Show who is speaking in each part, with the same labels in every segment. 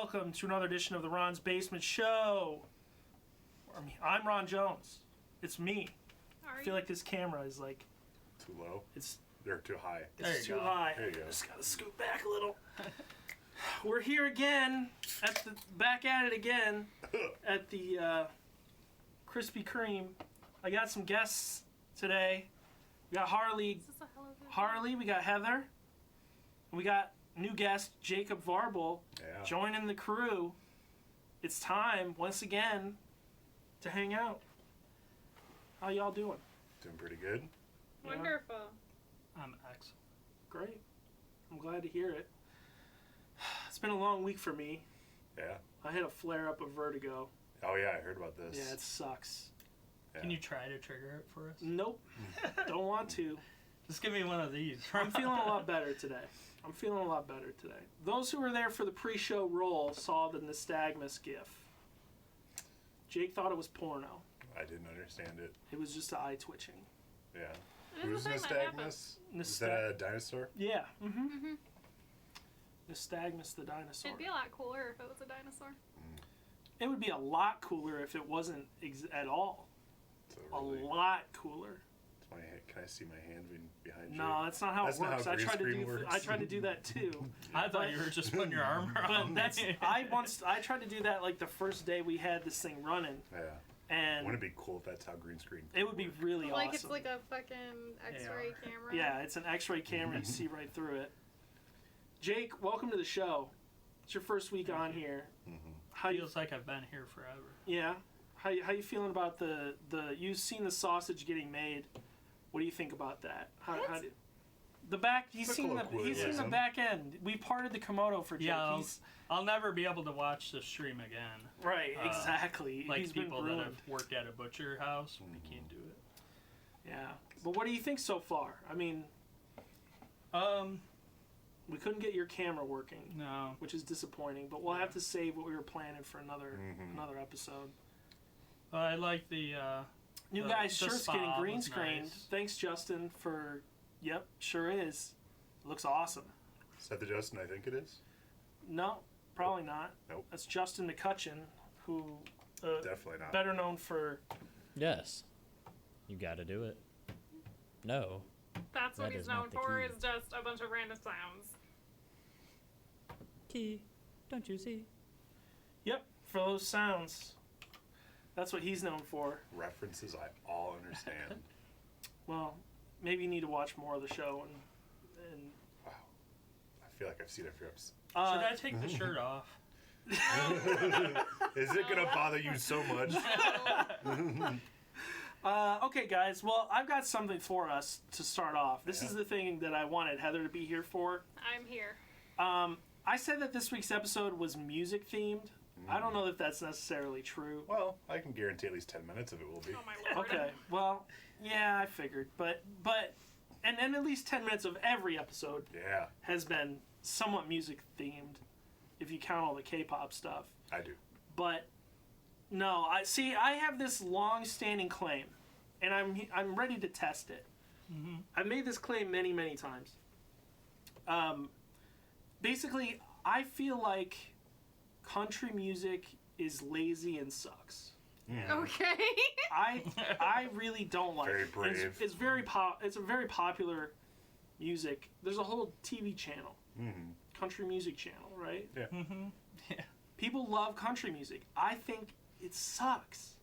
Speaker 1: welcome to another edition of the Ron's Basement Show. I'm Ron Jones. It's me. I feel like this camera is like...
Speaker 2: Too low?
Speaker 1: It's...
Speaker 2: They're too high.
Speaker 1: It's too high.
Speaker 2: There you go.
Speaker 1: Just gotta scoot back a little. We're here again, back at it again, at the Krispy Kreme. I got some guests today. We got Harley, we got Heather, and we got new guest Jacob Varble joining the crew. It's time, once again, to hang out. How y'all doing?
Speaker 2: Doing pretty good.
Speaker 3: Wonderful.
Speaker 1: I'm excellent. Great. I'm glad to hear it. It's been a long week for me.
Speaker 2: Yeah.
Speaker 1: I had a flare-up of vertigo.
Speaker 2: Oh, yeah, I heard about this.
Speaker 1: Yeah, it sucks.
Speaker 2: Yeah.
Speaker 4: Can you try to trigger it for us?
Speaker 1: Nope. Don't want to.
Speaker 4: Just give me one of these.
Speaker 1: I'm feeling a lot better today. Those who were there for the pre-show roll saw the Nystagmus gif. Jake thought it was porno.
Speaker 2: I didn't understand it.
Speaker 1: It was just the eye twitching.
Speaker 2: Yeah.
Speaker 3: Who's
Speaker 2: Nystagmus? Is that a dinosaur?
Speaker 1: Yeah. Mm-hmm. Nystagmus the dinosaur.
Speaker 3: It'd be a lot cooler if it was a dinosaur.
Speaker 1: It would be a lot cooler if it wasn't at all.
Speaker 2: So
Speaker 1: A
Speaker 2: really,
Speaker 1: lot cooler.
Speaker 2: can I see my hand behind you?
Speaker 1: No, that's not how it works.
Speaker 2: Not how
Speaker 1: I
Speaker 2: works.
Speaker 1: tried to do that too.
Speaker 4: I thought you were just putting your arm around me.
Speaker 1: I tried to do that like the first day we had this thing running.
Speaker 2: Yeah.
Speaker 1: And
Speaker 2: Wouldn't it be cool if that's how green screen
Speaker 1: it would be really
Speaker 3: Like
Speaker 1: awesome.
Speaker 3: it's like a fucking X-ray camera.
Speaker 1: Yeah, it's an X-ray camera. You see right through it. Jake, welcome to the show. It's your first week on here.
Speaker 2: Mm-hmm.
Speaker 4: Feels like I've been here forever.
Speaker 1: Yeah. How you feeling about the you've seen the sausage getting made? What do you think about that? The back he's seen the back end. We parted the Komodo for Jake.
Speaker 4: Yeah, I'll never be able to watch the stream again.
Speaker 1: Right, exactly.
Speaker 4: Like
Speaker 1: he's
Speaker 4: people
Speaker 1: been
Speaker 4: that have worked at a butcher house, we can't do it.
Speaker 1: Yeah. But what do you think so far? I mean, we couldn't get your camera working.
Speaker 4: No.
Speaker 1: Which is disappointing, but we'll have to save what we were planning for another episode.
Speaker 4: I like the
Speaker 1: new guy's shirt's getting green screened.
Speaker 4: Nice.
Speaker 1: Thanks, Justin, for... Yep, sure is. Looks awesome.
Speaker 2: Is that the Justin I think it is?
Speaker 1: No, probably not.
Speaker 2: Nope.
Speaker 1: That's Justin McCutcheon, who...
Speaker 2: Definitely not.
Speaker 1: Better known for...
Speaker 5: Yes. You gotta do it. No.
Speaker 3: That's what
Speaker 5: That
Speaker 3: he's
Speaker 5: is
Speaker 3: known
Speaker 5: not the
Speaker 3: for,
Speaker 5: key.
Speaker 3: is just a bunch of random sounds.
Speaker 5: Key. Don't you see?
Speaker 1: Yep, for those sounds. That's what he's known for.
Speaker 2: References I all understand.
Speaker 1: Well, maybe you need to watch more of the show and
Speaker 2: Wow. I feel like I've seen it for episodes.
Speaker 4: Should I take the shirt off?
Speaker 2: Is it going to bother you so much?
Speaker 1: Okay, guys. Well, I've got something for us to start off. This is the thing that I wanted Heather to be here for.
Speaker 3: I'm here.
Speaker 1: I said that this week's episode was music themed. I don't know if that's necessarily true.
Speaker 2: Well, I can guarantee at least 10 minutes of it will be.
Speaker 3: Oh my lord.
Speaker 1: Okay. Well, yeah, I figured, but and at least 10 minutes of every episode
Speaker 2: Yeah,
Speaker 1: has been somewhat music themed, if you count all the K-pop stuff.
Speaker 2: I do.
Speaker 1: But no, I have this long-standing claim, and I'm ready to test it. Mm-hmm. I've made this claim many times. Basically, I feel like country music is lazy and sucks.
Speaker 3: Okay.
Speaker 1: I really don't like
Speaker 2: Very
Speaker 1: it.
Speaker 2: brave.
Speaker 1: It's a very popular music. There's a whole TV channel, country music channel, right?
Speaker 2: Yeah.
Speaker 4: Mm-hmm. Yeah.
Speaker 1: People love country music. I think it sucks.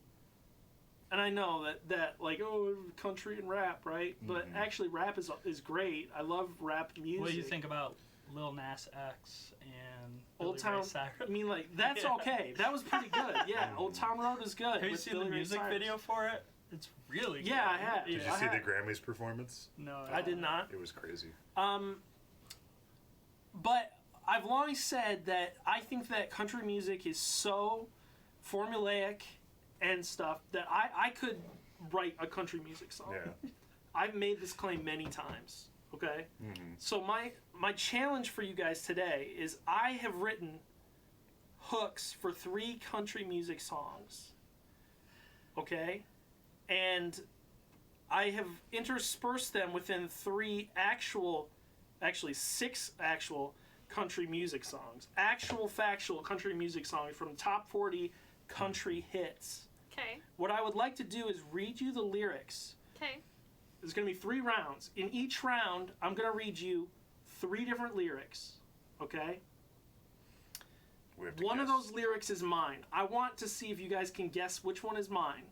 Speaker 1: And I know that like, oh, country and rap, right? But actually rap is great. I love rap music.
Speaker 4: What do you think about Lil Nas X and
Speaker 1: Old
Speaker 4: Billy Ray
Speaker 1: Town?
Speaker 4: Cyrus?
Speaker 1: I mean, like, that's okay. That was pretty good. Yeah, Old Town Road is good.
Speaker 4: Have you
Speaker 1: with
Speaker 4: seen
Speaker 1: Billy
Speaker 4: the
Speaker 1: Ray
Speaker 4: music
Speaker 1: Cyrus.
Speaker 4: video for it? It's really good.
Speaker 1: Yeah, I have.
Speaker 2: Did you
Speaker 1: I
Speaker 2: see the
Speaker 1: have.
Speaker 2: Grammys performance?
Speaker 4: No,
Speaker 1: I did not.
Speaker 2: It was crazy.
Speaker 1: But I've long said that I think that country music is so formulaic and stuff that I could write a country music song.
Speaker 2: Yeah.
Speaker 1: I've made this claim many times. Okay? So my challenge for you guys today is I have written hooks for 3 country music songs. Okay? And I have interspersed them within 6 actual country music songs. Actual, factual country music songs from top 40 country hits.
Speaker 3: Okay.
Speaker 1: What I would like to do is read you the lyrics.
Speaker 3: Okay.
Speaker 1: There's going to be 3 rounds. In each round, I'm going to read you 3 different lyrics. Okay?
Speaker 2: We have to
Speaker 1: One of
Speaker 2: guess.
Speaker 1: those lyrics is mine. I want to see if you guys can guess which one is mine.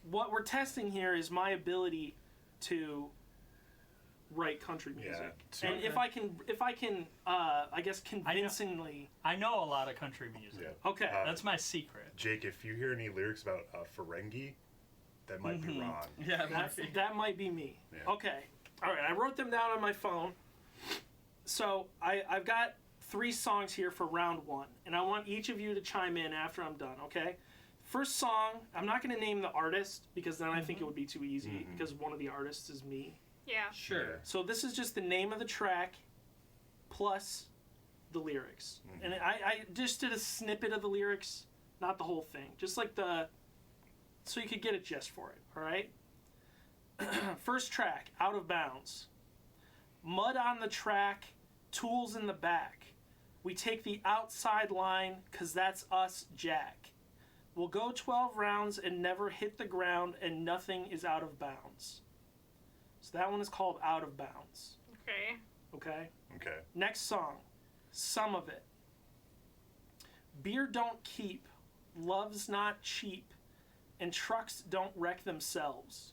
Speaker 1: What we're testing here is my ability to write country music.
Speaker 2: Yeah.
Speaker 1: And if I can, I guess convincingly.
Speaker 4: I know a lot of country music.
Speaker 2: Yeah.
Speaker 1: Okay.
Speaker 4: That's my secret.
Speaker 2: Jake, if you hear any lyrics about Ferengi, that might be wrong.
Speaker 4: Yeah,
Speaker 1: That might be me.
Speaker 2: Yeah.
Speaker 1: Okay. All right. I wrote them down on my phone. So I've got 3 songs here for round 1, and I want each of you to chime in after I'm done. Okay. First song. I'm not going to name the artist because then I think it would be too easy because one of the artists is me.
Speaker 3: Yeah.
Speaker 4: sure.
Speaker 1: So this is just the name of the track plus the lyrics. And I just did a snippet of the lyrics, not the whole thing. Just like so you could get a gist for it, all right? First track, Out of Bounds. Mud on the track, tools in the back. We take the outside line, 'cause that's us, Jack. We'll go 12 rounds and never hit the ground, and nothing is out of bounds. So that one is called Out of Bounds.
Speaker 3: Okay.
Speaker 1: Okay?
Speaker 2: Okay.
Speaker 1: Next song, Some of It. Beer don't keep, love's not cheap, and trucks don't wreck themselves.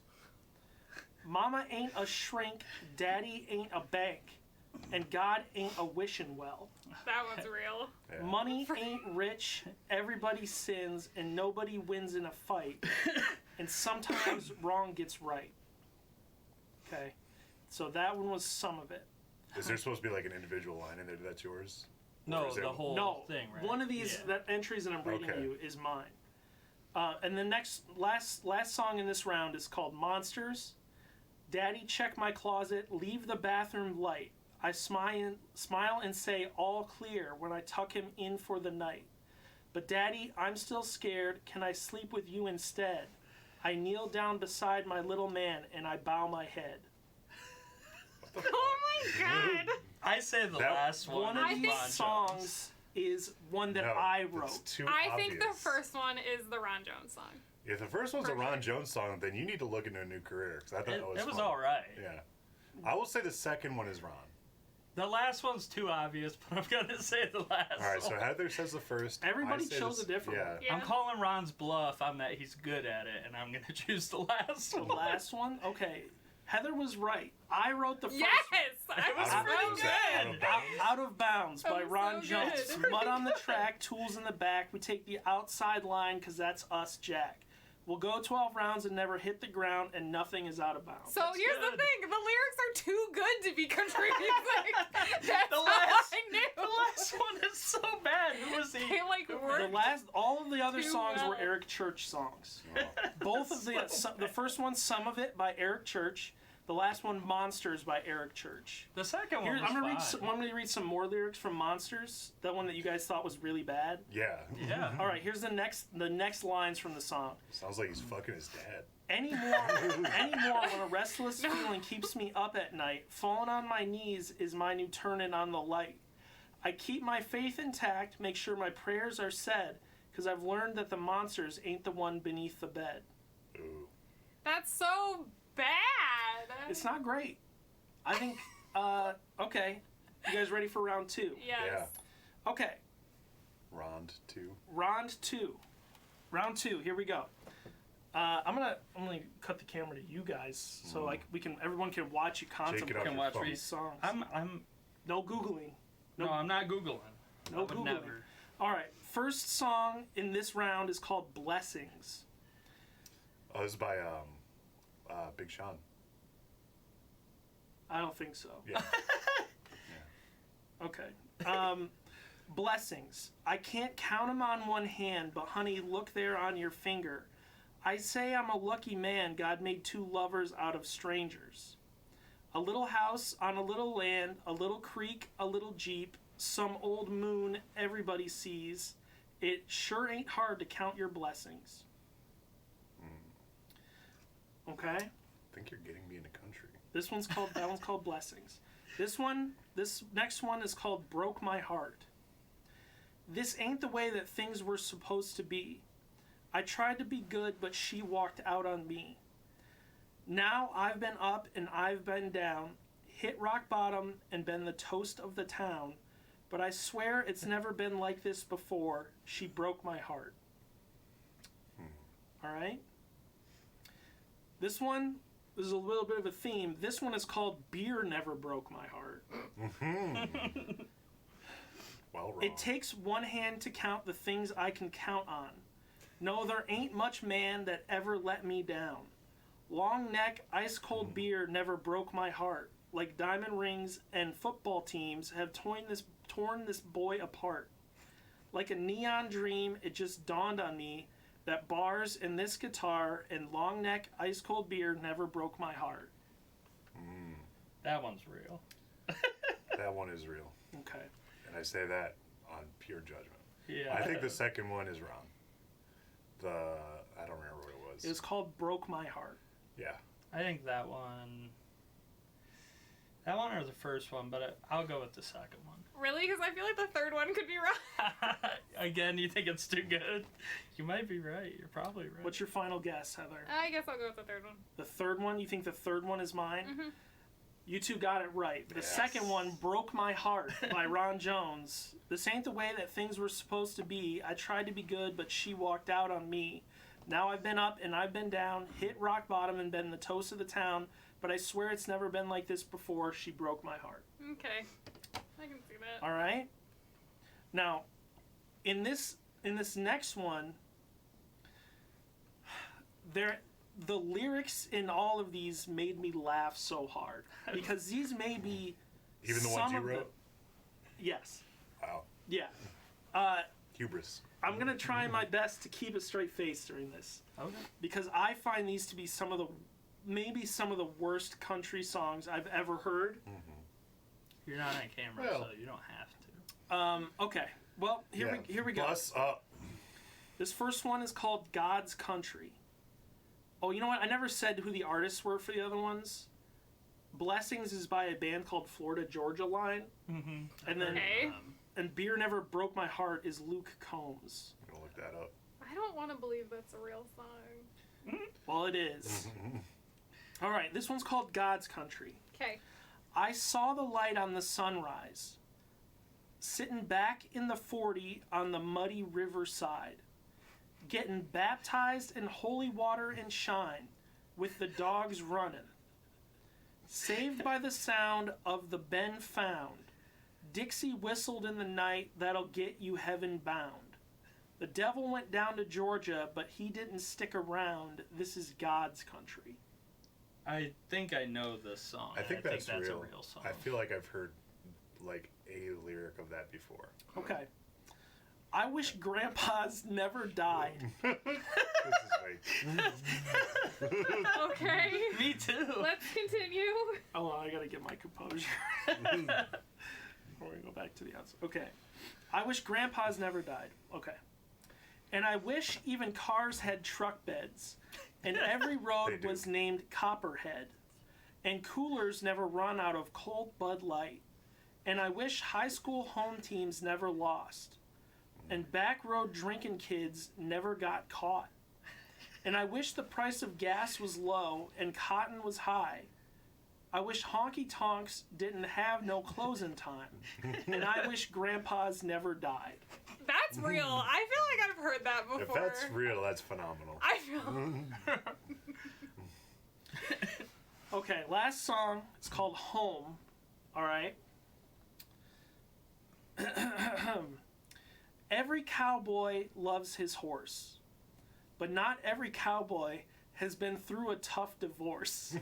Speaker 1: Mama ain't a shrink, daddy ain't a bank, and God ain't a wishing well.
Speaker 3: That one's real.
Speaker 2: Yeah.
Speaker 1: Money ain't rich, everybody sins, and nobody wins in a fight, and sometimes wrong gets right. Okay, so that one was Some of It.
Speaker 2: Is there supposed to be like an individual line in there that's yours? Or
Speaker 4: No,
Speaker 2: is it-
Speaker 4: the whole
Speaker 1: No,
Speaker 4: thing, right?
Speaker 1: one of these
Speaker 4: Yeah.
Speaker 1: entries that I'm reading
Speaker 2: Okay.
Speaker 1: you is mine. And the last song in this round is called Monsters. Daddy, check my closet, leave the bathroom light. I smile and say all clear when I tuck him in for the night. But Daddy, I'm still scared. Can I sleep with you instead? I kneel down beside my little man and I bow my head.
Speaker 3: Oh my god.
Speaker 4: I say the
Speaker 2: That-
Speaker 4: last one.
Speaker 1: One of
Speaker 3: I
Speaker 1: these
Speaker 3: think-
Speaker 1: songs is one that
Speaker 2: No,
Speaker 1: I
Speaker 2: it's
Speaker 1: wrote.
Speaker 2: too
Speaker 3: I think the
Speaker 2: obvious.
Speaker 3: first one is the Ron Jones song.
Speaker 2: If the first one's
Speaker 3: For
Speaker 2: a Ron
Speaker 3: sure.
Speaker 2: Jones song, then you need to look into a new career because I thought that was
Speaker 4: It was
Speaker 2: fun.
Speaker 4: all right.
Speaker 2: Yeah. I will say the second one is Ron.
Speaker 4: The last one's too obvious, but I'm gonna say the last.
Speaker 2: All right, so
Speaker 4: one.
Speaker 2: Heather says the first.
Speaker 1: Everybody
Speaker 2: I say
Speaker 1: chose
Speaker 2: this-
Speaker 1: a different
Speaker 2: yeah.
Speaker 1: one.
Speaker 3: Yeah.
Speaker 4: I'm calling Ron's bluff on that he's good at it, and I'm gonna choose the last
Speaker 1: The
Speaker 4: one.
Speaker 1: last one? Okay. Heather was right. I wrote the first
Speaker 3: Yes! I was
Speaker 2: Out of
Speaker 3: pretty
Speaker 2: bounds,
Speaker 3: good.
Speaker 2: out of bounds.
Speaker 1: Out of Bounds by
Speaker 3: That was
Speaker 1: Ron
Speaker 3: so
Speaker 1: Jones.
Speaker 3: good.
Speaker 1: Mud on the track, tools in the back. We take the outside line because that's us, Jack. We'll go 12 rounds and never hit the ground, and nothing is out of bounds.
Speaker 3: So here's the
Speaker 4: good.
Speaker 3: thing: the lyrics are too good to be country music. That's
Speaker 4: The
Speaker 3: how
Speaker 4: last-
Speaker 3: I knew.
Speaker 4: The last one is so bad. Who was he?
Speaker 3: They like
Speaker 1: the
Speaker 3: worked.
Speaker 1: all of the other
Speaker 3: Too
Speaker 1: songs were
Speaker 3: well.
Speaker 1: Eric Church songs.
Speaker 2: Oh.
Speaker 1: Both of the first one, Some of It by Eric Church. The last one, Monsters by Eric Church.
Speaker 4: The second one
Speaker 1: Here,
Speaker 4: was
Speaker 1: I'm gonna
Speaker 4: fine.
Speaker 1: read some more lyrics from Monsters. That one that you guys thought was really bad.
Speaker 2: Yeah.
Speaker 4: Yeah.
Speaker 1: All right, here's the next lines from the song.
Speaker 2: Sounds like he's fucking his dad.
Speaker 1: Anymore when a restless feeling keeps me up at night, falling on my knees is my new turning on the light. I keep my faith intact, make sure my prayers are said, because I've learned that the monsters ain't the one beneath the bed.
Speaker 2: Ooh.
Speaker 3: That's so bad.
Speaker 1: It's not great. I think, okay. You guys ready for round 2?
Speaker 3: Yes.
Speaker 2: Yeah.
Speaker 1: Okay,
Speaker 2: Rond 2.
Speaker 1: round 2. Round 2, here we go. I'm gonna cut the camera to you guys so like everyone can watch you contemplate
Speaker 2: off
Speaker 4: Can
Speaker 2: your
Speaker 4: watch
Speaker 2: phone.
Speaker 1: these songs.
Speaker 4: I'm
Speaker 1: No Googling.
Speaker 4: no, I'm not googling.
Speaker 1: No
Speaker 4: I would
Speaker 1: Googling.
Speaker 4: never.
Speaker 1: All right, first song in this round is called Blessings.
Speaker 2: Oh, this is by Big Sean.
Speaker 1: I don't think so.
Speaker 2: Yeah.
Speaker 1: Okay. Blessings. I can't count them on one hand, but honey, look there on your finger. I say I'm a lucky man. God made 2 lovers out of strangers. A little house on a little land, a little creek, a little jeep, some old moon everybody sees. It sure ain't hard to count your blessings. Okay?
Speaker 2: I think you're getting me into country.
Speaker 1: That one's called Blessings. This next one is called Broke My Heart. This ain't the way that things were supposed to be. I tried to be good, but she walked out on me. Now I've been up and I've been down, hit rock bottom and been the toast of the town, but I swear it's never been like this before. She broke my heart. All right? This one is a little bit of a theme. This one is called Beer Never Broke My Heart.
Speaker 2: Well, wrong.
Speaker 1: It takes one hand to count the things I can count on. No, there ain't much man that ever let me down. Long neck, ice cold beer never broke my heart. Like diamond rings and football teams have torn this boy apart. Like a neon dream, it just dawned on me that bars and this guitar and long neck, ice cold beer never broke my heart.
Speaker 4: That one's real.
Speaker 2: That one is real.
Speaker 1: Okay.
Speaker 2: And I say that on pure judgment.
Speaker 4: Yeah.
Speaker 2: I think the second one is wrong. I don't remember what it was.
Speaker 1: It was called Broke My Heart.
Speaker 2: Yeah.
Speaker 4: I think that one or the first one, but I'll go with the second one.
Speaker 3: Really? Because I feel like the third one could be wrong.
Speaker 4: Again, you think it's too good? You might be right. You're probably right.
Speaker 1: What's your final guess, Heather?
Speaker 3: I guess I'll go with the third one.
Speaker 1: The third one? You think the third one is mine?
Speaker 3: Mm-hmm.
Speaker 1: You two got it right. The
Speaker 2: Yes.
Speaker 1: second one, Broke My Heart by Ron Jones. This ain't the way that things were supposed to be. I tried to be good, but she walked out on me. Now I've been up and I've been down, hit rock bottom and been the toast of the town, but I swear it's never been like this before. She broke my heart.
Speaker 3: Okay. I can see that.
Speaker 1: All right? Now, in this next one, the lyrics in all of these made me laugh so hard because these may be
Speaker 2: Even the ones
Speaker 1: some
Speaker 2: you
Speaker 1: of
Speaker 2: wrote?
Speaker 1: Yes.
Speaker 2: Wow.
Speaker 1: Yeah.
Speaker 2: Hubris.
Speaker 1: I'm gonna try my best to keep a straight face during this
Speaker 4: Okay.
Speaker 1: because I find these to be some of the worst country songs I've ever heard.
Speaker 4: You're not on camera,
Speaker 2: Well.
Speaker 4: so you don't have to.
Speaker 1: Okay. Well, here we go.
Speaker 2: Bus up.
Speaker 1: This first one is called God's Country. Oh, you know what? I never said who the artists were for the other ones. Blessings is by a band called Florida Georgia Line.
Speaker 4: Mm-hmm.
Speaker 1: And then
Speaker 3: Okay.
Speaker 1: and Beer Never Broke My Heart is Luke Combs.
Speaker 2: I'm gonna look that up.
Speaker 3: I don't want to believe that's a real song.
Speaker 1: Well, it is. All right, this one's called God's Country.
Speaker 3: Okay.
Speaker 1: I saw the light on the sunrise, sitting back in the 40 on the muddy riverside, getting baptized in holy water and shine, with the dogs running. Saved by the sound of the Ben found, Dixie whistled in the night that'll get you heaven bound. The devil went down to Georgia, but he didn't stick around. This is God's country.
Speaker 4: I think I know this song.
Speaker 2: I think that's
Speaker 4: a
Speaker 2: real.
Speaker 4: real song.
Speaker 2: I feel like I've heard like a lyric of that before.
Speaker 1: Okay. I wish grandpas never died.
Speaker 2: This is like
Speaker 3: Okay.
Speaker 4: Me too.
Speaker 3: Let's continue.
Speaker 1: Oh, I gotta get my composure. We're gonna go back to the outside. Okay. I wish grandpas never died. Okay. And I wish even cars had truck beds. And every
Speaker 2: They
Speaker 1: road
Speaker 2: do.
Speaker 1: was named Copperhead. And coolers never run out of cold Bud Light. And I wish high school home teams never lost. And back road drinking kids never got caught. And I wish the price of gas was low and cotton was high. I wish honky tonks didn't have no closing time. And I wish grandpas never died.
Speaker 3: That's real. I feel like I've heard that
Speaker 2: if
Speaker 3: before.
Speaker 2: that's real, that's phenomenal.
Speaker 3: I feel.
Speaker 1: Okay, last song. It's called Home. All right. Every cowboy loves his horse, but not every cowboy has been through a tough divorce.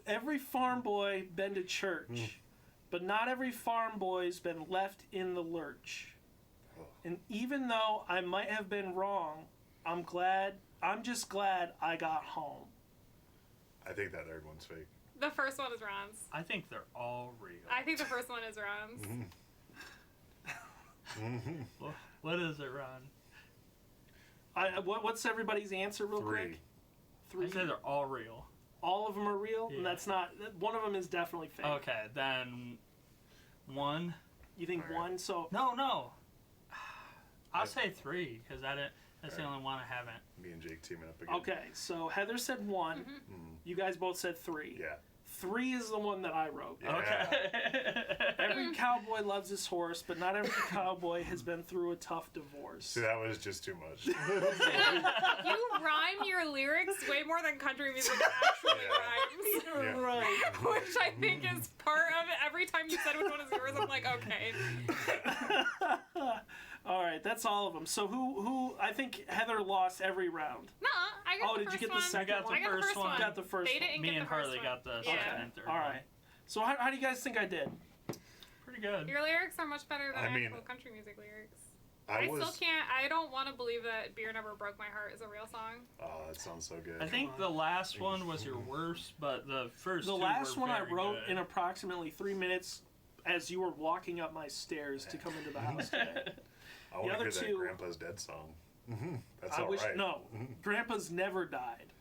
Speaker 1: Every farm boy been to church, but not every farm boy's been left in the lurch. And even though I might have been wrong, I'm just glad I got home.
Speaker 2: I think that third one's fake.
Speaker 3: The first one is Ron's.
Speaker 4: I think they're all real.
Speaker 3: I think the first one is Ron's.
Speaker 4: What is it, Ron?
Speaker 1: What's everybody's answer real quick?
Speaker 4: I say they're all real.
Speaker 1: all of them are real, and
Speaker 4: Yeah.
Speaker 1: that's not. One of them is definitely fake.
Speaker 4: Okay, then 1.
Speaker 1: You think
Speaker 2: Alright.
Speaker 1: one? So
Speaker 4: No. I'll
Speaker 2: I-
Speaker 4: say 3 because that's the
Speaker 2: Alright.
Speaker 4: only one I haven't.
Speaker 2: Me and Jake teaming up again.
Speaker 1: okay. So Heather said 1.
Speaker 2: Mm,
Speaker 1: You guys both said 3.
Speaker 2: yeah.
Speaker 1: 3 is the one that I wrote.
Speaker 2: Yeah.
Speaker 4: Okay.
Speaker 1: Every cowboy loves his horse, but not every cowboy has been through a tough divorce.
Speaker 2: See, that was just too much.
Speaker 3: You rhyme your lyrics way more than country music actually rhymes.
Speaker 2: Yeah.
Speaker 1: Right.
Speaker 3: Which I think is part of it. Every time you said which one is yours, I'm like, okay.
Speaker 1: All right, that's all of them. So who? I think Heather lost every round.
Speaker 3: No, I got
Speaker 1: Oh,
Speaker 3: the
Speaker 1: did you
Speaker 3: first
Speaker 1: get the
Speaker 3: one.
Speaker 1: second
Speaker 4: I got the
Speaker 1: one?
Speaker 3: I got the
Speaker 4: first
Speaker 3: first
Speaker 4: one.
Speaker 3: one.
Speaker 1: Got the first
Speaker 3: They
Speaker 1: one.
Speaker 3: didn't
Speaker 4: Me
Speaker 3: get
Speaker 4: and
Speaker 3: the first
Speaker 4: Harley
Speaker 3: one.
Speaker 4: got the
Speaker 3: Yeah.
Speaker 4: second and third.
Speaker 1: All right. So how do you guys think I did?
Speaker 4: Pretty good.
Speaker 3: Your lyrics are much better than
Speaker 2: I mean,
Speaker 3: actual country music lyrics.
Speaker 2: I
Speaker 3: still
Speaker 2: was.
Speaker 3: can't. I don't want to believe that "Beer Never Broke My Heart" is a real song.
Speaker 2: Oh, that sounds so good.
Speaker 4: I think the last one was your worst, but the first
Speaker 1: The
Speaker 4: two
Speaker 1: last
Speaker 4: were
Speaker 1: one I
Speaker 4: very
Speaker 1: wrote
Speaker 4: good.
Speaker 1: in approximately 3 minutes as you were walking up my stairs to come into the house today.
Speaker 2: I want to
Speaker 1: other
Speaker 2: hear that
Speaker 1: two-
Speaker 2: Grandpa's Dead song. That's
Speaker 1: I
Speaker 2: all
Speaker 1: wish
Speaker 2: right.
Speaker 1: no. Grandpa's never died.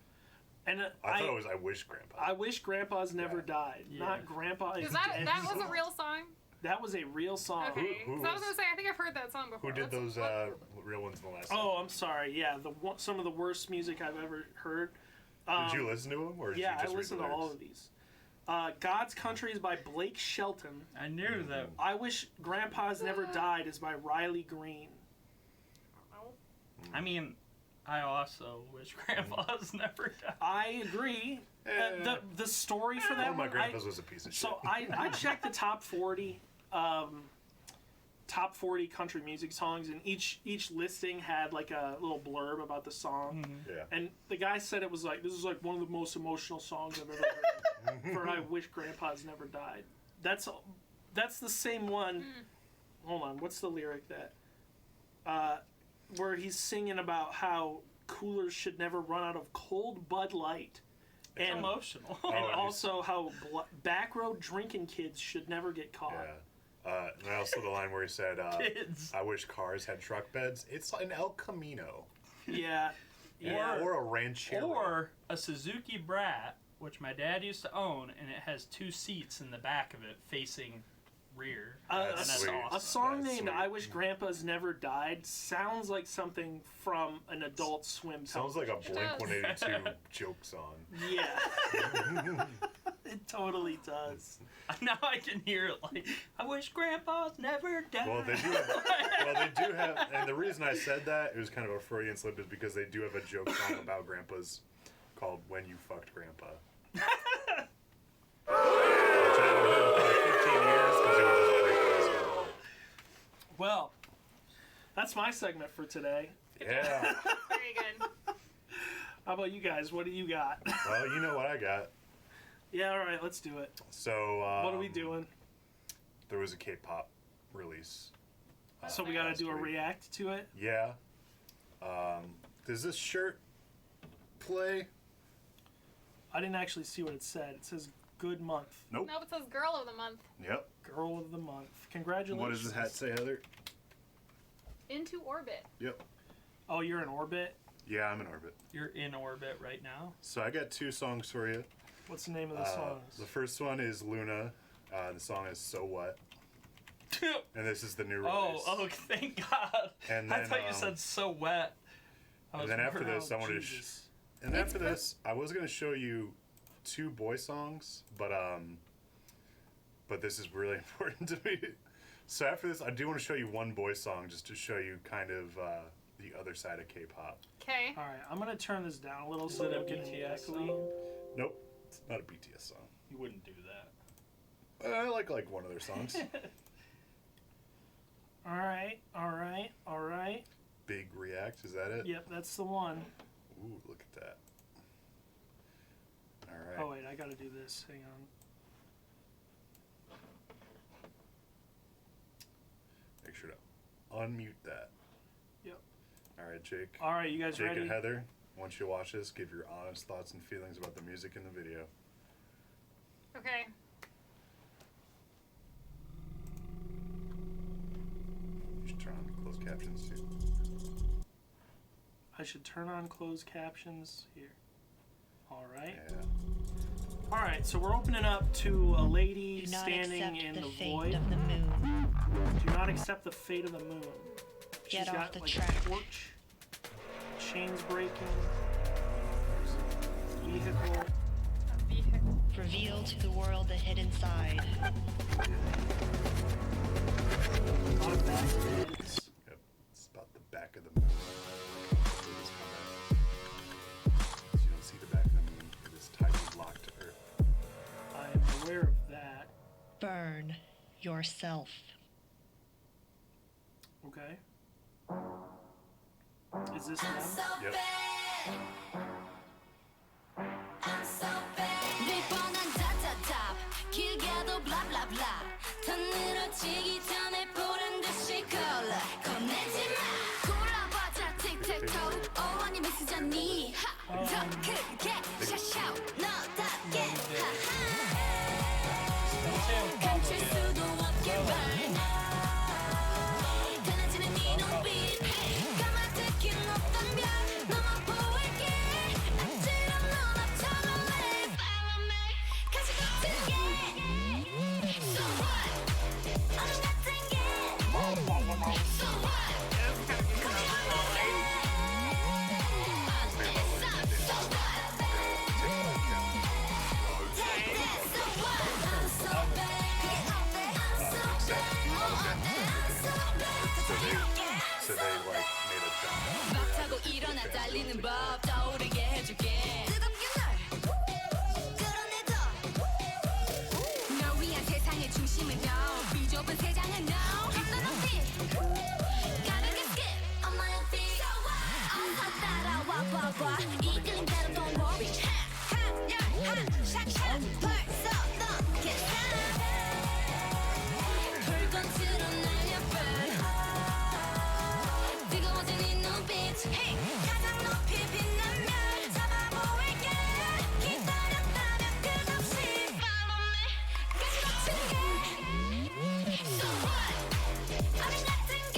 Speaker 1: And
Speaker 2: I thought it was I wish Grandpa.
Speaker 1: I wish Grandpa's never
Speaker 2: Yeah.
Speaker 1: died.
Speaker 4: Yeah.
Speaker 1: Not Grandpa is
Speaker 3: Is that
Speaker 1: dead.
Speaker 3: that was a real song?
Speaker 1: That was a real song.
Speaker 3: Okay.
Speaker 2: who
Speaker 3: 'Cause I was
Speaker 2: was-
Speaker 3: gonna say I think I've heard that song before.
Speaker 2: Who did
Speaker 3: What's-
Speaker 2: those
Speaker 3: what-
Speaker 2: real ones in the last?
Speaker 1: Oh, I'm sorry. Yeah, some of the worst music I've ever heard.
Speaker 2: Did you listen to them, or did
Speaker 1: Yeah,
Speaker 2: you
Speaker 1: I
Speaker 2: just read
Speaker 1: listened
Speaker 2: the
Speaker 1: to all
Speaker 2: lyrics?
Speaker 1: of these. God's Country is by Blake Shelton.
Speaker 4: I knew that.
Speaker 1: I Wish Grandpa's Never Died is by Riley Green.
Speaker 3: Oh.
Speaker 4: I mean, I also wish Grandpa's never died.
Speaker 1: I agree. The story for
Speaker 2: One
Speaker 1: that
Speaker 2: of my
Speaker 1: one,
Speaker 2: grandpas was a piece of
Speaker 1: so
Speaker 2: shit.
Speaker 1: I checked the top 40 country music songs, and each listing had like a little blurb about the song.
Speaker 2: Yeah.
Speaker 1: And the guy said it was like, this is like one of the most emotional songs I've ever heard. For I Wish Grandpa's Never Died. That's the same one. Hold on, what's the lyric that where he's singing about how coolers should never run out of cold Bud Light,
Speaker 4: It's
Speaker 1: and
Speaker 4: emotional.
Speaker 1: and
Speaker 2: Oh,
Speaker 1: also how back road drinking kids should never get caught.
Speaker 2: Yeah. And also the line where he said,
Speaker 4: Kids.
Speaker 2: I wish cars had truck beds. It's an El Camino.
Speaker 1: Yeah. Yeah.
Speaker 2: Or a Ranchero.
Speaker 4: Or a Suzuki Brat, which my dad used to own, and it has 2 seats in the back of it facing rear.
Speaker 1: A-
Speaker 4: and that's
Speaker 2: sweet.
Speaker 4: awesome.
Speaker 1: A song
Speaker 2: That's
Speaker 1: named
Speaker 2: sweet.
Speaker 1: "I Wish Grandpa's Never Died" sounds like something from an Adult Swim.
Speaker 2: Sounds like a
Speaker 3: It
Speaker 2: Blink
Speaker 3: does.
Speaker 2: 182 joke song.
Speaker 1: Yeah, it totally does.
Speaker 4: Now I can hear it like, I wish Grandpa's never died.
Speaker 2: Well, they do have, and the reason I said that, it was kind of a Freudian slip, is because they do have a joke song about grandpas called "When You Fucked Grandpa." Which I haven't heard in probably 15 years because it would just break my soul.
Speaker 1: Well, that's my segment for today.
Speaker 2: Yeah.
Speaker 3: Very good.
Speaker 1: How about you guys? What do you got?
Speaker 2: Well, you know what I got.
Speaker 1: Yeah, all right, let's do it.
Speaker 2: So.
Speaker 1: What are we doing?
Speaker 2: There was a K-pop release.
Speaker 1: So we gotta
Speaker 2: last
Speaker 1: do a
Speaker 2: week.
Speaker 1: react to it.
Speaker 2: Yeah. Does this shirt play?
Speaker 1: I didn't actually see what it said. It says "Good Month,
Speaker 2: Nope.
Speaker 3: No, it says "Girl of the Month."
Speaker 2: Yep.
Speaker 1: Girl of the Month." Congratulations.
Speaker 2: What does this hat say, Heather?
Speaker 3: Into Orbit.
Speaker 2: Yep.
Speaker 1: Oh, you're in orbit.
Speaker 2: Yeah, I'm in orbit.
Speaker 4: You're in orbit right now.
Speaker 2: So I got 2 songs for you.
Speaker 1: What's the name of the songs?
Speaker 2: The first one is Luna. The song is "So What," and this is the new release.
Speaker 4: Oh, thank God.
Speaker 2: And
Speaker 4: I
Speaker 2: then,
Speaker 4: thought you said so wet. I
Speaker 2: And then after
Speaker 4: worried.
Speaker 2: this, I wanted to.
Speaker 1: Jesus.
Speaker 2: And
Speaker 3: It's
Speaker 2: after
Speaker 3: for-
Speaker 2: this, I was gonna show you 2 boy songs, but this is really important to me. So after this, I do want to show you 1 boy song just to show you kind of the other side of K-pop.
Speaker 3: Okay.
Speaker 1: All right, I'm gonna turn this down a little so
Speaker 4: it
Speaker 1: I
Speaker 4: a
Speaker 1: don't get any
Speaker 4: BTS
Speaker 1: echoing.
Speaker 4: song?
Speaker 2: Nope, it's not a BTS song.
Speaker 4: You wouldn't do that.
Speaker 2: I like one of their songs.
Speaker 1: All right, all right, all right.
Speaker 2: Big React, is that it?
Speaker 1: Yep, that's the one.
Speaker 2: Ooh, look at that. All right.
Speaker 1: Oh wait, I gotta do this. Hang on.
Speaker 2: Make sure to unmute that.
Speaker 1: Yep.
Speaker 2: All right, Jake.
Speaker 1: All right, you guys
Speaker 2: Jake
Speaker 1: ready?
Speaker 2: and Heather, once you watch this, give your honest thoughts and feelings about the music in the video.
Speaker 3: Okay.
Speaker 2: You should turn on closed captions too.
Speaker 1: I should turn on closed captions here. All right.
Speaker 2: Yeah.
Speaker 1: All right, so we're opening up to a lady
Speaker 6: Do not
Speaker 1: standing
Speaker 6: accept
Speaker 1: in
Speaker 6: the
Speaker 1: the
Speaker 6: fate
Speaker 1: void.
Speaker 6: of the moon.
Speaker 1: Do not accept the fate of the moon.
Speaker 6: Get
Speaker 1: She's
Speaker 6: off
Speaker 1: got
Speaker 6: the
Speaker 1: like
Speaker 6: track.
Speaker 1: a torch, chains breaking, vehicle.
Speaker 3: A vehicle.
Speaker 6: Reveal to the world the hidden side.
Speaker 1: A lot of baskets.
Speaker 2: Yep. It's about the back of the moon. So you don't see the back of the moon. It is tightly locked to Earth.
Speaker 1: I am aware of that.
Speaker 6: Burn yourself.
Speaker 1: Okay. Is this them?
Speaker 2: Yep.
Speaker 7: 네 뻔한 답답답 길게도 블라블라블라 더 늘어지기 전에 보란 듯이 걸러 겁내지 마 골라봐자 틱택톡 어머님이 쓰자니 더 크게 샤샤오 너답게 하하 감출 수도 없게 burn 달라지는 네 눈빛 까마득히 높던 별 너만 보일게 아찔한 눈앞처럼 내 Follow me 가시 같은 게 So what 어른 같은 게 So what 거리 없는 게 어때서 So what Take that So what I'm so bad 그게 어때 I'm so bad 뭐 어때 I'm so bad
Speaker 2: So they like made a jump.
Speaker 7: 막 타고 일어나 달리는 법 떠오르게 해줄게 뜨겁게 널 끌어내줘 널 위한 세상의 중심은 너 비좁은 세상은 no 한눈 없이 가볍게 skip on my own feet 어서 따라와 봐봐 이끌린 대로 don't worry 한열 샥샥 벌써 넌 괜찮아 불꽃으로 날려burn 뜨거워진 이 눈빛 hey, 가장 높이 빛난 별 잡아보일게 기다렸다면 끝없이 Follow me 가시 같은 게 So what 어른 같은 게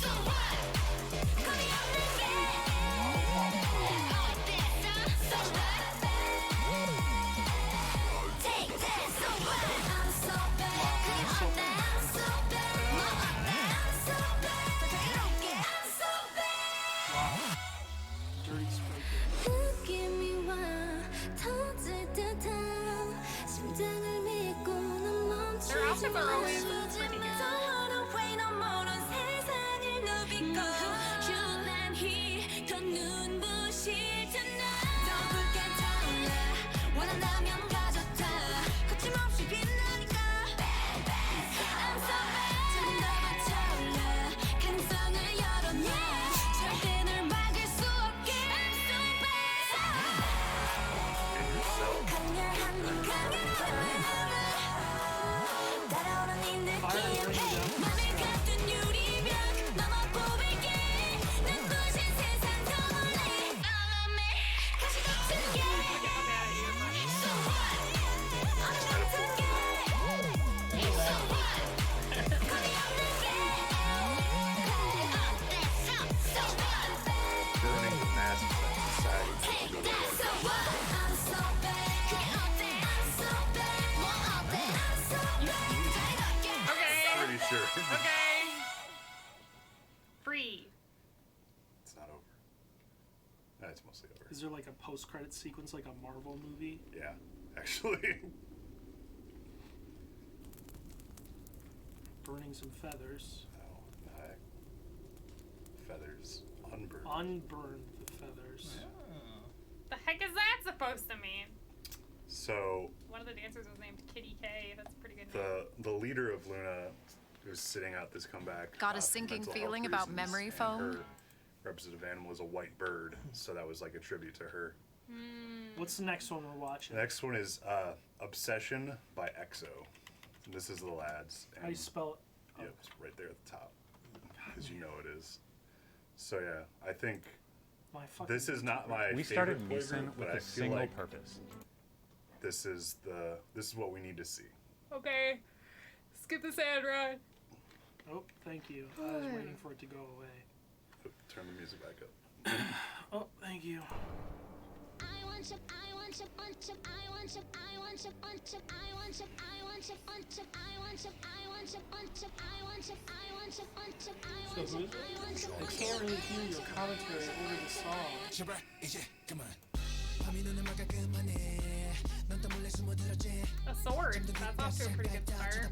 Speaker 7: So what 거리 없는 게 어때서 So what Take that So what I'm so bad 그게 어때 I'm so bad 뭐 어때 I'm so bad 더 자유롭게 I'm so bad
Speaker 1: Dirty scraper.
Speaker 7: 느낌이 와 터질 듯한 심장을 믿고 난 멈추지
Speaker 3: Their outfits are always
Speaker 7: 마.
Speaker 3: pretty good.
Speaker 7: Don't wanna wait no more 넌 세상을 누비고 유난히 더 눈부실 tonight 더 붉게 타올라 원한다면 가져다 거침없이 빛나니까 I'm so bad 조금 더 버텨올라 가능성을 열어놔 절대 널 막을 수 없게 I'm so bad 강렬한 네 강렬한 따라오는 이 느낌 hey, 마늘 같은 유리벽 너만 뽑을게 눈부신 세상 더 멀리 Follow me 가시 같은 게 So what 어른 같은 게 So what 거리 없는 게 어때서 So what
Speaker 2: Burning the mask of society.
Speaker 7: Take that So what I'm so bad 그게 어때 I'm so bad 뭐 어때 I'm so bad 자유롭게
Speaker 2: Pretty sure.
Speaker 3: Okay. Free.
Speaker 2: It's not over. It's mostly over.
Speaker 1: Is there like a post-credit sequence like a Marvel movie?
Speaker 2: Yeah, actually.
Speaker 1: Burning some feathers.
Speaker 2: Oh, I, feathers unburned.
Speaker 1: Unburn the feathers.
Speaker 3: The heck is that supposed to mean?
Speaker 2: So
Speaker 3: One of the dancers was named Kitty K. That's a pretty good name.
Speaker 2: the leader of Luna, who's sitting out this comeback,
Speaker 8: Got a
Speaker 2: for
Speaker 8: sinking
Speaker 2: mental
Speaker 8: feeling
Speaker 2: health
Speaker 8: about
Speaker 2: reasons,
Speaker 8: memory
Speaker 2: and
Speaker 8: foam?
Speaker 2: Her representative animal is a white bird, so that was like a tribute to her.
Speaker 1: What's the next one we're watching?
Speaker 2: The next one is Obsession by EXO. This is the lads.
Speaker 1: How do you spell it?
Speaker 2: Yep, it's right there at the top, because you know it is. So yeah, I think
Speaker 1: My fucking
Speaker 2: this is not my
Speaker 5: We
Speaker 2: favorite
Speaker 5: started
Speaker 2: boy
Speaker 5: Mason
Speaker 2: group,
Speaker 5: with
Speaker 2: but I
Speaker 5: a
Speaker 2: feel
Speaker 5: single
Speaker 2: like
Speaker 5: purpose.
Speaker 2: this is what we need to see.
Speaker 3: Okay. Skip the sand run.
Speaker 1: Oh, thank you. I was waiting for it to go away.
Speaker 2: Turn the music back up.
Speaker 1: Oh, thank you. So who is it? I can't really hear your commentary over the song.
Speaker 8: 제발 이제 그만.
Speaker 3: A sword. That's off to a pretty good start.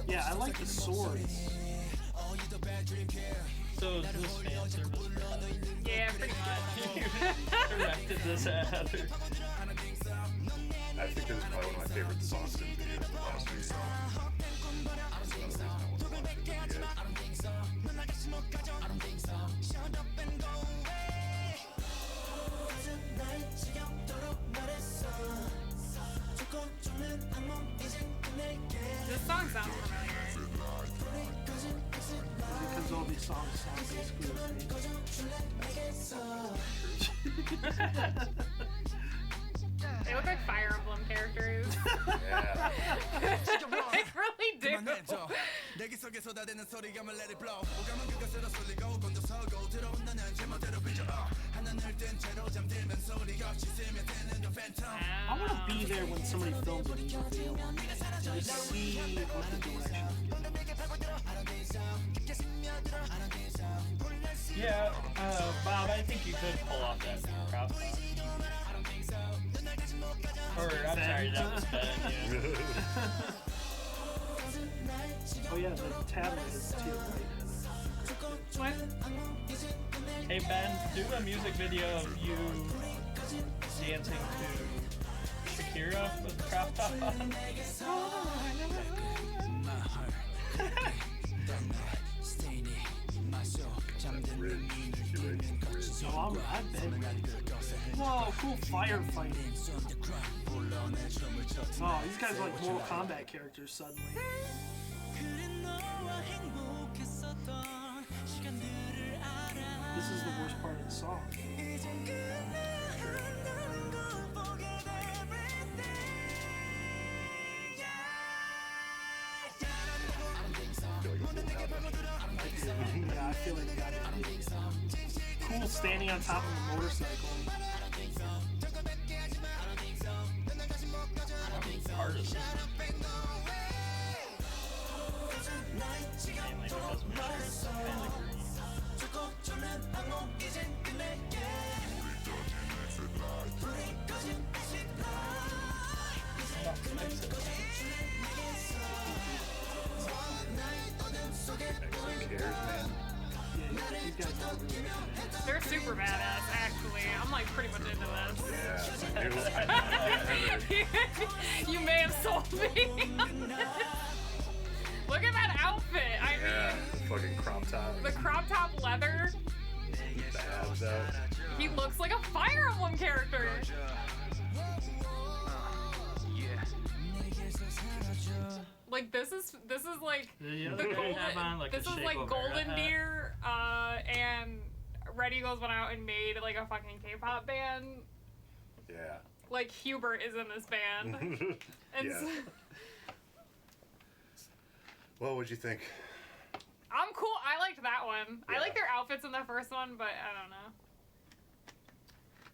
Speaker 1: Yeah, I like the swords.
Speaker 4: So is this fan service?
Speaker 3: Yeah, pretty much.
Speaker 4: Directed this at Heather.
Speaker 2: I think this is probably one of my favorite songs in the video. The last week song. That's another reason I want to watch it again.
Speaker 3: This song sounds familiar.
Speaker 1: Because all these songs sound basically the same.
Speaker 3: They look like Fire Emblem characters.
Speaker 2: Yeah.
Speaker 3: They really do.
Speaker 8: 그만해줘. 내기 속에 쏟아대는 소리가 let it blow. 오감은 그것으로 쏠리고 곤두서고 들어온 나는 제멋대로 비춰. 하늘을 뜬 채로 잠들면 소리 없이 스며드는 the phantom.
Speaker 1: I want to be there when somebody films a music video. To see what the direction is.
Speaker 4: Yeah, Bob, I think you could pull off that crop top. Or, I'm sorry, that was Ben. Yeah.
Speaker 1: Oh yeah, the tablet is to your right.
Speaker 3: What?
Speaker 4: Hey Ben, do a music video of you dancing to Shakira with the crop top on.
Speaker 1: Oh, I've been ready. Whoa, cool firefighting. Oh, these guys are like Mortal Kombat characters suddenly. This is the worst part of the song. Yeah, I feel like you got it. Cool standing on top of a motorcycle.
Speaker 4: Part of this. Mainly because my shirt's kind of green.
Speaker 2: Who cares, man?
Speaker 1: Yeah, these guys are really good.
Speaker 3: They're super badass, actually. I'm like pretty much into this.
Speaker 2: Yeah. It was,
Speaker 3: You may have sold me. Look at that outfit. I
Speaker 2: yeah.
Speaker 3: mean,
Speaker 2: The fucking crop top.
Speaker 3: the crop top leather.
Speaker 2: The abs out.
Speaker 3: He looks like a Fire Emblem character. Like this is like
Speaker 4: The
Speaker 3: the
Speaker 4: other guy
Speaker 3: golden.
Speaker 4: have on like
Speaker 3: This
Speaker 4: a
Speaker 3: is
Speaker 4: Che
Speaker 3: like
Speaker 4: Guevara
Speaker 3: Golden
Speaker 4: hat.
Speaker 3: Deer, and Ready Goes went out and made like a fucking K-pop band.
Speaker 2: Yeah.
Speaker 3: Like Hubert is in this band, and
Speaker 2: Yeah.
Speaker 3: so,
Speaker 2: Well, what'd you think?
Speaker 3: I'm cool. I liked that one. I
Speaker 2: Yeah.
Speaker 3: like their outfits in the first one, but I don't know.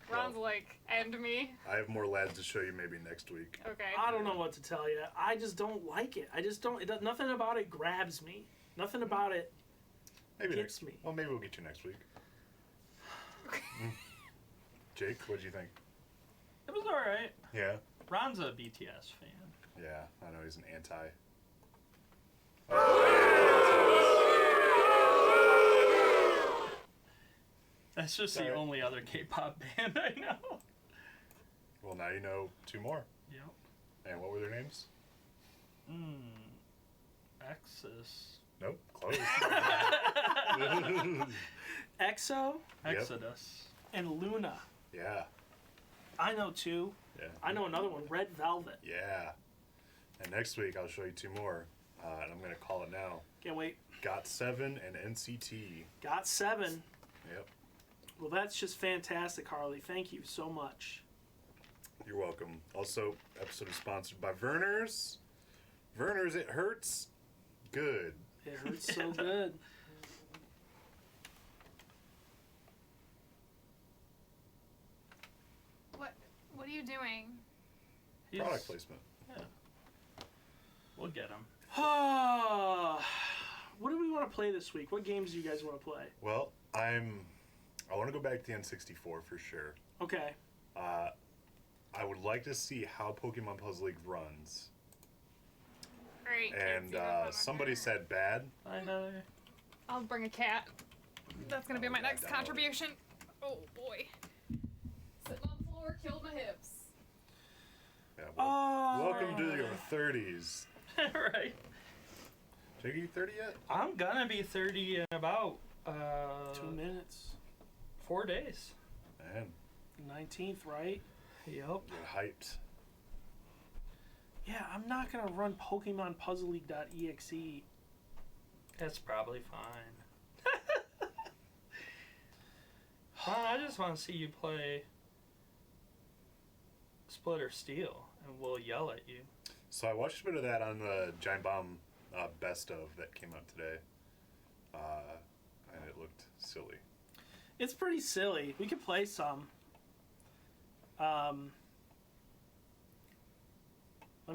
Speaker 3: Ron's
Speaker 2: Well-
Speaker 3: like, end me.
Speaker 2: I have more lads to show you maybe next week.
Speaker 3: Okay.
Speaker 1: I don't know what to tell you. I just don't like it. I just don't. Nothing about it grabs me. Nothing about it.
Speaker 2: Maybe
Speaker 1: Gets
Speaker 2: next.
Speaker 1: me.
Speaker 2: Well, maybe we'll get you next week. Jake, what'd you think?
Speaker 4: It was alright.
Speaker 2: Yeah.
Speaker 4: Ron's a BTS fan.
Speaker 2: Yeah. I know he's an anti.
Speaker 4: That's just
Speaker 2: Sorry.
Speaker 4: the only other K-pop band I know.
Speaker 2: Well, now you know two more.
Speaker 4: Yep.
Speaker 2: And what were their names?
Speaker 4: Exodus.
Speaker 2: Nope. Close.
Speaker 1: EXO
Speaker 2: Yep.
Speaker 4: Exodus.
Speaker 1: and Luna.
Speaker 2: Yeah.
Speaker 1: I know two.
Speaker 2: Yeah.
Speaker 1: I know another one. Red Velvet.
Speaker 2: Yeah. And next week I'll show you two more. And I'm gonna call it now.
Speaker 1: Can't wait.
Speaker 2: Got7 and NCT.
Speaker 1: Got7.
Speaker 2: Yep.
Speaker 1: Well, that's just fantastic, Harley. Thank you so much.
Speaker 2: You're welcome. Also, episode is sponsored by Verner's. Verner's, it hurts good.
Speaker 1: It hurts so good.
Speaker 3: you doing?
Speaker 4: He's-
Speaker 2: Product placement.
Speaker 4: We'll get him.
Speaker 1: What do we want to play this week? What games do you guys want to play?
Speaker 2: Well, I want to go back to the N64 for sure.
Speaker 1: Okay.
Speaker 2: I would like to see how Pokemon Puzzle League runs.
Speaker 3: Great.
Speaker 2: And somebody said bad.
Speaker 4: I know.
Speaker 3: I'll bring a cat. That's gonna be my
Speaker 2: Okay,
Speaker 3: next
Speaker 2: download it.
Speaker 3: contribution. Oh boy. Sitting on the floor, killed my hips.
Speaker 2: Yeah,
Speaker 1: Oh.
Speaker 2: welcome to your 30s.
Speaker 4: Right.
Speaker 2: Jake, you 30 yet?
Speaker 4: I'm gonna be 30 in about
Speaker 1: 2 minutes.
Speaker 4: 4 days.
Speaker 2: Man,
Speaker 1: 19th, right?
Speaker 4: Yep.
Speaker 2: get hyped.
Speaker 1: Yeah, I'm not gonna run Pokemon Puzzle League.exe.
Speaker 4: That's probably fine. Ron, I just want to see you play Split or Steel, and we'll yell at you.
Speaker 2: So I watched a bit of that on the Giant Bomb Best of that came out today. And it looked silly.
Speaker 1: It's pretty silly. We could play some. Let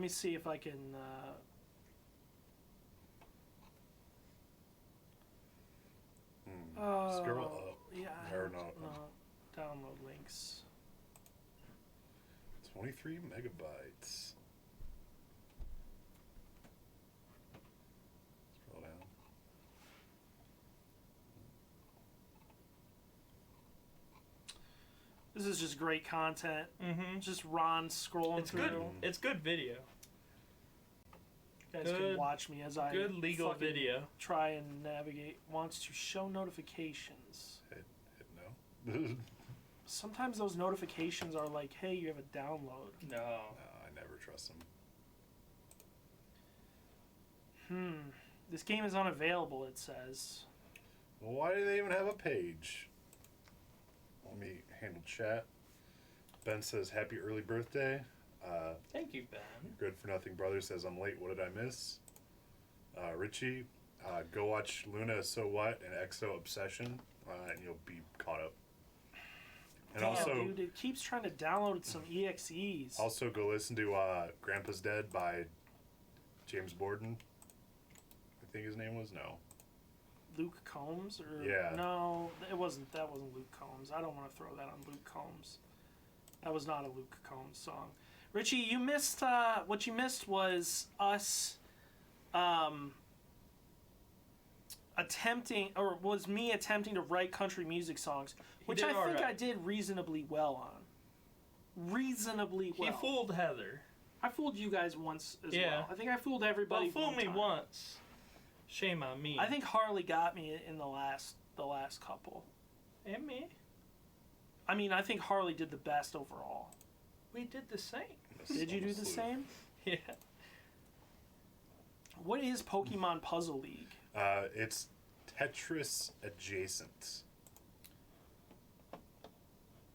Speaker 1: me see if I can.
Speaker 2: Scroll up.
Speaker 1: Yeah.
Speaker 2: Or not.
Speaker 1: No. Download links.
Speaker 2: 23 megabytes. Scroll down.
Speaker 1: This is just great content.
Speaker 4: Mm-hmm.
Speaker 1: Just Ron scrolling
Speaker 4: It's
Speaker 1: through.
Speaker 4: good. It's good video.
Speaker 1: You guys can
Speaker 4: Good-
Speaker 1: watch me as I
Speaker 4: Good legal
Speaker 1: fucking
Speaker 4: video.
Speaker 1: try and navigate. Wants to show notifications.
Speaker 2: Hit no.
Speaker 1: Sometimes those notifications are like, "Hey, you have a download."
Speaker 4: No.
Speaker 2: I never trust them.
Speaker 1: This game is unavailable. It says.
Speaker 2: Well, why do they even have a page? Let me handle chat. Ben says, happy early birthday.
Speaker 4: Thank you, Ben.
Speaker 2: Good for Nothing Brother says, I'm late. What did I miss? Richie, go watch Luna So What and EXO Obsession, and you'll be caught up. And
Speaker 1: Damn,
Speaker 2: also,
Speaker 1: dude, it keeps trying to download some EXEs.
Speaker 2: also go listen to Grandpa's Dead by James Borden. I think his name was. No.
Speaker 1: Luke Combs, or
Speaker 2: Yeah.
Speaker 1: no, it wasn't. That wasn't Luke Combs. I don't want to throw that on Luke Combs. That was not a Luke Combs song. Richie, you missed. What you missed was us attempting, or was me attempting to write country music songs, which
Speaker 4: did
Speaker 1: I think
Speaker 4: alright.
Speaker 1: I did reasonably well on. Reasonably well.
Speaker 4: He fooled Heather.
Speaker 1: I fooled you guys once as
Speaker 4: Yeah.
Speaker 1: well. I think I fooled everybody.
Speaker 4: Well, fool
Speaker 1: one
Speaker 4: me
Speaker 1: time.
Speaker 4: once. Shame on me.
Speaker 1: I think Harley got me in the last couple.
Speaker 4: And me.
Speaker 1: I mean, I think Harley did the best overall.
Speaker 4: We did the same.
Speaker 1: Did you do the same?
Speaker 4: Yeah.
Speaker 1: What is Pokemon Puzzle League?
Speaker 2: It's Tetris adjacent.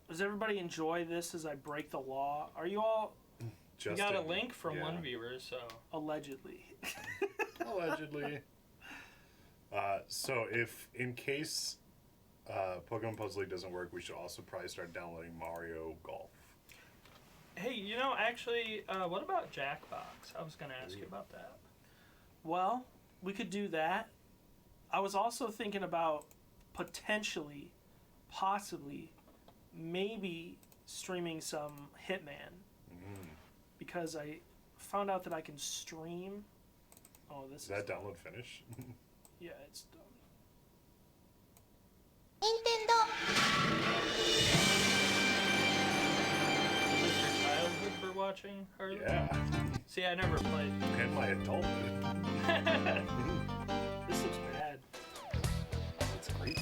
Speaker 1: Does everybody enjoy this as I break the law? Are you all
Speaker 4: We got a link from one viewer, so.
Speaker 1: allegedly?
Speaker 2: Allegedly. So if in case Pokemon Puzzle League doesn't work, we should also probably start downloading Mario Golf.
Speaker 4: Hey, you know, actually, what about Jackbox? I was going to ask you about that.
Speaker 1: Well, we could do that. I was also thinking about potentially, possibly, maybe streaming some Hitman. Because I found out that I can stream. Oh, this
Speaker 2: Is that download finish?
Speaker 1: Yeah, it's done.
Speaker 4: Is this your childhood we're watching, Harley?
Speaker 2: Yeah.
Speaker 4: See, I never played.
Speaker 2: And my adulthood.
Speaker 1: This looks bad.
Speaker 2: That's great.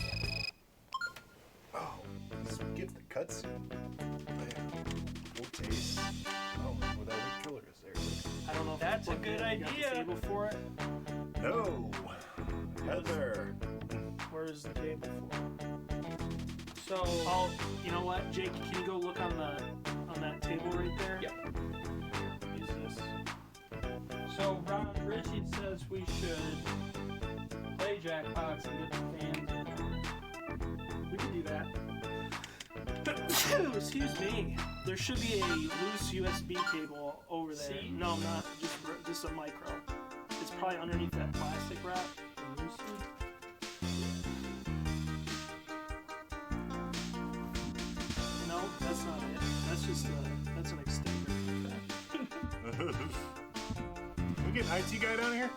Speaker 2: Oh, so we get the cutscene. Man, what taste? Oh, without the killer is there.
Speaker 1: I don't know if
Speaker 4: That's a
Speaker 1: plugged
Speaker 4: good
Speaker 1: in. You got the
Speaker 4: idea.
Speaker 1: cable for it.
Speaker 2: No! Heather!
Speaker 1: Where's the cable for?
Speaker 4: So,
Speaker 1: Oh, you know what, Jake? Can you go look on that table right there?
Speaker 4: Yep.
Speaker 1: Use this.
Speaker 4: so Ron Richie says we should play Jackbox and get the fans in.
Speaker 1: We can do that. Excuse me. There should be a loose USB cable over there.
Speaker 4: See?
Speaker 1: No, not just a micro. It's probably underneath that plastic wrap. No, that's not it. That's just that's an extender.
Speaker 2: We get an IT guy down here?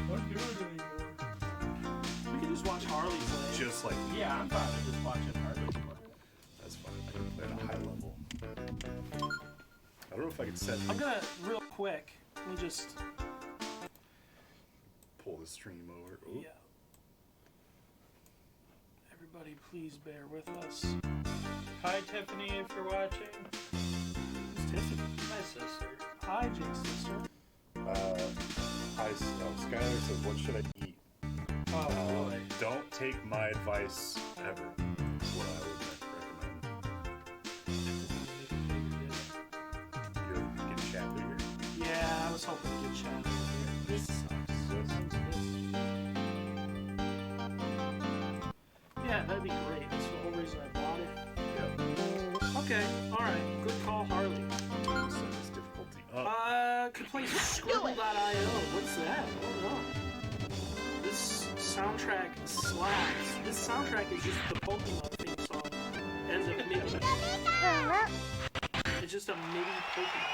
Speaker 4: What do it anymore?
Speaker 1: We can just watch Harley play.
Speaker 2: Just like
Speaker 4: Yeah, I'm fine with just watching Harley play.
Speaker 2: that's fine. I can play at a high level. I don't know if I can set
Speaker 1: I'm gonna real quick. Let me just
Speaker 2: pull the stream over. Ooh.
Speaker 1: yeah. Everybody, please bear with us.
Speaker 4: Hi, Tiffany, if you're watching.
Speaker 1: Who's Tiffany?
Speaker 4: My sister.
Speaker 1: Hi, Jake's sister.
Speaker 2: Skylar says, what should I eat?
Speaker 4: Oh, boy.
Speaker 2: Don't take my advice ever. Is what I would recommend. You get chat bigger.
Speaker 1: Yeah, I was hoping to get chat over here. This sucks. Yeah, that'd be great. That's the whole reason I bought it.
Speaker 2: Yep.
Speaker 1: Okay, alright. Good call, Harley.
Speaker 2: Set this difficulty up.
Speaker 1: Could play Scribble.io. What's that? I don't know. This soundtrack slaps. This soundtrack is just the Pokemon theme song. And the MIDI. It's just a MIDI Pokemon.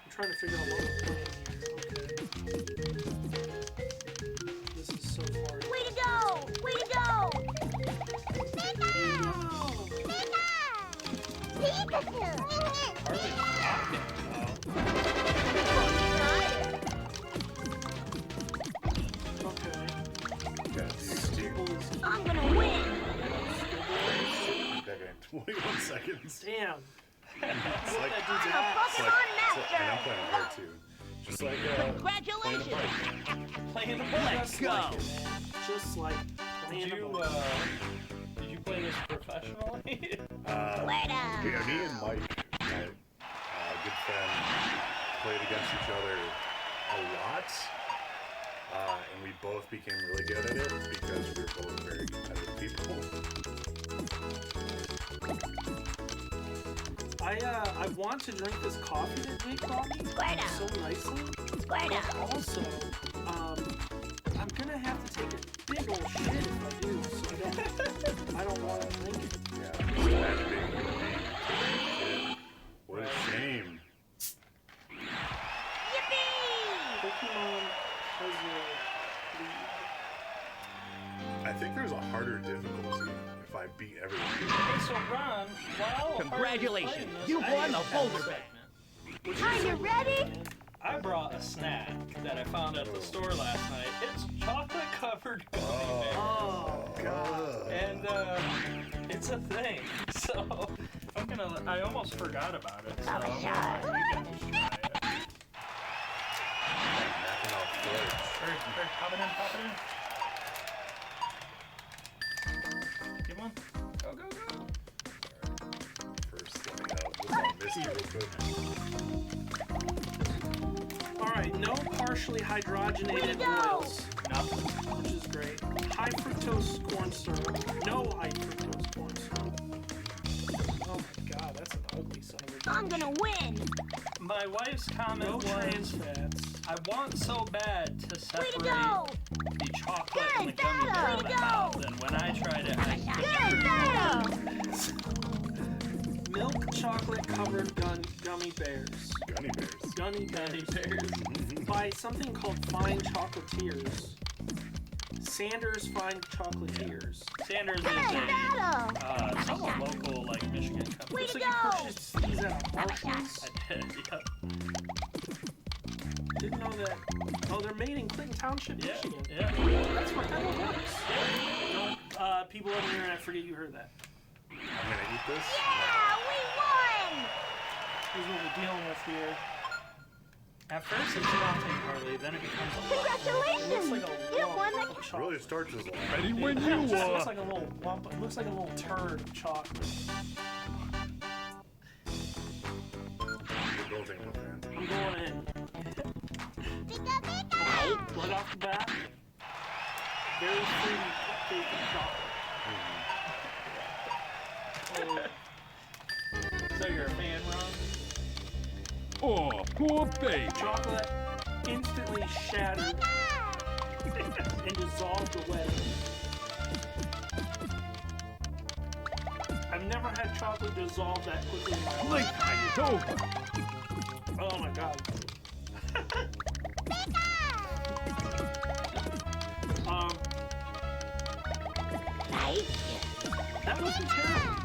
Speaker 1: I'm trying to figure out what we're playing here. Okay. This is so far.
Speaker 7: Way to go! Way to go!
Speaker 4: Harley's rocking.
Speaker 1: Okay.
Speaker 7: I'm gonna win!
Speaker 2: Back in 21 seconds.
Speaker 1: Damn.
Speaker 2: It's like,
Speaker 1: That dude's
Speaker 7: I'm a
Speaker 1: ass.
Speaker 7: Pokemon
Speaker 2: and
Speaker 7: master!
Speaker 2: I'm playing hard too. Just like
Speaker 7: Congratulations!
Speaker 4: Playing the
Speaker 1: Just like it, man. Just like playing
Speaker 4: Did
Speaker 1: a
Speaker 4: you,
Speaker 1: ball.
Speaker 4: did you play this professionally?
Speaker 2: yeah, me and Mike, my good friend, played against each other a lot. And we both became really good at it because we were both very competitive people.
Speaker 1: I want to drink this coffee that Jake brought me so nicely. But also, I'm gonna have to take a big old shit if I do, so I don't want to drink it.
Speaker 2: Yeah, just imagining it would be shit. What a shame.
Speaker 1: Pokemon has
Speaker 2: I think there's a harder difficulty if I beat everyone.
Speaker 4: Hey, so Ron, while
Speaker 9: Congratulations,
Speaker 4: Harley's
Speaker 9: you
Speaker 4: playing
Speaker 9: won
Speaker 4: this,
Speaker 9: the
Speaker 4: I just
Speaker 9: folder
Speaker 4: had a
Speaker 9: bag.
Speaker 4: segment.
Speaker 7: Are you ready?
Speaker 4: I brought a snack that I found at the store last night. It's chocolate covered gummy bears.
Speaker 1: Oh, God.
Speaker 4: And it's a thing. So I almost forgot about it. So I'm gonna let you guys try it.
Speaker 2: Knocking off floors.
Speaker 4: Hurry, pop it in. Get one. Go, go, go.
Speaker 2: First, let me look on Misty real quick.
Speaker 1: Alright, no partially hydrogenated oils,
Speaker 4: Nothing.
Speaker 1: which is great. High fructose corn syrup. No high fructose corn syrup. Oh my god, that's an ugly son of a bitch.
Speaker 7: I'm gonna win!
Speaker 4: My wife's comment
Speaker 1: No
Speaker 4: was,
Speaker 1: trans fats.
Speaker 4: I want so bad to
Speaker 7: Way
Speaker 4: separate
Speaker 7: to go!
Speaker 4: the chocolate and the
Speaker 7: Good
Speaker 4: gummy bear
Speaker 7: battle!
Speaker 4: in
Speaker 7: Way
Speaker 4: my
Speaker 7: to go!
Speaker 4: mouth. And when I tried it, I
Speaker 7: Good battle!
Speaker 1: Milk chocolate covered gummy bears.
Speaker 2: Gunny bears.
Speaker 1: Gummy bears. By something called Fine Chocolatiers. Sanders Fine Chocolatiers.
Speaker 4: Sanders is
Speaker 7: Good battle!
Speaker 4: a somewhat local, like Michigan company.
Speaker 7: Way
Speaker 1: Looks
Speaker 7: to
Speaker 1: like you
Speaker 7: go!
Speaker 1: purchased these at Marshalls.
Speaker 4: I did, yep.
Speaker 1: Didn't know that. Oh, they're made in Clinton Township,
Speaker 4: Yeah,
Speaker 1: Michigan.
Speaker 4: yeah.
Speaker 1: That's what that works. Don't, people on the internet forget you heard that.
Speaker 2: I'm gonna eat this.
Speaker 7: Yeah, we won!
Speaker 1: Here's what we're dealing with here.
Speaker 4: At first it's nothing, Harley, then it becomes a lot.
Speaker 1: It looks
Speaker 7: Congratulations!
Speaker 1: like a
Speaker 7: You
Speaker 1: lump
Speaker 7: won the
Speaker 1: of chocolate.
Speaker 2: Really starts as a
Speaker 9: Ready when
Speaker 1: It
Speaker 9: you
Speaker 1: just looks
Speaker 9: are.
Speaker 1: like a little lump. It looks like a little turd of chocolate.
Speaker 2: You're building one, man.
Speaker 1: I'm going in. Right off the bat. very fruity cake and chocolate.
Speaker 4: So you're a fan, Ron?
Speaker 9: Oh, poor baby.
Speaker 1: Chocolate instantly shattered and dissolved away. I've never had chocolate dissolve that quickly in my life.
Speaker 9: Playtime is over.
Speaker 1: Oh my god. That wasn't terrible.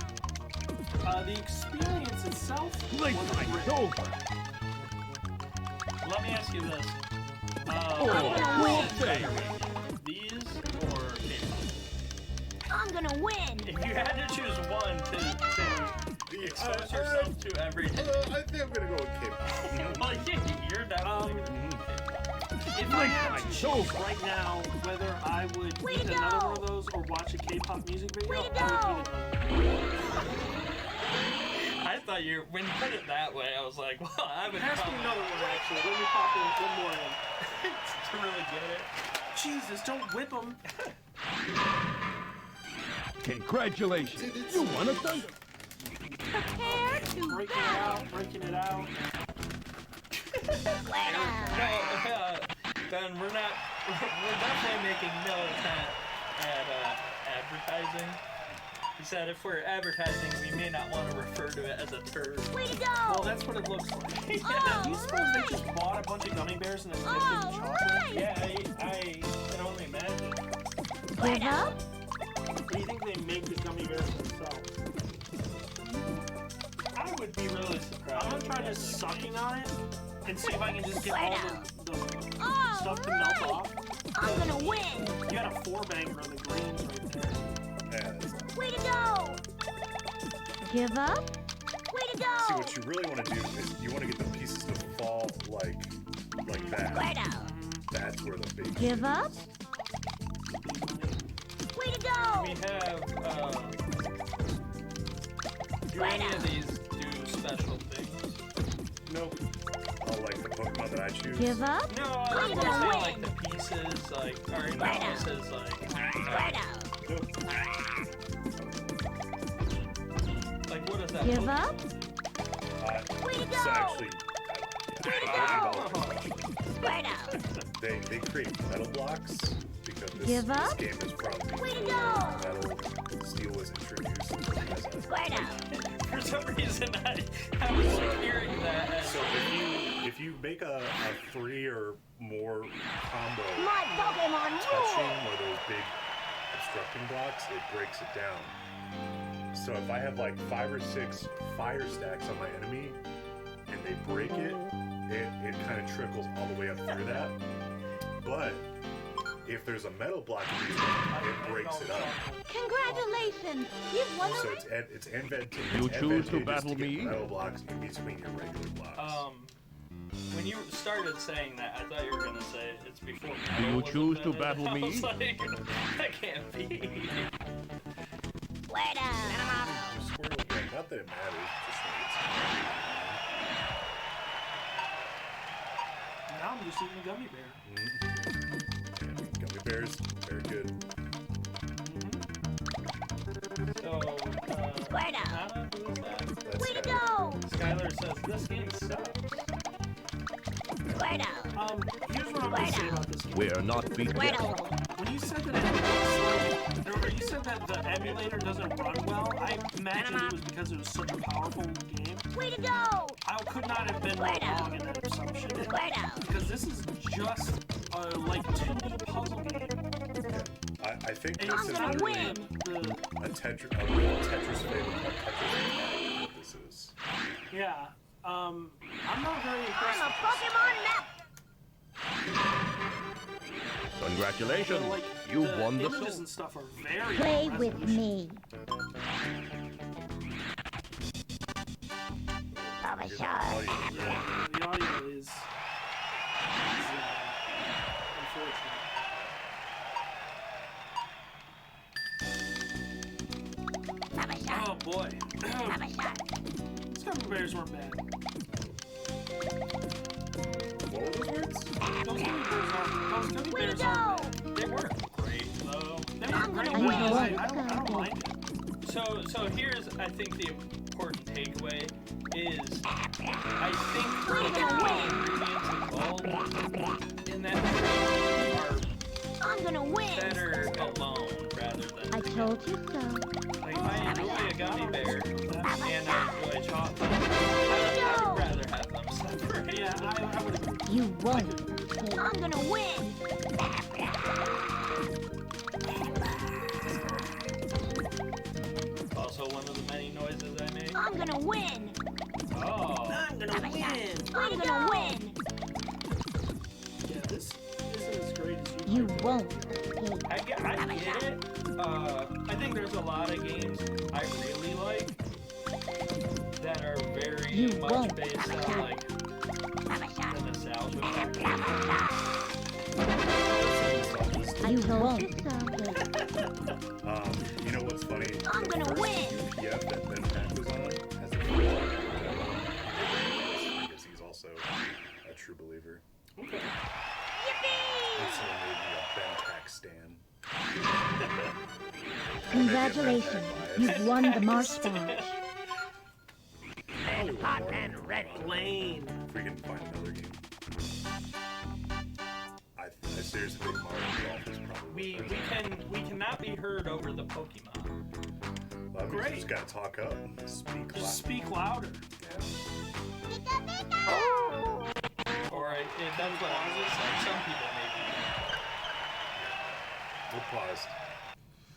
Speaker 1: The experience itself wasn't
Speaker 9: Playtime is
Speaker 1: great.
Speaker 9: over.
Speaker 4: Let me ask you this.
Speaker 9: Oh, poor baby.
Speaker 4: These or K-pop?
Speaker 7: I'm gonna win.
Speaker 4: If you had to choose one to expose yourself to every day.
Speaker 2: I think I'm gonna go with K-pop.
Speaker 4: Well, you're definitely gonna do
Speaker 1: If I had to choose right now whether I would eat another one of those or watch a K-pop music video, I would eat another one.
Speaker 4: I thought when you put it that way, I was like, well, I would
Speaker 1: Pass me
Speaker 4: probably
Speaker 1: another one actually. Let me pop in one more in.
Speaker 4: to really get it.
Speaker 1: Jesus, don't whip them.
Speaker 9: Congratulations. You won a thunder.
Speaker 7: Prepare to
Speaker 1: Breaking it out.
Speaker 4: No, Ben, we're definitely making no attempt at advertising. He said if we're advertising, we may not want to refer to it as a turd.
Speaker 7: Way to
Speaker 1: Well,
Speaker 7: go.
Speaker 1: that's what it looks like. Now, do you suppose they just bought a bunch of gummy bears and then dipped them in chocolate?
Speaker 4: Yeah, I can only imagine.
Speaker 7: Get up.
Speaker 1: Or do you think they make the gummy bears themselves?
Speaker 4: I would be really surprised.
Speaker 1: I'm gonna try just sucking on it and see if I can just get all the
Speaker 7: All
Speaker 1: stuff to melt
Speaker 7: right.
Speaker 1: off.
Speaker 7: I'm gonna win.
Speaker 1: You got a 4-banger on the greens right there.
Speaker 2: Yeah, that's not-
Speaker 7: Way to go. Give up. Way to
Speaker 2: See,
Speaker 7: go.
Speaker 2: what you really want to do is you want to get the pieces to fall like that.
Speaker 7: Right out.
Speaker 2: That's where the big
Speaker 7: Give up. Way to go.
Speaker 4: We have, do any of these do special things?
Speaker 2: Nope. Oh, like the Pokemon that I choose.
Speaker 7: Give up.
Speaker 4: No,
Speaker 7: I'm
Speaker 4: I'm
Speaker 7: gonna
Speaker 4: saying
Speaker 7: win.
Speaker 4: like the pieces, like, or not pieces, like,
Speaker 7: Right out.
Speaker 2: Nope.
Speaker 4: like what is that?
Speaker 7: Give up. Way to
Speaker 2: So
Speaker 7: go.
Speaker 2: actually,
Speaker 7: Right out.
Speaker 2: they create metal blocks because this
Speaker 7: Give up.
Speaker 2: game is from
Speaker 7: Way to
Speaker 2: before
Speaker 7: go.
Speaker 2: metal steel was introduced as a
Speaker 7: Right out.
Speaker 4: For some reason, I was hearing that as
Speaker 2: So if you make a 3 or more combo
Speaker 7: My Pokemon
Speaker 2: touching
Speaker 7: rule.
Speaker 2: or those big obstructing blocks, it breaks it down. So if I have like 5 or 6 fire stacks on my enemy and they break it, it kind of trickles all the way up through that. But if there's a metal block in between, it breaks it up.
Speaker 7: Congratulations. You've won.
Speaker 2: So it's advantageous.
Speaker 9: You choose to battle
Speaker 2: get
Speaker 9: me?
Speaker 2: metal blocks in between your regular blocks.
Speaker 4: when you started saying that, I thought you were gonna say it's before.
Speaker 9: Do you
Speaker 4: was
Speaker 9: choose to
Speaker 4: invented.
Speaker 9: battle
Speaker 4: I
Speaker 9: me?
Speaker 4: was like, that can't be.
Speaker 7: Wait up.
Speaker 2: You squirrel, yeah, not that it matters. Just that
Speaker 1: Now I'm just eating a gummy bear.
Speaker 2: yeah, gummy bears, very good.
Speaker 4: So,
Speaker 7: Wait up.
Speaker 4: Anna, who is that?
Speaker 2: That's
Speaker 7: Way to
Speaker 2: kinda-
Speaker 7: go.
Speaker 4: Skylar says this game sucks.
Speaker 7: Wait up.
Speaker 1: Here's what I'm gonna say about this game.
Speaker 9: We're not beat
Speaker 7: Wait
Speaker 9: yet.
Speaker 7: up.
Speaker 1: When you said that you said that the emulator doesn't run well, I imagined it was because it was such a powerful game.
Speaker 7: Way to go.
Speaker 1: I could not have been more wrong in that assumption.
Speaker 7: Wait up.
Speaker 1: Because this is just like 2D puzzle game.
Speaker 2: I think
Speaker 1: And
Speaker 2: this
Speaker 7: I'm
Speaker 2: is
Speaker 7: gonna
Speaker 2: literally
Speaker 7: win.
Speaker 2: a Tetris flavor called Tetris Attack, what this is.
Speaker 1: Yeah. I'm not very
Speaker 7: I'm
Speaker 1: impressed.
Speaker 7: a Pokemon map.
Speaker 9: Congratulations.
Speaker 1: Like,
Speaker 9: You won the
Speaker 1: images
Speaker 9: show.
Speaker 1: and stuff are very
Speaker 7: Play
Speaker 1: low
Speaker 7: with
Speaker 1: resolution.
Speaker 7: me. Baba
Speaker 2: You're
Speaker 7: Shark.
Speaker 2: not-
Speaker 1: Yeah, the audio is unfortunate.
Speaker 7: Baba Shark.
Speaker 1: Oh boy.
Speaker 7: Baba Shark.
Speaker 1: These gummy bears weren't bad.
Speaker 2: What were those words?
Speaker 1: Those gummy bears aren't
Speaker 7: Way to
Speaker 1: bad.
Speaker 7: go.
Speaker 4: They weren't great though.
Speaker 1: great
Speaker 7: gonna
Speaker 1: movies.
Speaker 7: win.
Speaker 1: I don't mind it.
Speaker 4: So here's, I think, the important takeaway is I think the ingredients involved in that show
Speaker 7: I'm gonna
Speaker 4: are
Speaker 7: win.
Speaker 4: better alone rather than
Speaker 7: I told you so.
Speaker 4: like I enjoy a gummy bear and I enjoy chocolate. I would rather have them separate.
Speaker 1: Yeah, I would agree.
Speaker 7: You won't. I'm gonna win.
Speaker 4: Also one of the many noises I make.
Speaker 7: I'm gonna win.
Speaker 4: Oh.
Speaker 1: I'm gonna win.
Speaker 7: I'm gonna win.
Speaker 1: Yeah, this isn't as great as
Speaker 7: You
Speaker 1: like.
Speaker 7: won't.
Speaker 4: I get it. I think there's a lot of games I really like that are very
Speaker 7: You
Speaker 4: much
Speaker 7: won't.
Speaker 4: based on like the nostalgia factor.
Speaker 7: You won't.
Speaker 2: You know what's funny?
Speaker 7: I'm
Speaker 2: The
Speaker 7: gonna
Speaker 2: first
Speaker 7: win.
Speaker 2: UPF that Ben Pack was on has a few because he's also a true believer.
Speaker 1: Okay.
Speaker 2: And so it made me a Ben Pack stan.
Speaker 7: Congratulations. You've won the Marsh Badge.
Speaker 2: Hot and ready.
Speaker 1: Lane.
Speaker 2: If we can find another game. I seriously think Mario Golf is probably
Speaker 4: We cannot be heard over the Pokemon.
Speaker 2: well, that means
Speaker 1: Great.
Speaker 2: you just gotta talk up. Speak loud.
Speaker 1: Just speak louder.
Speaker 4: Or that's what I was like. Some people maybe.
Speaker 2: We'll pause.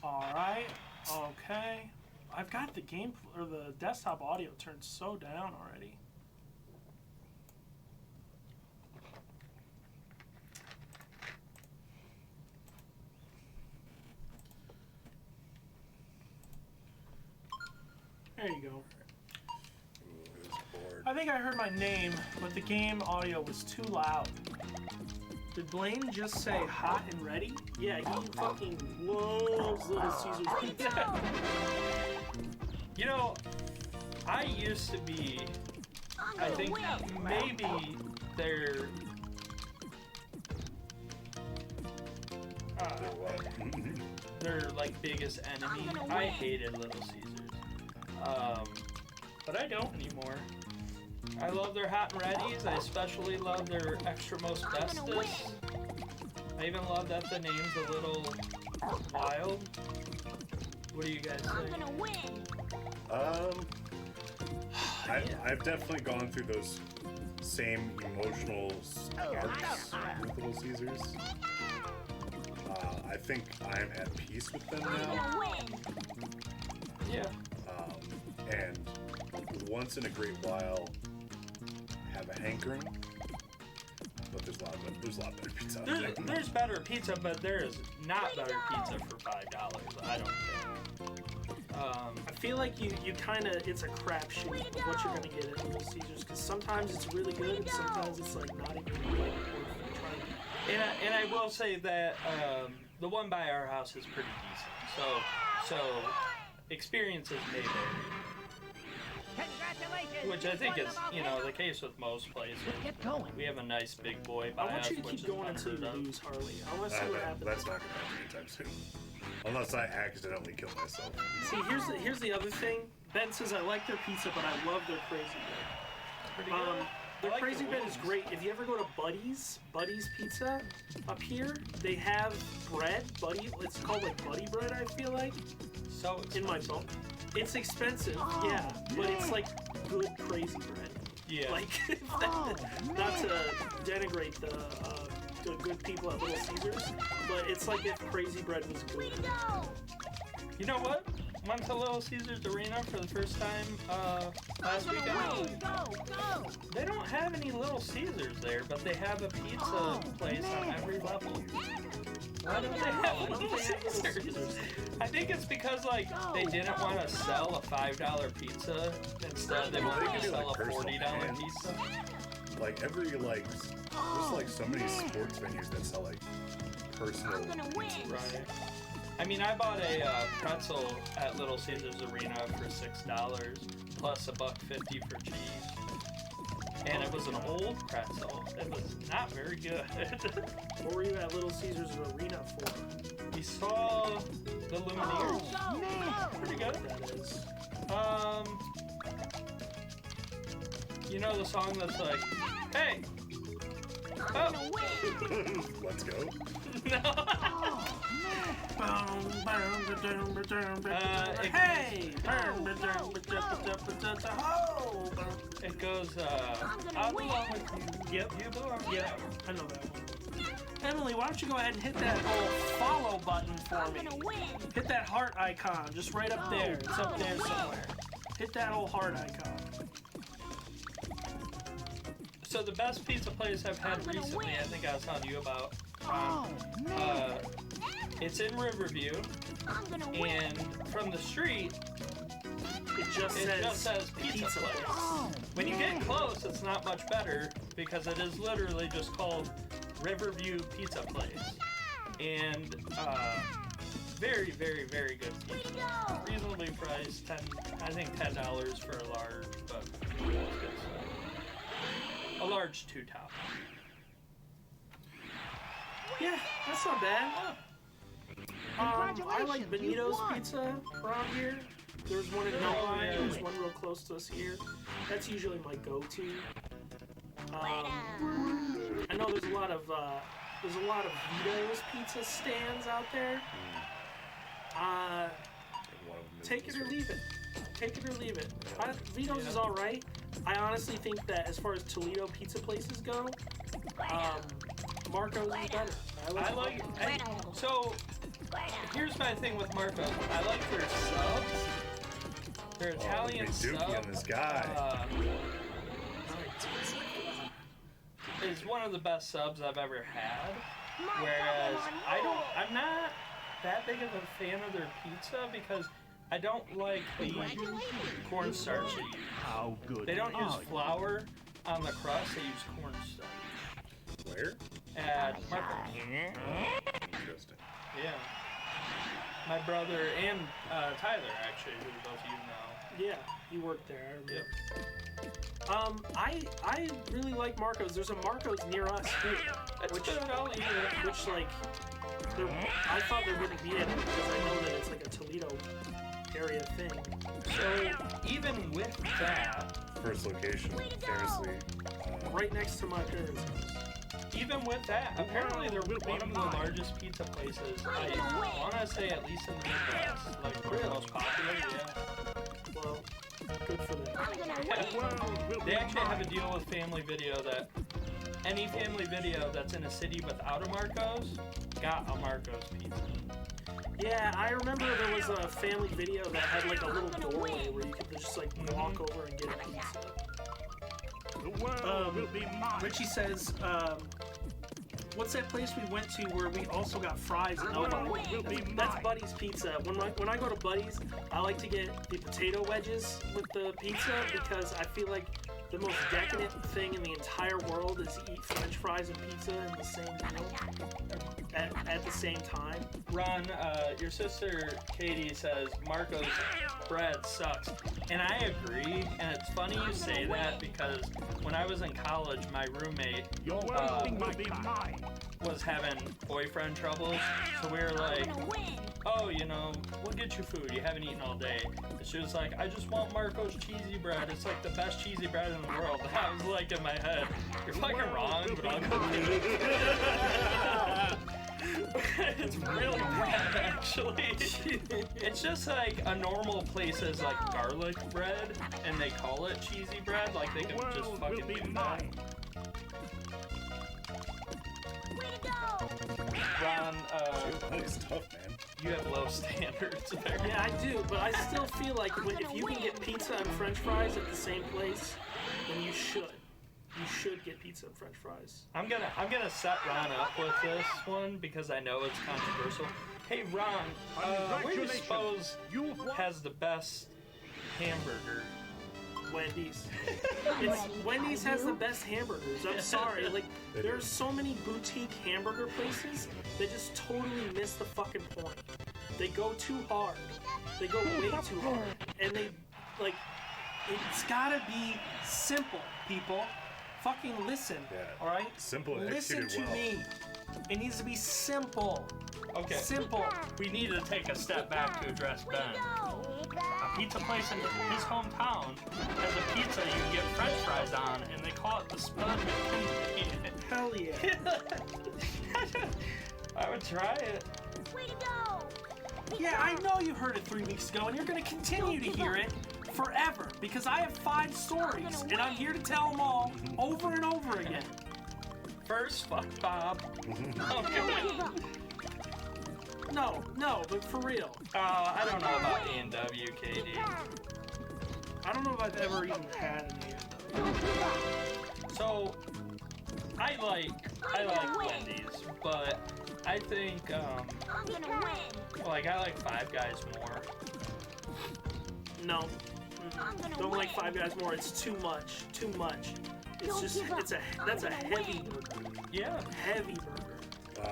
Speaker 1: All right. Okay. I've got the game or the desktop audio turned so down already. There you go.
Speaker 2: Ooh, it was bored.
Speaker 1: I think I heard my name, but the game audio was too loud. Did Blaine just say hot and ready? Yeah, he fucking loves Little Caesars pizza.
Speaker 4: You know, I used to be. I think maybe their their like biggest enemy. I hated Little Caesars, but I don't anymore. I love their hot and readies. I especially love their extra most bestest. I even love that the name's a little wild. What do you guys think?
Speaker 2: I've definitely gone through those same emotional arcs with Little Caesars. I think I'm at peace with them now.
Speaker 4: Yeah.
Speaker 2: And once in a great while, have a hankering. But there's a lot better pizza out there.
Speaker 4: There's better pizza, but there is not better pizza for $5. I don't think.
Speaker 1: I feel like you kind of, it's a crapshoot of what you're going to get at Little Caesars, because sometimes it's really good, and sometimes it's like not even like worth trying.
Speaker 4: And I will say that the one by our house is pretty decent. So experiences may vary. Which I think is, the case with most places. We have a nice big boy by
Speaker 1: I want
Speaker 4: us,
Speaker 1: you to
Speaker 4: which
Speaker 1: keep
Speaker 4: is
Speaker 1: going until you
Speaker 4: unheard of.
Speaker 1: lose Harley. I want to see what happens.
Speaker 2: That's not going to happen anytime soon. Unless I accidentally kill myself.
Speaker 1: See, here's the other thing. Ben says I like their pizza, but I love their crazy bread.
Speaker 4: Pretty good.
Speaker 1: Their
Speaker 4: I like
Speaker 1: crazy
Speaker 4: the
Speaker 1: bread is
Speaker 4: wings.
Speaker 1: great. If you ever go to Buddy's Pizza up here, they have bread, it's called like Buddy bread, I feel like,
Speaker 4: So
Speaker 1: in my book. It's expensive, yeah, but it's like good crazy bread.
Speaker 4: Yeah.
Speaker 1: Like, not to denigrate the good people at Little Caesars, but it's like if crazy bread was good.
Speaker 4: You know what? Went to Little Caesars Arena for the first time last weekend. They don't have any Little Caesars there, but they have a pizza place on every level. Why don't they have Little Caesars? I think it's because they didn't want to sell a $5 pizza. Instead, they wanted to sell a $40 pizza.
Speaker 2: Like every there's so many sports venues that sell personal pizza.
Speaker 4: Right. I mean, I bought a pretzel at Little Caesars Arena for $6 plus $1.50 for cheese, and it was an old pretzel. It was not very good.
Speaker 1: What were you at Little Caesars Arena for?
Speaker 4: We saw the Lumineers. Pretty good.
Speaker 1: That is.
Speaker 4: You know the song that's like, hey! Oh!
Speaker 2: Let's go.
Speaker 1: Hey!
Speaker 4: It goes, I belong with you. Yep, you belong.
Speaker 1: Yeah, I know that one. Emily, why don't you go ahead and hit that little follow button for me? Hit that heart icon, just right up there. It's up there somewhere. Hit that old heart icon.
Speaker 4: So the best pizza place I've had recently, I think I was telling you about. It's in Riverview, and from the street,
Speaker 1: It just
Speaker 4: says pizza place. When you get close, it's not much better because it is literally just called Riverview Pizza Place, and very, very, very good pizza. Reasonably priced, I think $10 for a large, but good stuff. A large 2-top.
Speaker 1: Yeah, that's not bad. I like Benito's Pizza around here. There's one in Novi, there's one real close to us here. That's usually my go-to. I know there's a lot of Vito's pizza stands out there. Take it or leave it. Take it or leave it. Vito's is all right. I honestly think that as far as Toledo pizza places go, Marco's is better.
Speaker 4: So here's my thing with Marco's. I like their subs. Their Italian
Speaker 2: big dookie
Speaker 4: sub
Speaker 2: on this guy.
Speaker 4: Is one of the best subs I've ever had. Whereas I'm not that big of a fan of their pizza because I don't like the cornstarch they use.
Speaker 9: How good.
Speaker 4: They don't use flour on the crust, they use cornstarch.
Speaker 2: Where?
Speaker 4: At Marco's.
Speaker 2: Interesting.
Speaker 4: Yeah. My brother and Tyler, actually, who both you know.
Speaker 1: Yeah, you worked there. I remember.
Speaker 4: Yep.
Speaker 1: I really like Marco's. There's a Marco's near us too, which like I thought there wouldn't be any because I know that it's like a Toledo area thing.
Speaker 4: So even with that,
Speaker 2: First location, famously.
Speaker 1: Right next to my parents' house.
Speaker 4: even with that, apparently they're one of the largest pizza places. I want to say at least in the Midwest, like the most popular. Yeah.
Speaker 1: Well, good for them.
Speaker 4: They actually have a deal with Family Video that any Family Video that's in a city without a Marco's got a Marco's pizza.
Speaker 1: Yeah, I remember there was a Family Video that had like a little doorway where you could just like walk over and get a pizza. Richie says, what's that place we went to where we also got fries and that's Buddy's Pizza. When I go to Buddy's, I like to get the potato wedges with the pizza because I feel like the most decadent thing in the entire world is to eat French fries and pizza in the same meal at the same time.
Speaker 4: Ron, your sister Katie says Marco's bread sucks, and I agree. And it's funny you say that because when I was in college, my roommate was having boyfriend troubles, so we were like, "Oh, you know, we'll get you food. You haven't eaten all day." And she was like, "I just want Marco's cheesy bread. It's like the best cheesy bread in the world." And I was like in my head, "You're fucking wrong, but I'll go get it." It's really bad, actually. It's just like a normal place is like garlic bread, and they call it cheesy bread. Like they can just fucking do that. Ron,
Speaker 2: Nice stuff, man.
Speaker 4: you have low standards there.
Speaker 1: Yeah, I do, but I still feel like if you can get pizza and French fries at the same place, then you should. You should get pizza and French fries.
Speaker 4: I'm gonna set Ron up with this one because I know it's controversial. Hey Ron, where do you suppose has the best hamburger?
Speaker 1: Wendy's. Wendy's has the best hamburgers. I'm sorry. Like, there's so many boutique hamburger places that just totally miss the fucking point. They go too hard. They go way too hard. And they, like, it's gotta be simple, people. Fucking listen.
Speaker 2: Yeah.
Speaker 1: All right.
Speaker 2: Simple and
Speaker 1: Listen
Speaker 2: executed
Speaker 1: to
Speaker 2: well.
Speaker 1: me. It needs to be simple.
Speaker 4: Okay.
Speaker 1: Simple.
Speaker 4: We need to take a step back to address Ben. A pizza place in his hometown has a pizza you can get French fries on, and they call it the Spud McKinley.
Speaker 1: Hell yeah.
Speaker 4: I would try it.
Speaker 1: Yeah, I know you heard it 3 weeks ago, and you're going to continue to hear it forever because I have 5 stories, and I'm here to tell them all over and over again.
Speaker 4: First, fuck Bob. Okay.
Speaker 1: No, but for real.
Speaker 4: I don't know about A&W, KD.
Speaker 1: I don't know if I've ever even had an A&W.
Speaker 4: So, I like Wendy's, but I think, like, I like Five Guys more.
Speaker 1: No. Don't like Five Guys more. It's too much. Too much. It's just, that's a heavy burger.
Speaker 4: Yeah.
Speaker 1: Heavy burger.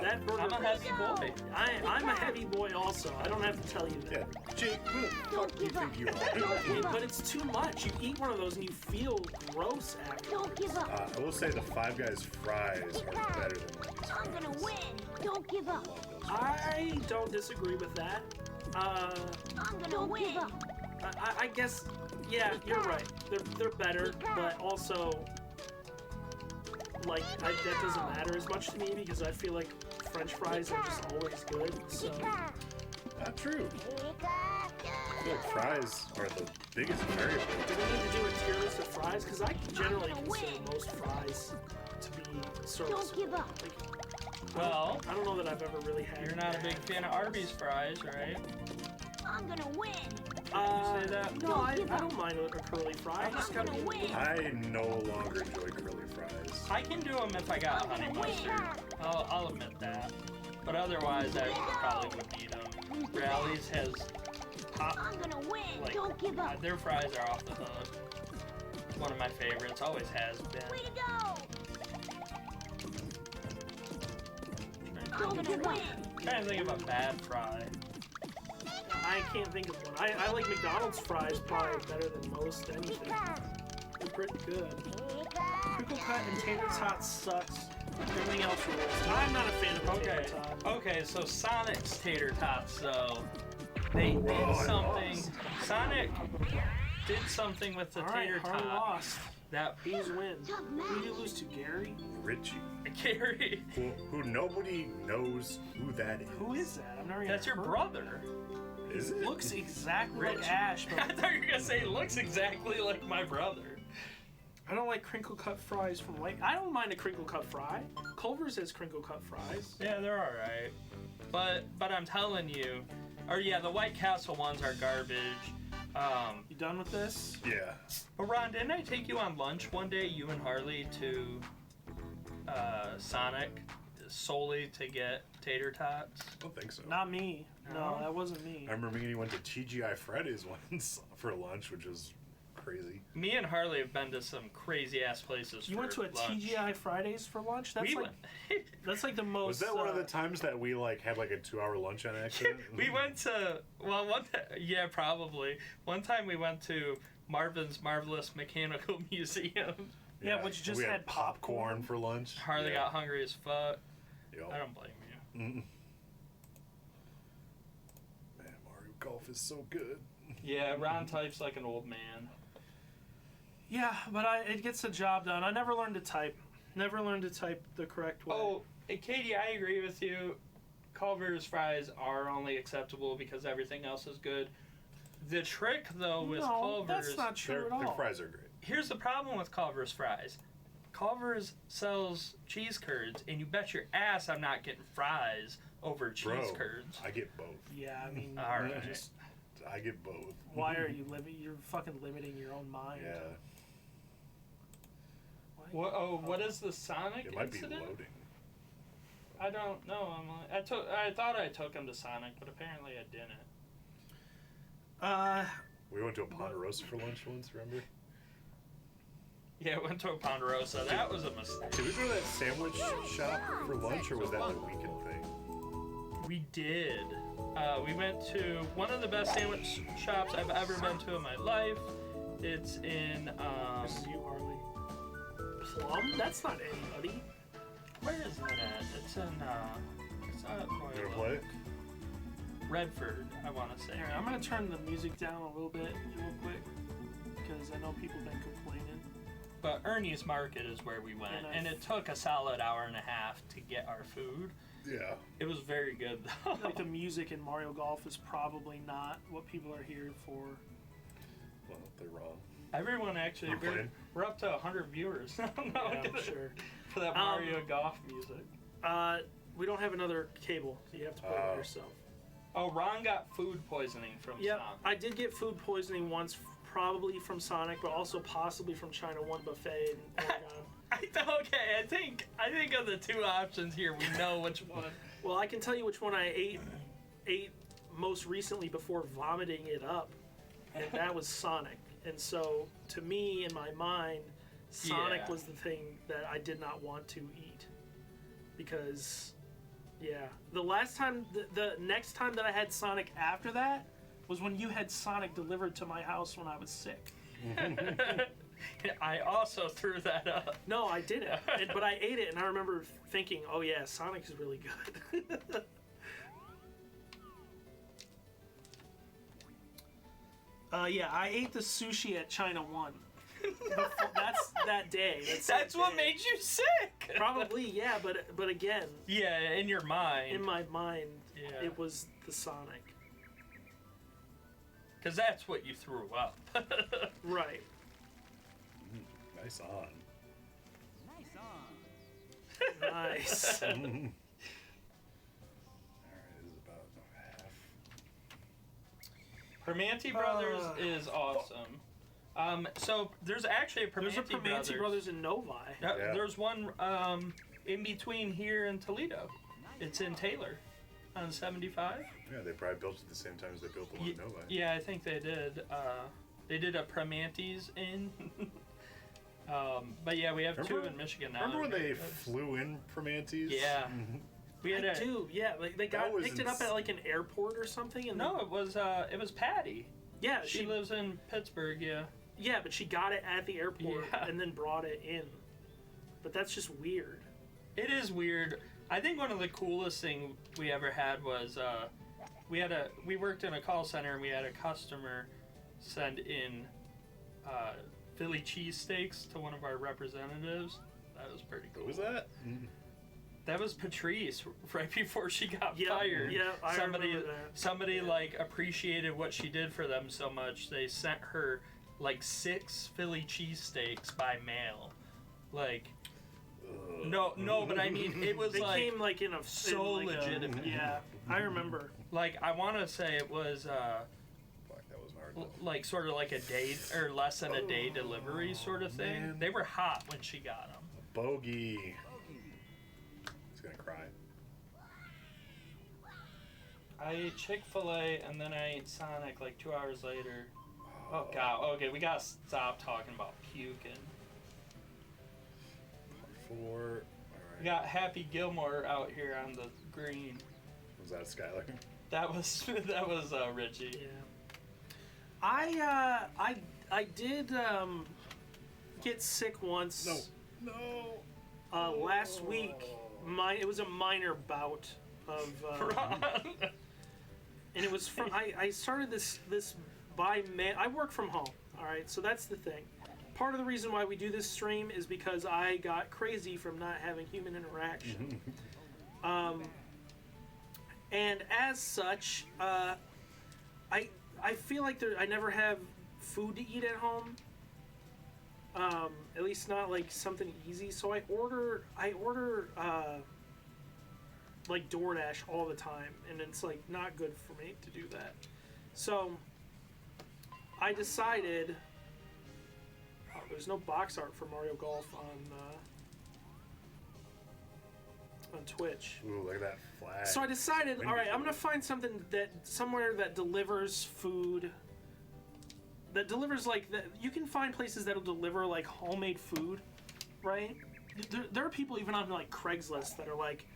Speaker 1: That burger.
Speaker 4: I'm a heavy boy.
Speaker 1: I'm a heavy boy also. I don't have to tell you that.
Speaker 2: Yeah, Jake, who the fuck do you think you are?
Speaker 1: But it's too much. You eat one of those and you feel gross after.
Speaker 2: I will say the Five Guys fries are better than Wendy's fries.
Speaker 7: I'm gonna win. Don't give up.
Speaker 2: Love those fries.
Speaker 1: I don't disagree with that.
Speaker 7: I'm gonna win.
Speaker 1: I guess, yeah, you're right. They're better, but also, like, that doesn't matter as much to me because I feel like French fries are just always good. So
Speaker 2: Not true. I feel like fries are the biggest variable.
Speaker 1: do we need to do a tier list of fries? Because I generally consider most fries to be serviceable. Like,
Speaker 4: Well,
Speaker 1: I don't know that I've ever really had.
Speaker 4: you're not a big fan of Arby's fries, right?
Speaker 7: I'm gonna win.
Speaker 4: You say that?
Speaker 1: No, I don't mind a curly fry. I just gotta be.
Speaker 2: I no longer enjoy curly fries.
Speaker 4: I can do them if I got honey mustard. I'll admit that. But otherwise, I probably wouldn't eat them. Rally's has pop.
Speaker 7: I'm gonna win.
Speaker 4: Like,
Speaker 7: Don't give up.
Speaker 4: their fries are off the hook. One of my favorites, always has been.
Speaker 7: Way to go. I'm gonna win.
Speaker 4: Trying to think of a bad fry.
Speaker 1: I can't think of one. I like McDonald's fries probably better than most anything. They're pretty good. Pickle cut and tater tot sucks. Everything else rules. I'm not a fan of
Speaker 4: Okay,
Speaker 1: tater tot.
Speaker 4: okay, so Sonic's tater tots, though, they did something. Sonic did something with the
Speaker 1: All right,
Speaker 4: tater
Speaker 1: Harley
Speaker 4: tot.
Speaker 1: lost.
Speaker 4: That
Speaker 1: Who's win? Who did you lose to, Gary?
Speaker 2: Richie,
Speaker 4: Gary,
Speaker 2: who nobody knows who that is.
Speaker 1: Who is that? I've never even
Speaker 4: that's your
Speaker 1: heard of
Speaker 4: brother.
Speaker 2: Is it?
Speaker 1: Looks exactly
Speaker 4: Rich.
Speaker 1: like Ash,
Speaker 4: I
Speaker 1: but
Speaker 4: thought you were gonna say looks exactly like my brother.
Speaker 1: I don't like crinkle cut fries from White. I don't mind a crinkle cut fry. Culver's has crinkle cut fries.
Speaker 4: Yeah, they're all right, but I'm telling you, or yeah, the White Castle ones are garbage.
Speaker 1: You done with this?
Speaker 2: Yeah.
Speaker 4: But Ron, didn't I take you on lunch one day, you and Harley, to Sonic solely to get tater tots?
Speaker 2: I don't think so.
Speaker 1: Not me. No,
Speaker 4: No?
Speaker 1: that wasn't me.
Speaker 2: I remember me and you went to TGI Fridays once for lunch, which was crazy.
Speaker 4: Me and Harley have been to some crazy ass places.
Speaker 1: You
Speaker 4: for
Speaker 1: went to a
Speaker 4: lunch.
Speaker 1: TGI Fridays for lunch? That's
Speaker 4: We
Speaker 1: like
Speaker 4: went.
Speaker 1: that's like the most.
Speaker 2: Was that one of the times that we like had like a 2-hour lunch on accident?
Speaker 4: We went to yeah, probably. One time we went to Marvin's Marvelous Mechanical Museum.
Speaker 1: Yeah, which just
Speaker 2: we
Speaker 1: had popcorn.
Speaker 2: for lunch.
Speaker 4: Harley
Speaker 2: Yeah.
Speaker 4: got hungry as fuck.
Speaker 2: Yep.
Speaker 4: I don't blame you.
Speaker 2: Mm-mm. Man, Mario Golf is so good.
Speaker 4: Yeah, Ron types like an old man.
Speaker 1: Yeah, but it gets the job done. I never learned to type. Never learned to type the correct way.
Speaker 4: Oh, and Katie, I agree with you. Culver's fries are only acceptable because everything else is good. The trick, though, with
Speaker 1: no,
Speaker 4: Culver's...
Speaker 1: that's not true at all.
Speaker 2: Their fries are great.
Speaker 4: Here's the problem with Culver's fries. Culver's sells cheese curds, and you bet your ass I'm not getting fries over cheese
Speaker 2: Bro,
Speaker 4: curds.
Speaker 2: I get both.
Speaker 1: Yeah, I mean,
Speaker 4: All right.
Speaker 1: just
Speaker 2: I get both.
Speaker 1: why are you living? You're fucking limiting your own mind.
Speaker 2: Yeah,
Speaker 1: Why?
Speaker 4: What is the Sonic
Speaker 2: it might be
Speaker 4: incident?
Speaker 2: loading.
Speaker 4: I don't know. I thought I took him to Sonic, but apparently I didn't.
Speaker 2: We went to a Ponderosa for lunch once, remember?
Speaker 4: Yeah, I went to a Ponderosa. That was a mistake.
Speaker 2: Did we go to that sandwich shop for lunch, or was that like a weekend thing?
Speaker 4: We did. We went to one of the best sandwich shops I've ever been to in my life. It's in
Speaker 1: This is you, Harley. Plum? That's not anybody.
Speaker 4: Where is that at? It's in, it's not
Speaker 2: You
Speaker 4: Royal
Speaker 2: gonna play?
Speaker 4: Oak. Redford, I want to say.
Speaker 1: Here, I'm gonna turn the music down a little bit real quick because I know people been complaining.
Speaker 4: But Ernie's Market is where we went, and it took a solid hour and a half to get our food.
Speaker 2: Yeah.
Speaker 4: It was very good, though.
Speaker 1: Like the music in Mario Golf is probably not what people are here for.
Speaker 2: Well, they're wrong.
Speaker 4: Everyone actually,
Speaker 2: You're playing?
Speaker 4: we're up to 100 viewers now.
Speaker 1: Yeah, I'm sure.
Speaker 4: For that Mario Golf music.
Speaker 1: We don't have another cable, so you have to play by yourself.
Speaker 4: Oh, Ron got food poisoning from
Speaker 1: Yep,
Speaker 4: Sonic.
Speaker 1: I did get food poisoning once, probably from Sonic, but also possibly from China One Buffet in Oregon.
Speaker 4: Okay, I think of the two options here, we know which one.
Speaker 1: Well, I can tell you which one I ate most recently before vomiting it up, and that was Sonic. And so, to me, in my mind, Sonic
Speaker 4: Yeah.
Speaker 1: was the thing that I did not want to eat. Because, yeah. The last time, the next time that I had Sonic after that was when you had Sonic delivered to my house when I was sick.
Speaker 4: I also threw that up.
Speaker 1: No, I didn't. But I ate it, and I remember thinking, oh yeah, Sonic is really good. Yeah, I ate the sushi at China One. That's that day.
Speaker 4: That's what made you sick.
Speaker 1: Probably, yeah, but again,
Speaker 4: Yeah, in your mind.
Speaker 1: in my mind,
Speaker 4: Yeah.
Speaker 1: it was the Sonic.
Speaker 4: Because that's what you threw up.
Speaker 1: Right.
Speaker 2: Nice on.
Speaker 1: Nice.
Speaker 2: Alright, this is about half.
Speaker 4: Primanti Brothers is awesome. So there's actually a Primanti
Speaker 1: There's a Primanti Brothers in Novi.
Speaker 2: Yeah.
Speaker 4: There's one in between here and Toledo. It's in Taylor on 75.
Speaker 2: Yeah, they probably built it at the same time as they built the one in Novi.
Speaker 4: Yeah, I think they did. They did a Primanti's in. But yeah, we have two in Michigan now.
Speaker 2: Remember when
Speaker 4: They're
Speaker 2: they
Speaker 4: very good.
Speaker 2: flew in Primanti's?
Speaker 4: Yeah. We had
Speaker 1: I
Speaker 4: a,
Speaker 1: do, yeah. Like they
Speaker 2: That was
Speaker 1: picked it up at like an airport or something. And
Speaker 4: No, it was Patty.
Speaker 1: yeah,
Speaker 4: She lives in Pittsburgh, yeah.
Speaker 1: Yeah, but she got it at the airport
Speaker 4: Yeah.
Speaker 1: and then brought it in. But that's just weird.
Speaker 4: It is weird. I think one of the coolest thing we ever had was we worked in a call center and we had a customer send in Philly cheesesteaks to one of our representatives. That was pretty cool.
Speaker 2: What was that?
Speaker 4: That was Patrice right before she got
Speaker 1: Yep,
Speaker 4: fired.
Speaker 1: yep, I remember that.
Speaker 4: Somebody like appreciated what she did for them so much they sent her like 6 Philly cheesesteaks by mail. Like no, but I mean it was
Speaker 1: They
Speaker 4: like
Speaker 1: came like in a
Speaker 4: so
Speaker 1: in like
Speaker 4: legitimate.
Speaker 1: Yeah, I remember.
Speaker 4: like I want to say it was
Speaker 2: Fuck, that was hard.
Speaker 4: like sort of like a day or less than a day delivery sort of thing.
Speaker 2: man.
Speaker 4: They were hot when she got them.
Speaker 2: Bogey. He's gonna cry.
Speaker 4: I ate Chick-fil-A and then I ate Sonic like 2 hours later. Oh god, okay, we gotta stop talking about puking.
Speaker 2: 4.
Speaker 4: We got Happy Gilmore out here on the green.
Speaker 2: Was that Skylar?
Speaker 4: That was Richie.
Speaker 1: Yeah. I did get sick once.
Speaker 2: No.
Speaker 1: Last week. It was a minor bout of. And it was from I started this by mail. I work from home, all right, so that's the thing. Part of the reason why we do this stream is because I got crazy from not having human interaction. And as such, I feel like I never have food to eat at home. At least not like something easy. So I order like DoorDash all the time, and it's like not good for me to do that. So I decided. Oh, there's no box art for Mario Golf on Twitch.
Speaker 2: Ooh, look at that flag.
Speaker 1: So I decided, all right, I'm gonna find something somewhere that delivers food. That delivers like that. You can find places that'll deliver like homemade food, right? There are people even on like Craigslist that are like,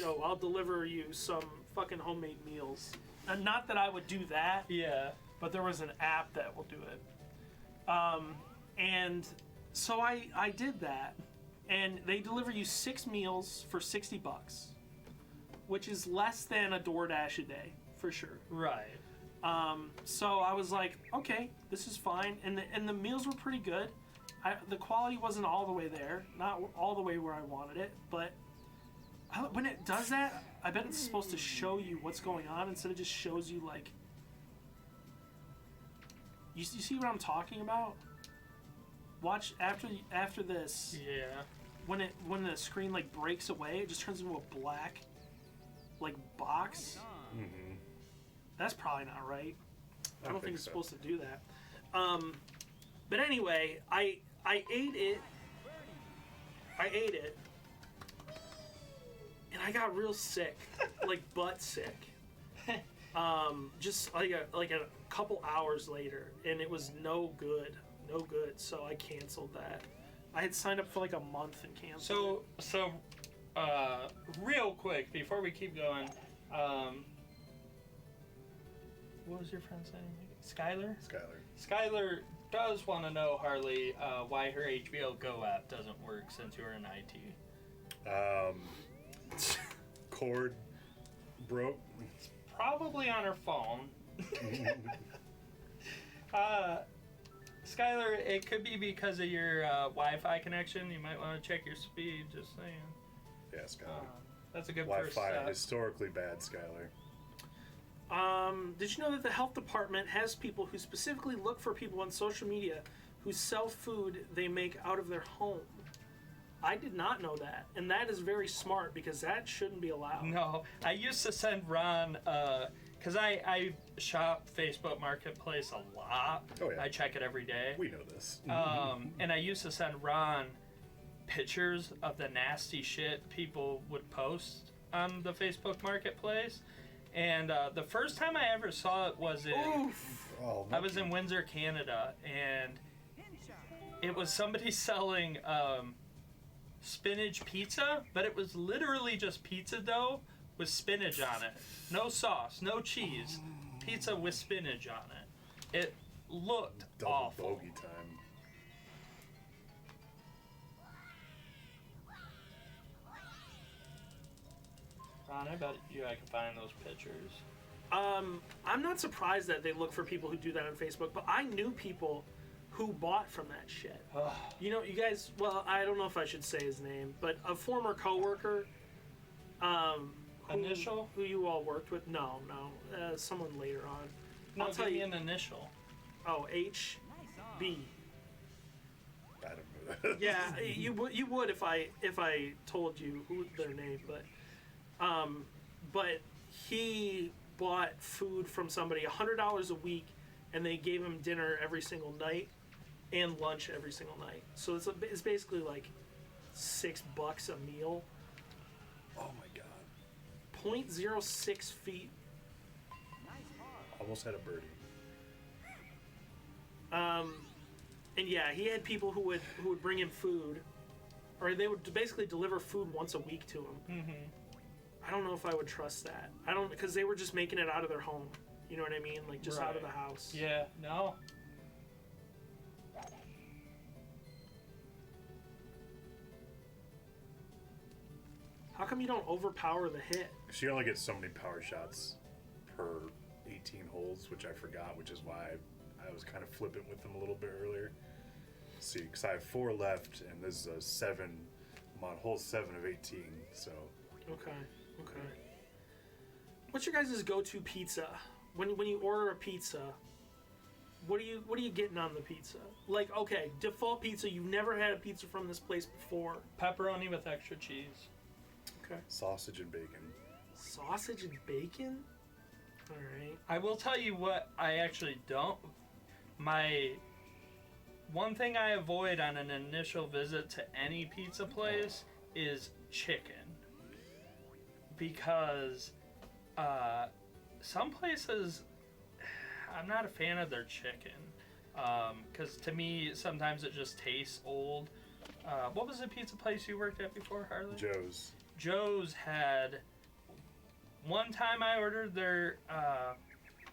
Speaker 1: I'll deliver you some fucking homemade meals. And not that I would do that,
Speaker 4: Yeah.
Speaker 1: but there was an app that will do it. And so I did that, and they deliver you 6 meals for $60, which is less than a DoorDash a day for sure.
Speaker 4: Right.
Speaker 1: So I was like, okay, this is fine, and the meals were pretty good. The quality wasn't all the way there, not all the way where I wanted it, but when it does that, I bet it's supposed to show you what's going on instead of just shows you like. You see what I'm talking about? Watch after this.
Speaker 4: Yeah.
Speaker 1: When the screen like breaks away, it just turns into a black like box.
Speaker 2: Mm-hmm.
Speaker 1: That's probably not right. I don't think it's
Speaker 2: so.
Speaker 1: supposed to do that. But anyway, I ate it. And I got real sick, like butt sick. Just like a couple hours later, and it was no good. So I canceled that. I had signed up for like a month and canceled.
Speaker 4: So, real quick before we keep going, what was your friend's name? Skylar. Skylar does want to know, Harley, why her HBO Go app doesn't work since you were in IT.
Speaker 2: Cord broke.
Speaker 4: Probably on her phone. Skylar, it could be because of your Wi-Fi connection. You might want to check your speed, just saying.
Speaker 2: Yeah, Skylar.
Speaker 4: That's a good first
Speaker 2: Wi-Fi,
Speaker 4: step.
Speaker 2: historically bad, Skylar.
Speaker 1: Did you know that the health department has people who specifically look for people on social media who sell food they make out of their home? I did not know that, and that is very smart because that shouldn't be allowed.
Speaker 4: No, I used to send Ron, because I shop Facebook Marketplace a lot.
Speaker 2: Oh, yeah.
Speaker 4: I check it every day.
Speaker 2: We know this.
Speaker 4: And I used to send Ron pictures of the nasty shit people would post on the Facebook Marketplace. And the first time I ever saw it was I was in Windsor, Canada, and it was somebody selling spinach pizza, but it was literally just pizza dough with spinach on it. No sauce, no cheese. Pizza with spinach on it. It looked
Speaker 2: Double
Speaker 4: awful.
Speaker 2: bogey time.
Speaker 4: Ron, I bet I can find those pictures.
Speaker 1: I'm not surprised that they look for people who do that on Facebook, but I knew people who bought from that shit. You know, you guys, well, I don't know if I should say his name, but a former coworker,
Speaker 4: Initial?
Speaker 1: who you all worked with. No, someone later on.
Speaker 4: No,
Speaker 1: I'll tell
Speaker 4: give me
Speaker 1: you.
Speaker 4: an initial.
Speaker 1: Oh, HB.
Speaker 2: I don't know that.
Speaker 1: Yeah, you would if I told you who their name, but he bought food from somebody $100 a week, and they gave him dinner every single night and lunch every single night. So it's basically like $6 a meal.
Speaker 2: Oh my god.
Speaker 1: 0.06 feet.
Speaker 2: Almost had a birdie.
Speaker 1: And yeah, he had people who would bring him food, or they would basically deliver food once a week to him.
Speaker 4: Mm-hmm.
Speaker 1: I don't know if I would trust that. I don't, because they were just making it out of their home. You know what I mean? Like just out of the house.
Speaker 4: Yeah, no.
Speaker 1: How come you don't overpower the hit?
Speaker 2: She only gets so many power shots per 18 holes, which I forgot, which is why I was kind of flippant with them a little bit earlier. See, because I have 4 left, and this is a 7. I'm on hole 7 of 18, so.
Speaker 1: Okay. What's your guys' go-to pizza? When you order a pizza, what are you getting on the pizza? Like, okay, default pizza. You've never had a pizza from this place before.
Speaker 4: Pepperoni with extra cheese.
Speaker 1: Okay.
Speaker 2: Sausage and bacon.
Speaker 1: Sausage and bacon. All right.
Speaker 4: I will tell you what I actually don't. My one thing I avoid on an initial visit to any pizza place is chicken. Because some places, I'm not a fan of their chicken. Because to me, sometimes it just tastes old. What was the pizza place you worked at before, Harley?
Speaker 2: Joe's
Speaker 4: had... One time I ordered their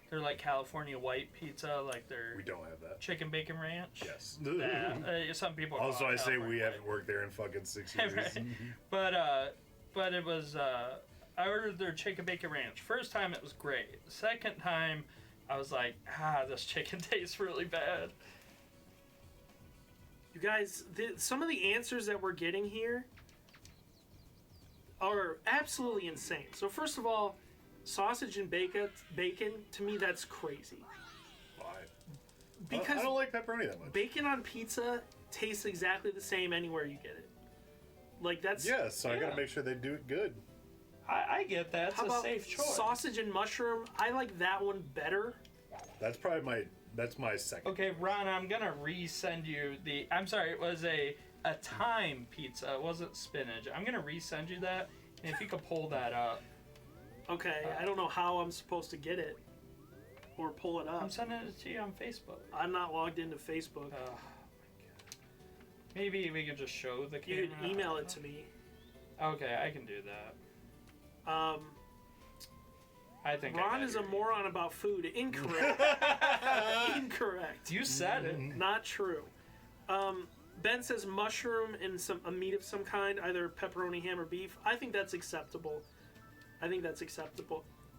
Speaker 4: They're like California white pizza, like their
Speaker 2: We don't have that.
Speaker 4: chicken bacon ranch.
Speaker 2: Yes.
Speaker 4: Yeah, some people. call
Speaker 2: Also,
Speaker 4: it
Speaker 2: I say
Speaker 4: California
Speaker 2: we
Speaker 4: white.
Speaker 2: haven't worked there in fucking 6 years.
Speaker 4: Right. But it was. I ordered their chicken bacon ranch. First time it was great. Second time, I was like, this chicken tastes really bad.
Speaker 1: You guys, some of the answers that we're getting here are absolutely insane. So first of all, sausage and bacon, to me, that's crazy.
Speaker 2: Why?
Speaker 1: Because
Speaker 2: I don't like pepperoni that much.
Speaker 1: bacon on pizza tastes exactly the same anywhere you get it. Like, that's...
Speaker 2: Yeah, so I
Speaker 4: Yeah.
Speaker 2: gotta make sure they do it good.
Speaker 4: I get that. It's
Speaker 1: How
Speaker 4: a
Speaker 1: about
Speaker 4: safe choice.
Speaker 1: sausage and mushroom? I like that one better.
Speaker 2: That's probably my second.
Speaker 4: Okay, Ron, I'm gonna resend you the. I'm sorry, it was a thyme pizza. It wasn't spinach. I'm gonna resend you that, and if you could pull that up.
Speaker 1: Okay, I don't know how I'm supposed to get it or pull it up.
Speaker 4: I'm sending it to you on Facebook.
Speaker 1: I'm not logged into Facebook.
Speaker 4: Oh my god. Maybe we could just show the camera.
Speaker 1: You could email it to me.
Speaker 4: Okay, I can do that. I think
Speaker 1: Ron is a moron about food. Incorrect. Incorrect.
Speaker 4: You said it.
Speaker 1: Not true. Ben says mushroom and a meat of some kind, either pepperoni, ham, or beef. I think that's acceptable.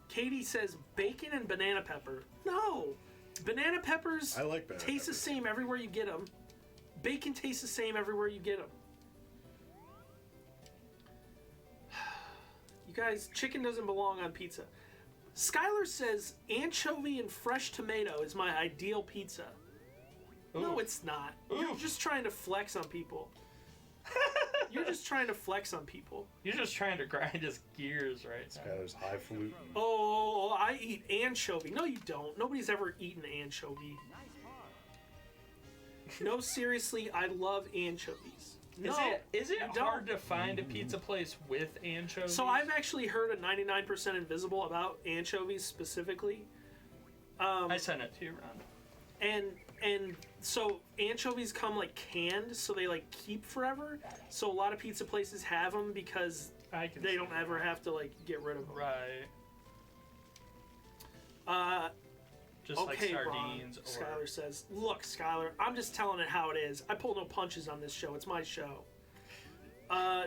Speaker 1: Katie says bacon and banana pepper. No! Banana peppers
Speaker 2: I like banana
Speaker 1: taste the
Speaker 2: peppers.
Speaker 1: same everywhere you get them. Bacon tastes the same everywhere you get them. You guys, chicken doesn't belong on pizza. Skylar says anchovy and fresh tomato is my ideal pizza. No,
Speaker 4: Ooh.
Speaker 1: it's not. You're just trying to flex on people. You're just trying to flex on people.
Speaker 4: You're just trying to grind his gears right now.
Speaker 2: Skylar's highfalutin.
Speaker 1: Oh, I eat anchovy. No, you don't. Nobody's ever eaten anchovy. No, seriously, I love anchovies. No,
Speaker 4: Is it
Speaker 1: you don't.
Speaker 4: hard to find a pizza place with anchovies?
Speaker 1: So I've actually heard a 99% Invisible about anchovies specifically.
Speaker 4: I sent it to you, Ron.
Speaker 1: And so anchovies come like canned, so they like keep forever. So a lot of pizza places have them because they don't ever have to like get rid of them.
Speaker 4: Right. Just like
Speaker 1: Okay,
Speaker 4: sardines
Speaker 1: Ron,
Speaker 4: or
Speaker 1: Skylar says, "Look, Skylar, I'm just telling it how it is. I pull no punches on this show. It's my show.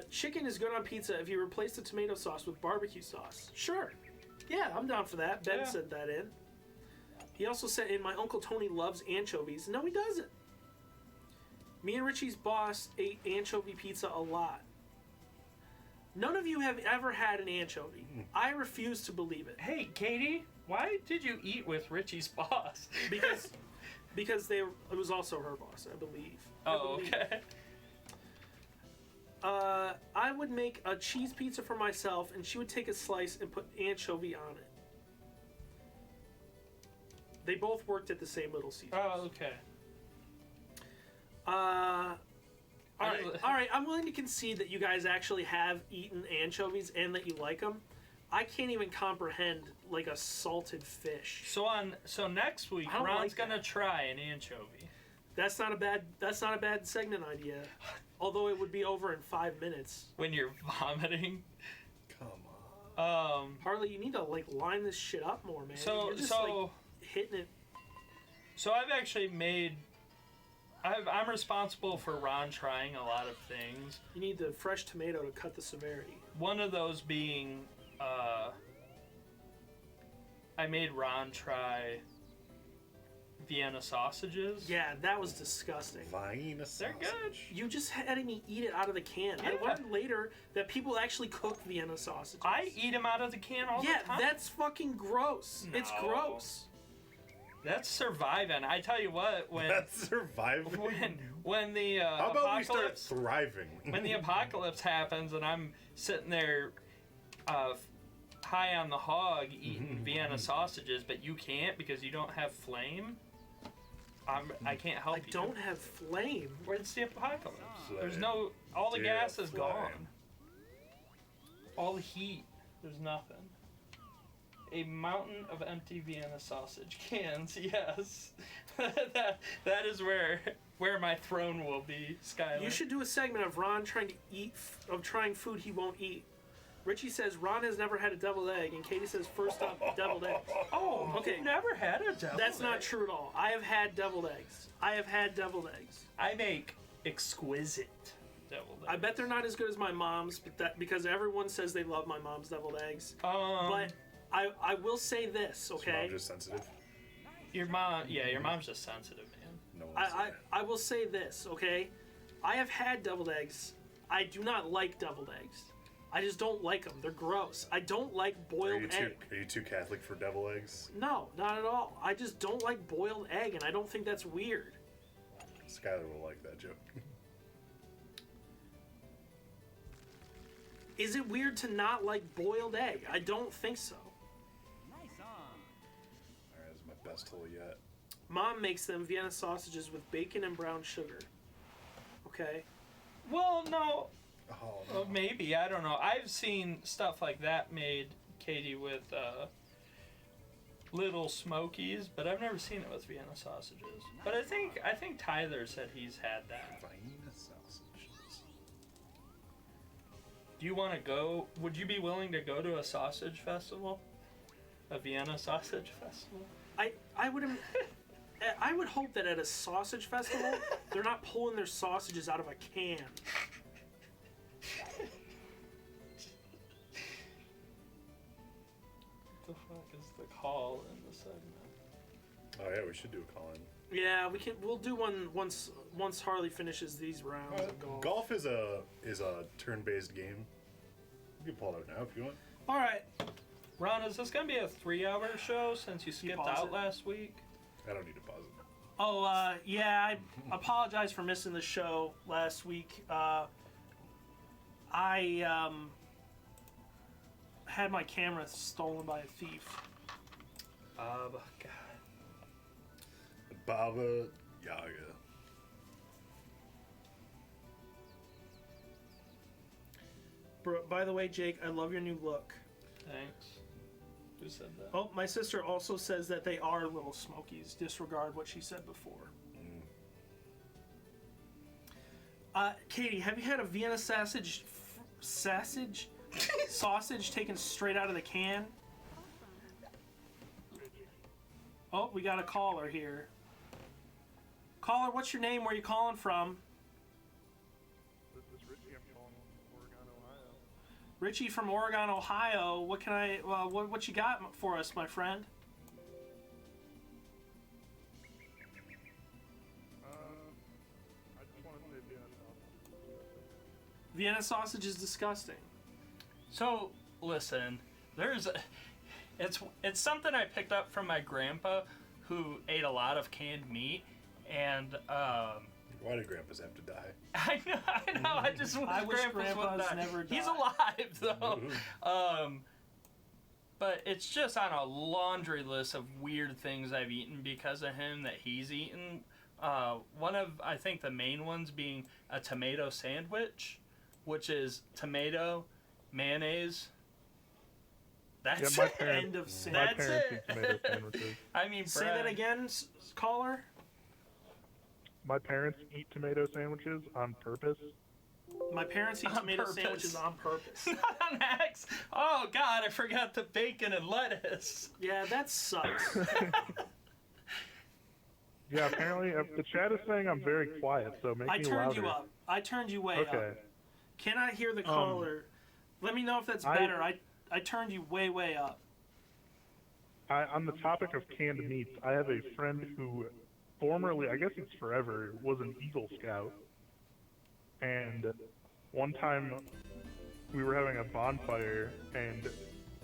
Speaker 1: Chicken is good on pizza if you replace the tomato sauce with barbecue sauce. Sure. Yeah, I'm down for that. Ben
Speaker 4: Yeah.
Speaker 1: said that in. He also said in, my Uncle Tony loves anchovies. No, he doesn't. Me and Richie's boss ate anchovy pizza a lot. None of you have ever had an anchovy. I refuse to believe it.
Speaker 4: Hey, Katie, why did you eat with Richie's boss?
Speaker 1: Because it was also her boss, I believe.
Speaker 4: Oh, okay.
Speaker 1: I would make a cheese pizza for myself, and she would take a slice and put anchovy on it. They both worked at the same Little Caesars.
Speaker 4: Oh, okay.
Speaker 1: All right. I'm willing to concede that you guys actually have eaten anchovies and that you like them. I can't even comprehend like a salted fish.
Speaker 4: So next week,
Speaker 1: I don't
Speaker 4: Ron's
Speaker 1: like
Speaker 4: gonna
Speaker 1: that.
Speaker 4: try an anchovy.
Speaker 1: That's not a bad segment idea. Although it would be over in 5 minutes.
Speaker 4: When you're vomiting.
Speaker 2: Come on.
Speaker 1: Harley, you need to like line this shit up more, man. You're just, like, hitting it.
Speaker 4: So I've actually made. I'm responsible for Ron trying a lot of things.
Speaker 1: You need the fresh tomato to cut the severity.
Speaker 4: One of those being, I made Ron try Vienna sausages.
Speaker 1: Yeah, that was disgusting.
Speaker 2: Vienna
Speaker 4: They're good.
Speaker 1: You just had me eat it out of the can.
Speaker 4: Yeah.
Speaker 1: I learned later that people actually cook Vienna sausages.
Speaker 4: I eat them out of the can all
Speaker 1: Yeah,
Speaker 4: the time.
Speaker 1: that's fucking gross. It's
Speaker 4: No.
Speaker 1: gross.
Speaker 4: That's surviving. I tell you what, when
Speaker 2: That's surviving.
Speaker 4: when the
Speaker 2: How about we start
Speaker 4: apocalypse
Speaker 2: thriving?
Speaker 4: when the apocalypse happens and I'm sitting there high on the hog eating Vienna sausages, but you can't because you don't have flame. I can't help
Speaker 1: I
Speaker 4: you.
Speaker 1: don't have flame.
Speaker 4: Where's the apocalypse? There's
Speaker 2: Flame.
Speaker 4: no. All the
Speaker 2: Yeah,
Speaker 4: gas is
Speaker 2: flame.
Speaker 4: gone. All the heat. There's nothing. A mountain of empty Vienna sausage cans. Yes, that is where my throne will be, Skylar.
Speaker 1: You should do a segment of Ron trying to trying food he won't eat. Richie says Ron has never had a deviled egg, and Katie says first up deviled egg.
Speaker 4: Oh,
Speaker 1: Okay.
Speaker 4: you've never had a devil.
Speaker 1: That's not true at all. I have had deviled eggs.
Speaker 4: I make exquisite deviled eggs.
Speaker 1: I bet they're not as good as my mom's, because everyone says they love my mom's deviled eggs. But I will say this,
Speaker 2: Is
Speaker 1: okay?
Speaker 2: Mom just sensitive?
Speaker 4: Your mom's just sensitive, man.
Speaker 2: No one's
Speaker 1: I will say this, okay? I have had deviled eggs. I do not like deviled eggs. I just don't like them. They're gross. I don't like boiled egg.
Speaker 2: Are you too Catholic for devil eggs?
Speaker 1: No, not at all. I just don't like boiled egg, and I don't think that's weird.
Speaker 2: Skylar will like that joke.
Speaker 1: Is it weird to not like boiled egg? I don't think so.
Speaker 2: Alright, this is my best hole yet.
Speaker 1: Mom makes them Vienna sausages with bacon and brown sugar. Okay?
Speaker 4: Well, no.
Speaker 2: Oh,
Speaker 4: Well, maybe. I don't know. I've seen stuff like that made, Katie, with Little Smokies, but I've never seen it with Vienna sausages. But I think Tyler said he's had that.
Speaker 2: Vienna sausages.
Speaker 4: Do you want to go? Would you be willing to go to a sausage festival? A Vienna sausage festival?
Speaker 1: I would hope that at a sausage festival, they're not pulling their sausages out of a can.
Speaker 4: What the fuck is the call in the segment?
Speaker 2: Oh yeah, we should do a call-in.
Speaker 1: Yeah, we'll do one once Harley finishes these rounds of golf.
Speaker 2: Golf is a turn-based game. You can pull it out now if you want.
Speaker 1: All right.
Speaker 4: Ron, is this gonna be a 3-hour show since you skipped
Speaker 1: pause
Speaker 4: out
Speaker 1: it?
Speaker 4: last week?
Speaker 2: I don't need to pause it.
Speaker 1: Oh, yeah, I apologize for missing the show last week. I had my camera stolen by a thief.
Speaker 4: God.
Speaker 2: Baba Yaga.
Speaker 1: Bro, by the way, Jake, I love your new look.
Speaker 4: Thanks. Who said that?
Speaker 1: Oh, my sister also says that they are Little Smokies. Disregard what she said before. Katie, have you had a Vienna sausage taken straight out of the can? Oh, we got a caller here. Caller, what's your name? Where you calling from?
Speaker 10: This is Richie. I'm calling from Oregon, Ohio.
Speaker 1: Richie from Oregon, Ohio. What can I? What you got for us, my friend?
Speaker 10: I just want to say
Speaker 1: Vienna sausage is disgusting.
Speaker 4: So, listen, it's something I picked up from my grandpa, who ate a lot of canned meat, and
Speaker 2: Why do grandpas have to die?
Speaker 4: I know. I just wish
Speaker 1: grandpas
Speaker 4: would die.
Speaker 1: never
Speaker 4: He's
Speaker 1: died.
Speaker 4: alive though. But it's just on a laundry list of weird things I've eaten because of him that he's eaten. One of, I think, the main ones being a tomato sandwich, which is tomato, mayonnaise. That's
Speaker 10: my
Speaker 4: it.
Speaker 10: parents-
Speaker 1: End of
Speaker 10: My
Speaker 1: sentence.
Speaker 4: That's
Speaker 10: parents
Speaker 4: it.
Speaker 10: eat tomato sandwiches.
Speaker 4: I mean,
Speaker 1: Say that again, caller.
Speaker 10: My parents eat tomato sandwiches on purpose.
Speaker 1: My parents eat
Speaker 4: On
Speaker 1: tomato
Speaker 4: purpose.
Speaker 1: sandwiches on purpose.
Speaker 4: Not on X. Oh God, I forgot the bacon and lettuce.
Speaker 1: Yeah, that sucks.
Speaker 10: Yeah, apparently the chat is saying I'm very quiet, so make
Speaker 1: I
Speaker 10: me
Speaker 1: turned
Speaker 10: louder.
Speaker 1: you up. I turned you way
Speaker 10: Okay.
Speaker 1: up. Can I hear the caller? Let me know if that's
Speaker 10: I-
Speaker 1: better. I turned you way up.
Speaker 10: On the topic of canned meats, I have a friend who formerly, I guess it's forever, was an Eagle Scout. And one time we were having a bonfire and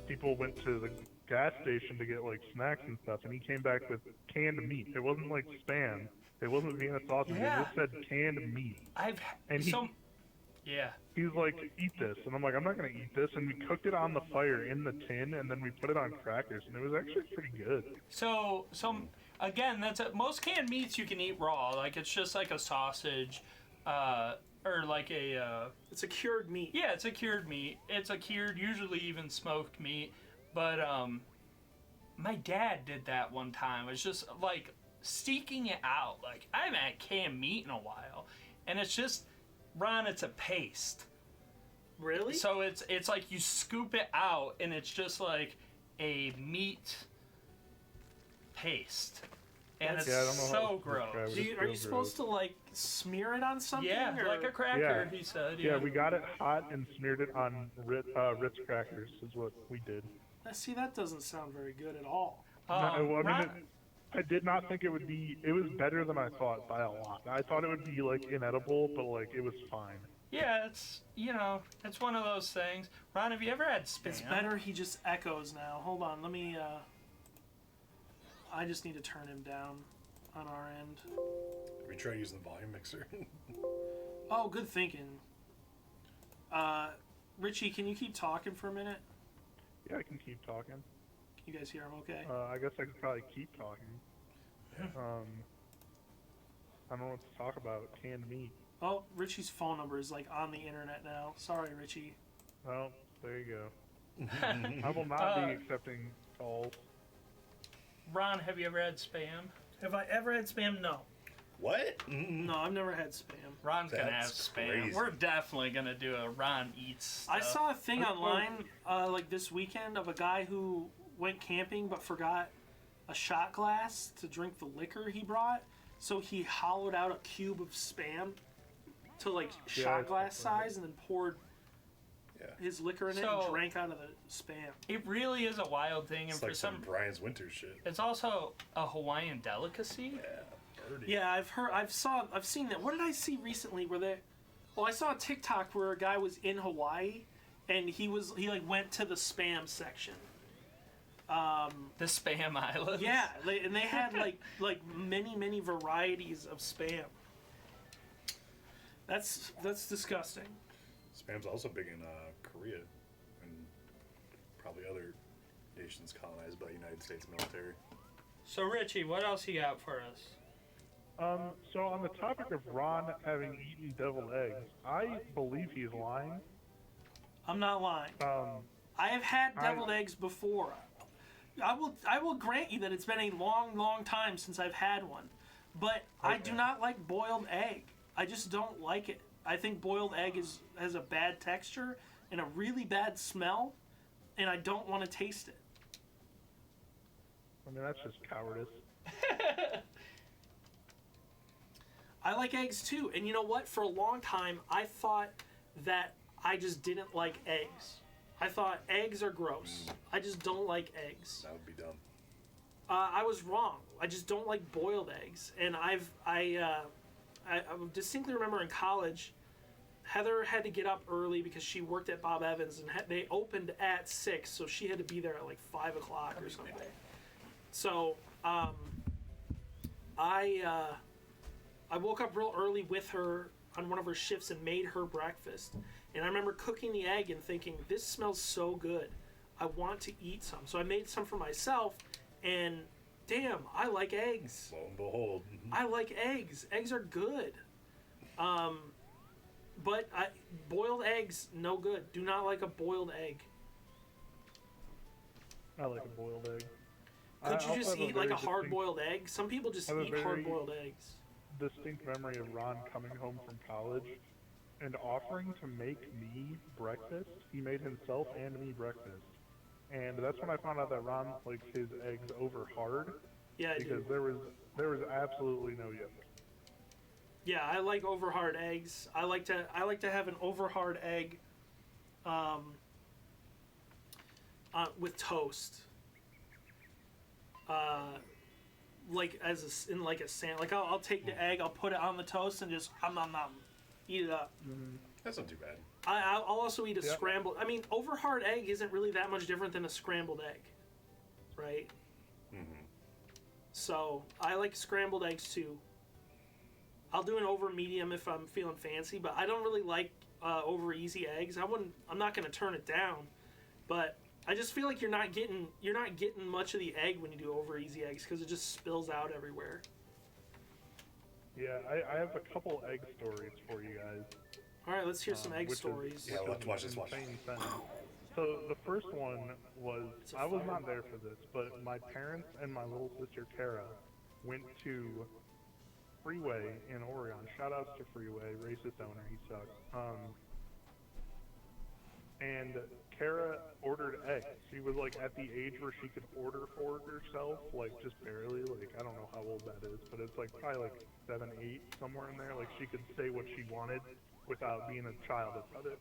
Speaker 10: people went to the gas station to get like snacks and stuff, and he came back with canned meat. It wasn't like Spam. It wasn't Vienna sausage.
Speaker 4: Yeah.
Speaker 10: It just said canned meat. And
Speaker 4: yeah.
Speaker 10: He's like, eat this. And I'm like, I'm not going to eat this. And we cooked it on the fire in the tin, and then we put it on crackers, and it was actually pretty good.
Speaker 4: So again, most canned meats you can eat raw. Like it's just like a sausage, or like a.
Speaker 1: It's a cured meat.
Speaker 4: Yeah, it's a cured meat. It's a cured, usually even smoked meat. But my dad did that one time. It's just like seeking it out. Like I haven't had canned meat in a while, and it's just, Ron, it's a paste.
Speaker 1: Really?
Speaker 4: So it's like you scoop it out and it's just like a meat paste. And it's
Speaker 10: Yeah, I don't know how
Speaker 4: so
Speaker 10: to describe
Speaker 4: gross.
Speaker 10: it.
Speaker 1: Are you supposed to like smear it on something?
Speaker 4: Yeah,
Speaker 1: or?
Speaker 4: like a cracker,
Speaker 10: Yeah.
Speaker 4: he said.
Speaker 10: Yeah, we got it hot and smeared it on Ritz crackers. Is what we did.
Speaker 1: See, that doesn't sound very good at all.
Speaker 10: No, I mean,
Speaker 4: Ron-
Speaker 10: I did not think it would be. It was better than I thought by a lot. I thought it would be like inedible, but like it was fine.
Speaker 4: yeah, it's it's one of those things. Ron, have you ever had Spam?
Speaker 1: It's better he just echoes now. Hold on, let me, I just need to turn him down on our end.
Speaker 2: We try using the volume mixer.
Speaker 1: Oh, good thinking. Richie, can you keep talking for a minute?
Speaker 10: Yeah, I can keep talking.
Speaker 1: You guys hear him okay?
Speaker 10: I guess I could probably keep talking. I don't know what to talk about. Canned meat.
Speaker 1: Oh, Richie's phone number is like on the internet now. Sorry, Richie.
Speaker 10: Well, there you go. I will not be accepting calls.
Speaker 4: Ron, have you ever had Spam?
Speaker 1: Have I ever had Spam? No.
Speaker 2: What?
Speaker 1: No, I've never had Spam.
Speaker 4: Ron's gonna have
Speaker 2: That's
Speaker 4: Spam.
Speaker 2: crazy.
Speaker 4: We're definitely gonna do a Ron eats stuff.
Speaker 1: I saw a thing online like this weekend of a guy who went camping but forgot a shot glass to drink the liquor he brought. So he hollowed out a cube of Spam to like shot glass size and then poured his liquor in it
Speaker 4: So-
Speaker 1: and drank out of the Spam.
Speaker 4: It really is a wild thing, and
Speaker 2: It's
Speaker 4: for
Speaker 2: like some
Speaker 4: some,
Speaker 2: Brian's Winter shit.
Speaker 4: it's also a Hawaiian delicacy.
Speaker 2: Birdie.
Speaker 1: Yeah, I've seen that. What did I see recently where they? Well, I saw a TikTok where a guy was in Hawaii, and he like went to the Spam section.
Speaker 4: The Spam Island.
Speaker 1: Yeah, and they had like many varieties of Spam. That's disgusting.
Speaker 2: Spam's also big in Korea and probably other nations colonized by the United States military.
Speaker 4: So Richie, what else you got for us?
Speaker 10: So on the topic of Ron having eaten deviled eggs, I believe he's lying.
Speaker 1: I'm not lying. I have had deviled eggs before. I will grant you that it's been a long time since I've had one, but I do not like boiled egg. I just don't like it. I think boiled egg has a bad texture and a really bad smell, and I don't want to taste it.
Speaker 10: I mean, that's just cowardice.
Speaker 1: I like eggs too, and you know what? For a long time, I thought that I just didn't like eggs. I thought eggs are gross. I just don't like eggs.
Speaker 2: That would be dumb.
Speaker 1: I was wrong. I just don't like boiled eggs, and I distinctly remember in college, Heather had to get up early because she worked at Bob Evans, and they opened at 6, so she had to be there at like 5 o'clock or something. So I woke up real early with her on one of her shifts and made her breakfast. And I remember cooking the egg and thinking, this smells so good. I want to eat some. So I made some for myself, and damn, I like eggs.
Speaker 2: Lo and behold.
Speaker 1: I like eggs. Eggs are good. But boiled eggs, no good. Do not like a boiled egg.
Speaker 10: I like a boiled egg.
Speaker 1: Could
Speaker 10: I
Speaker 1: you
Speaker 10: also
Speaker 1: just
Speaker 10: have a
Speaker 1: eat like
Speaker 10: very
Speaker 1: a hard-boiled egg? Some people just
Speaker 10: have a
Speaker 1: eat
Speaker 10: very-
Speaker 1: hard-boiled eggs.
Speaker 10: distinct memory of Ron coming home from college and offering to make me breakfast. He made himself and me breakfast. And that's when I found out that Ron likes his eggs over hard.
Speaker 1: Yeah, I
Speaker 10: because
Speaker 1: do.
Speaker 10: there was absolutely no yolk.
Speaker 1: Yeah, I like over hard eggs. I like to have an over hard egg, with toast. Like in like a sandwich. Like I'll take the egg, I'll put it on the toast, and just eat it up.
Speaker 2: That's not too bad.
Speaker 1: I'll also eat a
Speaker 10: Yep.
Speaker 1: scrambled. I mean, over hard egg isn't really that much different than a scrambled egg, right? So I like scrambled eggs too. I'll do an over medium if I'm feeling fancy, but I don't really like over easy eggs. I'm not gonna turn it down, but I just feel like you're not getting much of the egg when you do over easy eggs because it just spills out everywhere.
Speaker 10: Yeah, I have a couple egg stories for you guys.
Speaker 1: All right, let's hear some egg
Speaker 10: which is-
Speaker 1: stories.
Speaker 2: Yeah,
Speaker 10: which
Speaker 2: let's
Speaker 10: is
Speaker 2: watch this one.
Speaker 10: insane sentence. So the first one was,
Speaker 1: It's a
Speaker 10: I was
Speaker 1: fire
Speaker 10: not there for this, but my parents and my little sister Kara went to Freeway in Oregon. Shout outs to Freeway, racist owner, he sucks. and Kara ordered eggs. She was like at the age where she could order for herself, like just barely. Like I don't know how old that is, but it's like probably like 7, 8, somewhere in there. Like she could say what she wanted without being a child about it.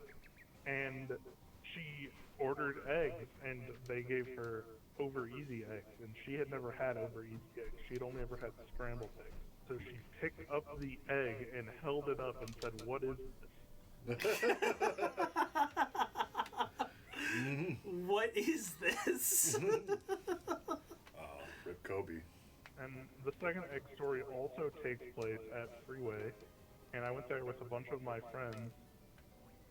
Speaker 10: And she ordered eggs, and they gave her over easy eggs, and she had never had over easy eggs. She had only ever had scrambled eggs. So she picked up the egg and held it up and said, "What is this?"
Speaker 1: What is this?
Speaker 2: Rip Kobe.
Speaker 10: And the second egg story also takes place at Freeway, and I went there with a bunch of my friends,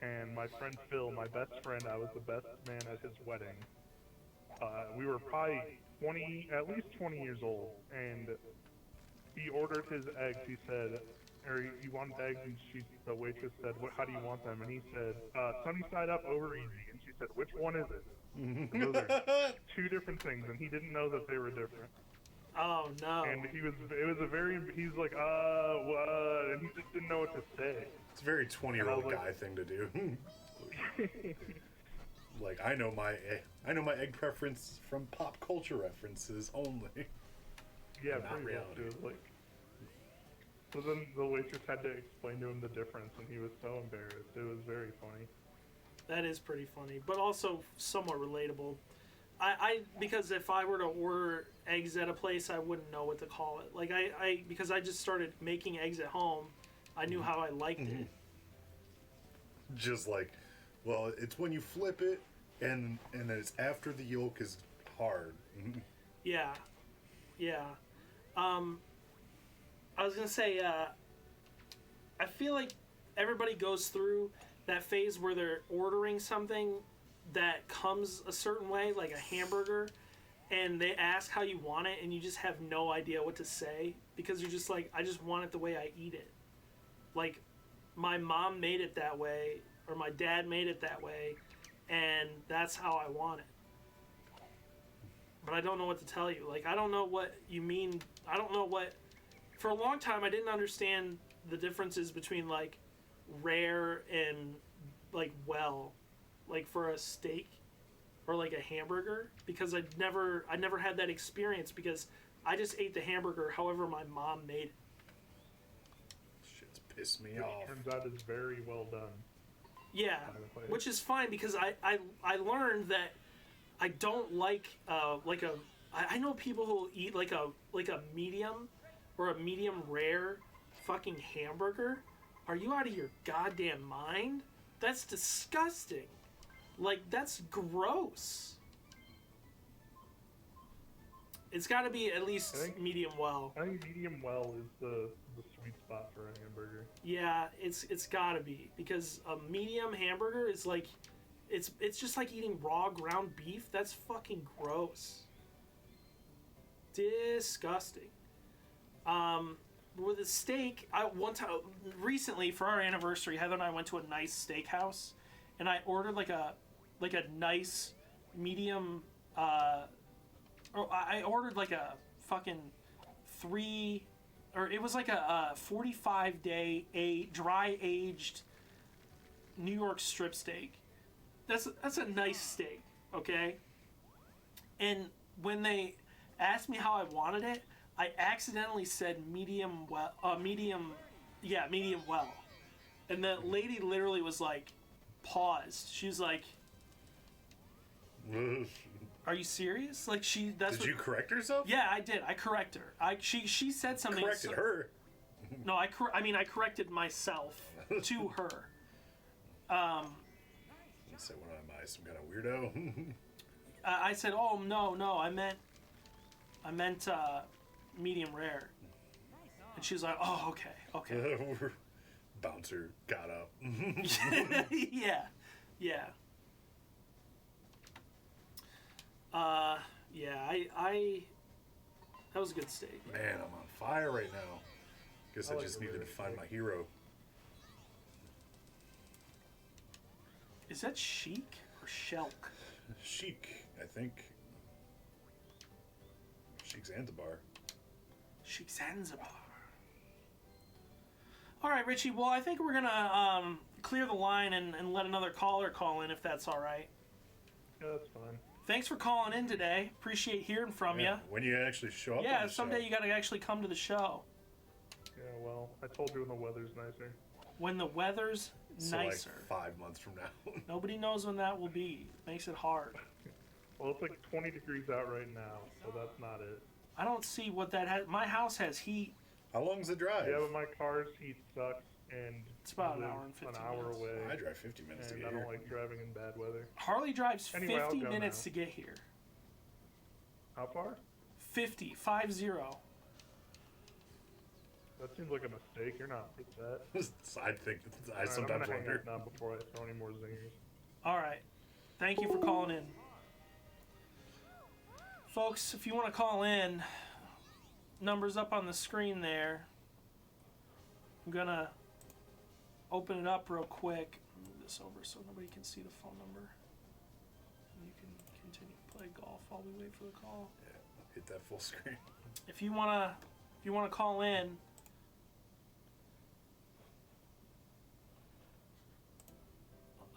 Speaker 10: and my friend Phil, my best friend, I was the best man at his wedding. We were probably at least 20 years old, and he ordered his eggs. He said, "You want eggs?" And the waitress said, "How do you want them?" And he said, "Sunny side up, over easy." And she said, "Which one is it?" And those are two different things, and he didn't know that they were different.
Speaker 1: Oh no!
Speaker 10: And he's like, what? And he just didn't know what to say.
Speaker 2: It's a very 20-year-old
Speaker 10: like,
Speaker 2: guy thing to do. Like I know my egg preference from pop culture references only.
Speaker 10: Yeah,
Speaker 2: Not
Speaker 10: pretty much.
Speaker 2: reality.
Speaker 10: It was like. So then the waitress had to explain to him the difference, and he was so embarrassed. It was very funny.
Speaker 1: That is pretty funny, but also somewhat relatable. Because if I were to order eggs at a place, I wouldn't know what to call it. Like because I just started making eggs at home, I knew how I liked it.
Speaker 2: Just like, well, it's when you flip it, and then it's after the yolk is hard.
Speaker 1: Yeah. I was gonna say, I feel like everybody goes through that phase where they're ordering something that comes a certain way, like a hamburger, and they ask how you want it, and you just have no idea what to say because you're just like, I just want it the way I eat it. Like, my mom made it that way, or my dad made it that way, and that's how I want it. But I don't know what to tell you. Like, I don't know what you mean. I don't know what... For a long time, I didn't understand the differences between, like, rare and, like, well. Like, for a steak or, like, a hamburger. Because I never had that experience because I just ate the hamburger however my mom made it.
Speaker 2: Shit's pissed me
Speaker 10: Which
Speaker 2: off.
Speaker 10: turns out is very well done.
Speaker 1: Yeah, which is fine because I learned that I don't like I know people who will eat like a medium or a medium rare fucking hamburger. Are you out of your goddamn mind? That's disgusting. Like, that's gross. It's got to be at least medium well.
Speaker 10: I think medium well is the sweet spot for a hamburger.
Speaker 1: Yeah, it's got to be because a medium hamburger is like it's just like eating raw ground beef. That's fucking gross. Disgusting. With a steak, one time recently for our anniversary, Heather and I went to a nice steakhouse, and I ordered like a nice medium. I ordered like a fucking 3, or it was like a 45-day dry aged New York strip steak. That's a nice steak, okay? And when they asked me how I wanted it, I accidentally said medium well. And the lady literally was like, paused. She was like, "Are you serious?" Like
Speaker 2: Did you correct herself?
Speaker 1: Yeah, I did. I corrected her. She said something.
Speaker 2: Corrected her.
Speaker 1: No, I corrected myself to her.
Speaker 2: I said, "What am I, some kind of weirdo?"
Speaker 1: I said, "Oh no, I meant medium rare." And she was like, "Oh, okay."
Speaker 2: Bouncer got up.
Speaker 1: Yeah. That was a good steak.
Speaker 2: Man, I'm on fire right now. Guess I just needed to find my hero.
Speaker 1: Is that Sheik or Shelk?
Speaker 2: Sheik, I think. Sheik Zanzibar.
Speaker 1: Sheik Zanzibar. All right, Richie. Well, I think we're gonna clear the line and let another caller call in if that's all right.
Speaker 10: Yeah, that's fine.
Speaker 1: Thanks for calling in today. Appreciate hearing from you.
Speaker 2: When you actually show up.
Speaker 1: Yeah,
Speaker 2: on the
Speaker 1: someday
Speaker 2: show.
Speaker 1: you gotta actually come to the show.
Speaker 10: Yeah, well, I told you when the weather's nicer.
Speaker 1: When the weather's
Speaker 2: So
Speaker 1: nicer.
Speaker 2: like 5 months from now.
Speaker 1: Nobody knows when that will be. Makes it hard.
Speaker 10: Well, it's like 20 degrees out right now, so that's not it.
Speaker 1: I don't see what that has. My house has heat.
Speaker 2: How long's the drive?
Speaker 10: Yeah, but my car's heat sucks, and
Speaker 1: It's about
Speaker 10: I
Speaker 1: an
Speaker 10: live
Speaker 1: hour and 15
Speaker 10: an hour
Speaker 1: minutes.
Speaker 10: away.
Speaker 2: I drive 50 minutes to
Speaker 10: and
Speaker 2: get
Speaker 10: I don't
Speaker 2: here.
Speaker 10: like driving in bad weather.
Speaker 1: Harley drives
Speaker 10: Anyway, I'll
Speaker 1: 50
Speaker 10: go
Speaker 1: minutes
Speaker 10: now.
Speaker 1: to get here.
Speaker 10: How far?
Speaker 1: 50.
Speaker 10: That seems like a mistake. You're not with that.
Speaker 2: I think I
Speaker 10: Alright,
Speaker 2: sometimes
Speaker 10: I'm gonna hang
Speaker 2: wonder.
Speaker 10: up now before I throw any more zingers.
Speaker 1: All right. Thank you for calling in. Folks, if you want to call in, numbers up on the screen there. I'm going to open it up real quick. Move this over so nobody can see the phone number. You can continue to play golf while we wait for the call.
Speaker 2: Yeah, hit that full screen.
Speaker 1: If you want to call in,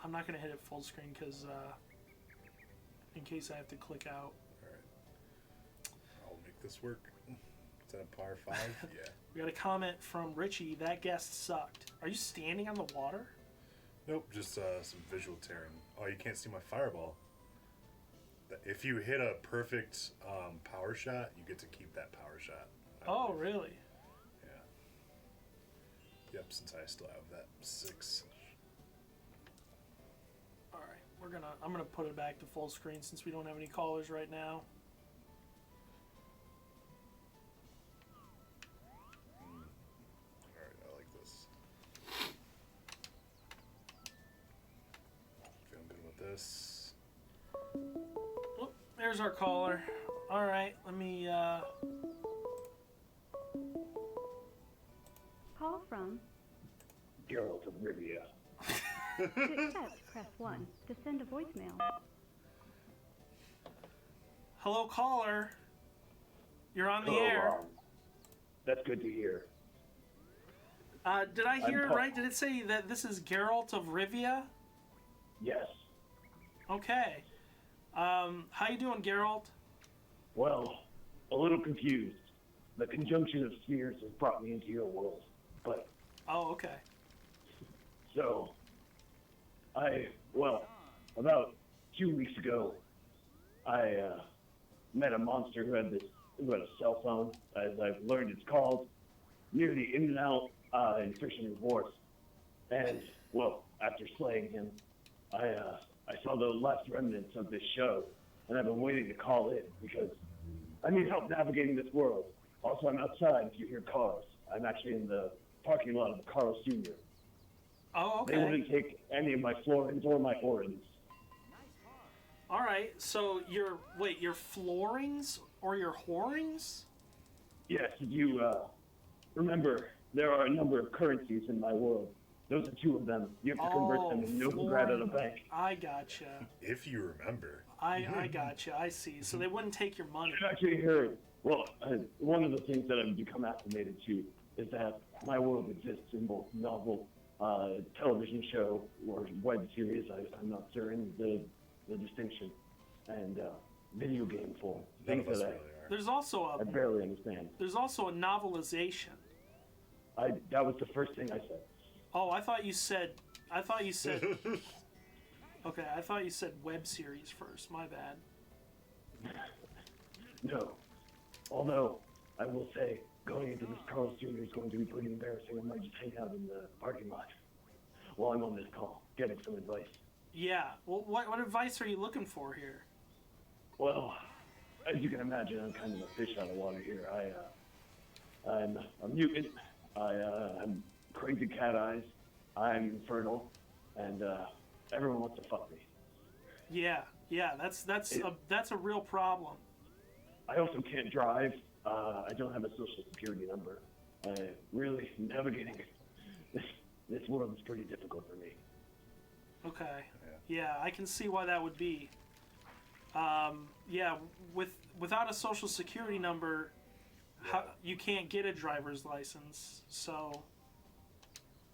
Speaker 1: I'm not going to hit it full screen because in case I have to click out.
Speaker 2: I'll make this work. Is that a par 5? Yeah.
Speaker 1: We got a comment from Richie. That guest sucked. Are you standing on the water?
Speaker 2: Nope, just some visual tearing. Oh, you can't see my fireball. If you hit a perfect power shot, you get to keep that power shot.
Speaker 1: Oh, really?
Speaker 2: Yeah. Yep, since I still have that 6.
Speaker 1: All right, I'm gonna put it back to full screen since we don't have any callers right now.
Speaker 2: Alright, I like this. Feeling good with this.
Speaker 1: Oh, there's our caller. All right, let me.
Speaker 11: Call from.
Speaker 12: Geralt of Rivia.
Speaker 11: To accept, press 1. To send a voicemail.
Speaker 1: Hello, caller. You're on the
Speaker 12: Hello,
Speaker 1: air.
Speaker 12: That's good to hear.
Speaker 1: Did I hear it
Speaker 12: Paul.
Speaker 1: right? Did it say that this is Geralt of Rivia?
Speaker 12: Yes.
Speaker 1: Okay. How you doing, Geralt?
Speaker 12: Well, a little confused. The conjunction of spheres has brought me into your world. But,
Speaker 1: Oh, okay.
Speaker 12: so, about 2 weeks ago, I met a monster who had a cell phone, as I've learned it's called, near the In and Out in Fisherman's Wharf. And, well, after slaying him, I saw the last remnants of this show, and I've been waiting to call in because I need help navigating this world. Also, I'm outside if you hear cars. I'm actually in the parking lot of Carl Sr.
Speaker 1: Oh,
Speaker 12: They
Speaker 1: okay.
Speaker 12: wouldn't take any of my florins or my orins.
Speaker 1: All right. So your floorings or your whorings?
Speaker 12: Yes, you remember there are a number of currencies in my world. Those are 2 of them. You have to convert them in Novigrad at a bank.
Speaker 1: I gotcha.
Speaker 2: If you remember.
Speaker 1: I gotcha. I see. So they wouldn't take your money.
Speaker 12: I've actually heard. Well, one of the things that I've become acclimated to is that my world exists in both novel, television show, or web series. I'm not certain the distinction, and video game form.
Speaker 2: None
Speaker 12: Things
Speaker 2: of us
Speaker 12: that
Speaker 2: really are.
Speaker 1: There's also
Speaker 12: I barely understand.
Speaker 1: There's also a novelization.
Speaker 12: That was the first thing I said.
Speaker 1: Oh, I thought you said. Okay, I thought you said web series first. My bad.
Speaker 12: No. Although, I will say, going into this Carl Jr. is going to be pretty embarrassing. I might just hang out in the parking lot while I'm on this call, getting some advice.
Speaker 1: Yeah. Well, what advice are you looking for here?
Speaker 12: Well, as you can imagine, I'm kind of a fish out of water here. I'm a mutant. I'm crazy cat eyes. I'm infertile, and everyone wants to fuck me.
Speaker 1: Yeah. That's a real problem.
Speaker 12: I also can't drive. I don't have a social security number. Really, navigating this world is pretty difficult for me.
Speaker 1: Okay. Yeah, I can see why that would be. Yeah, without a social security number, you can't get a driver's license. So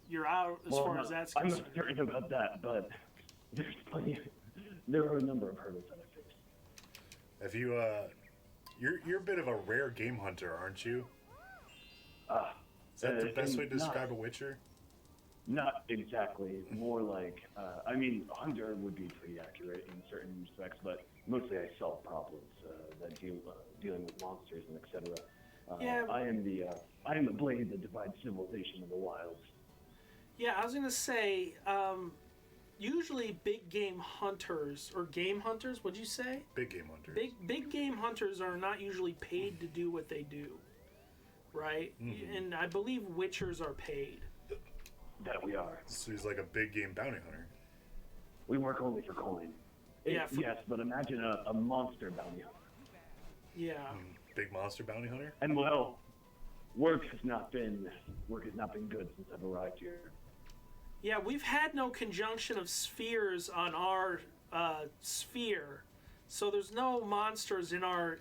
Speaker 1: you're out as far as that's
Speaker 12: I'm
Speaker 1: concerned.
Speaker 12: not certain about that, but there's plenty. There are a number of hurdles that I faced.
Speaker 2: Have you, you're a bit of a rare game hunter, aren't you? Is that the best way to describe a Witcher?
Speaker 12: Not exactly. More like, I mean, hunter would be pretty accurate in certain respects, but mostly I solve problems that dealing with monsters and etc.
Speaker 1: Yeah.
Speaker 12: I am the blade that divides civilization of the wilds.
Speaker 1: Yeah, I was gonna say, usually big game hunters or game hunters. What'd you say?
Speaker 2: Big game hunters.
Speaker 1: Big game hunters are not usually paid to do what they do, right?
Speaker 2: Mhm.
Speaker 1: And I believe witchers are paid.
Speaker 12: That we are.
Speaker 2: So he's like a big game bounty hunter.
Speaker 12: We work only for coin.
Speaker 1: Yeah,
Speaker 12: Yes, but imagine a monster bounty hunter.
Speaker 1: Yeah.
Speaker 2: Big monster bounty hunter?
Speaker 12: And well, work has not been good since I've arrived here.
Speaker 1: Yeah, we've had no conjunction of spheres on our sphere, so there's no monsters in our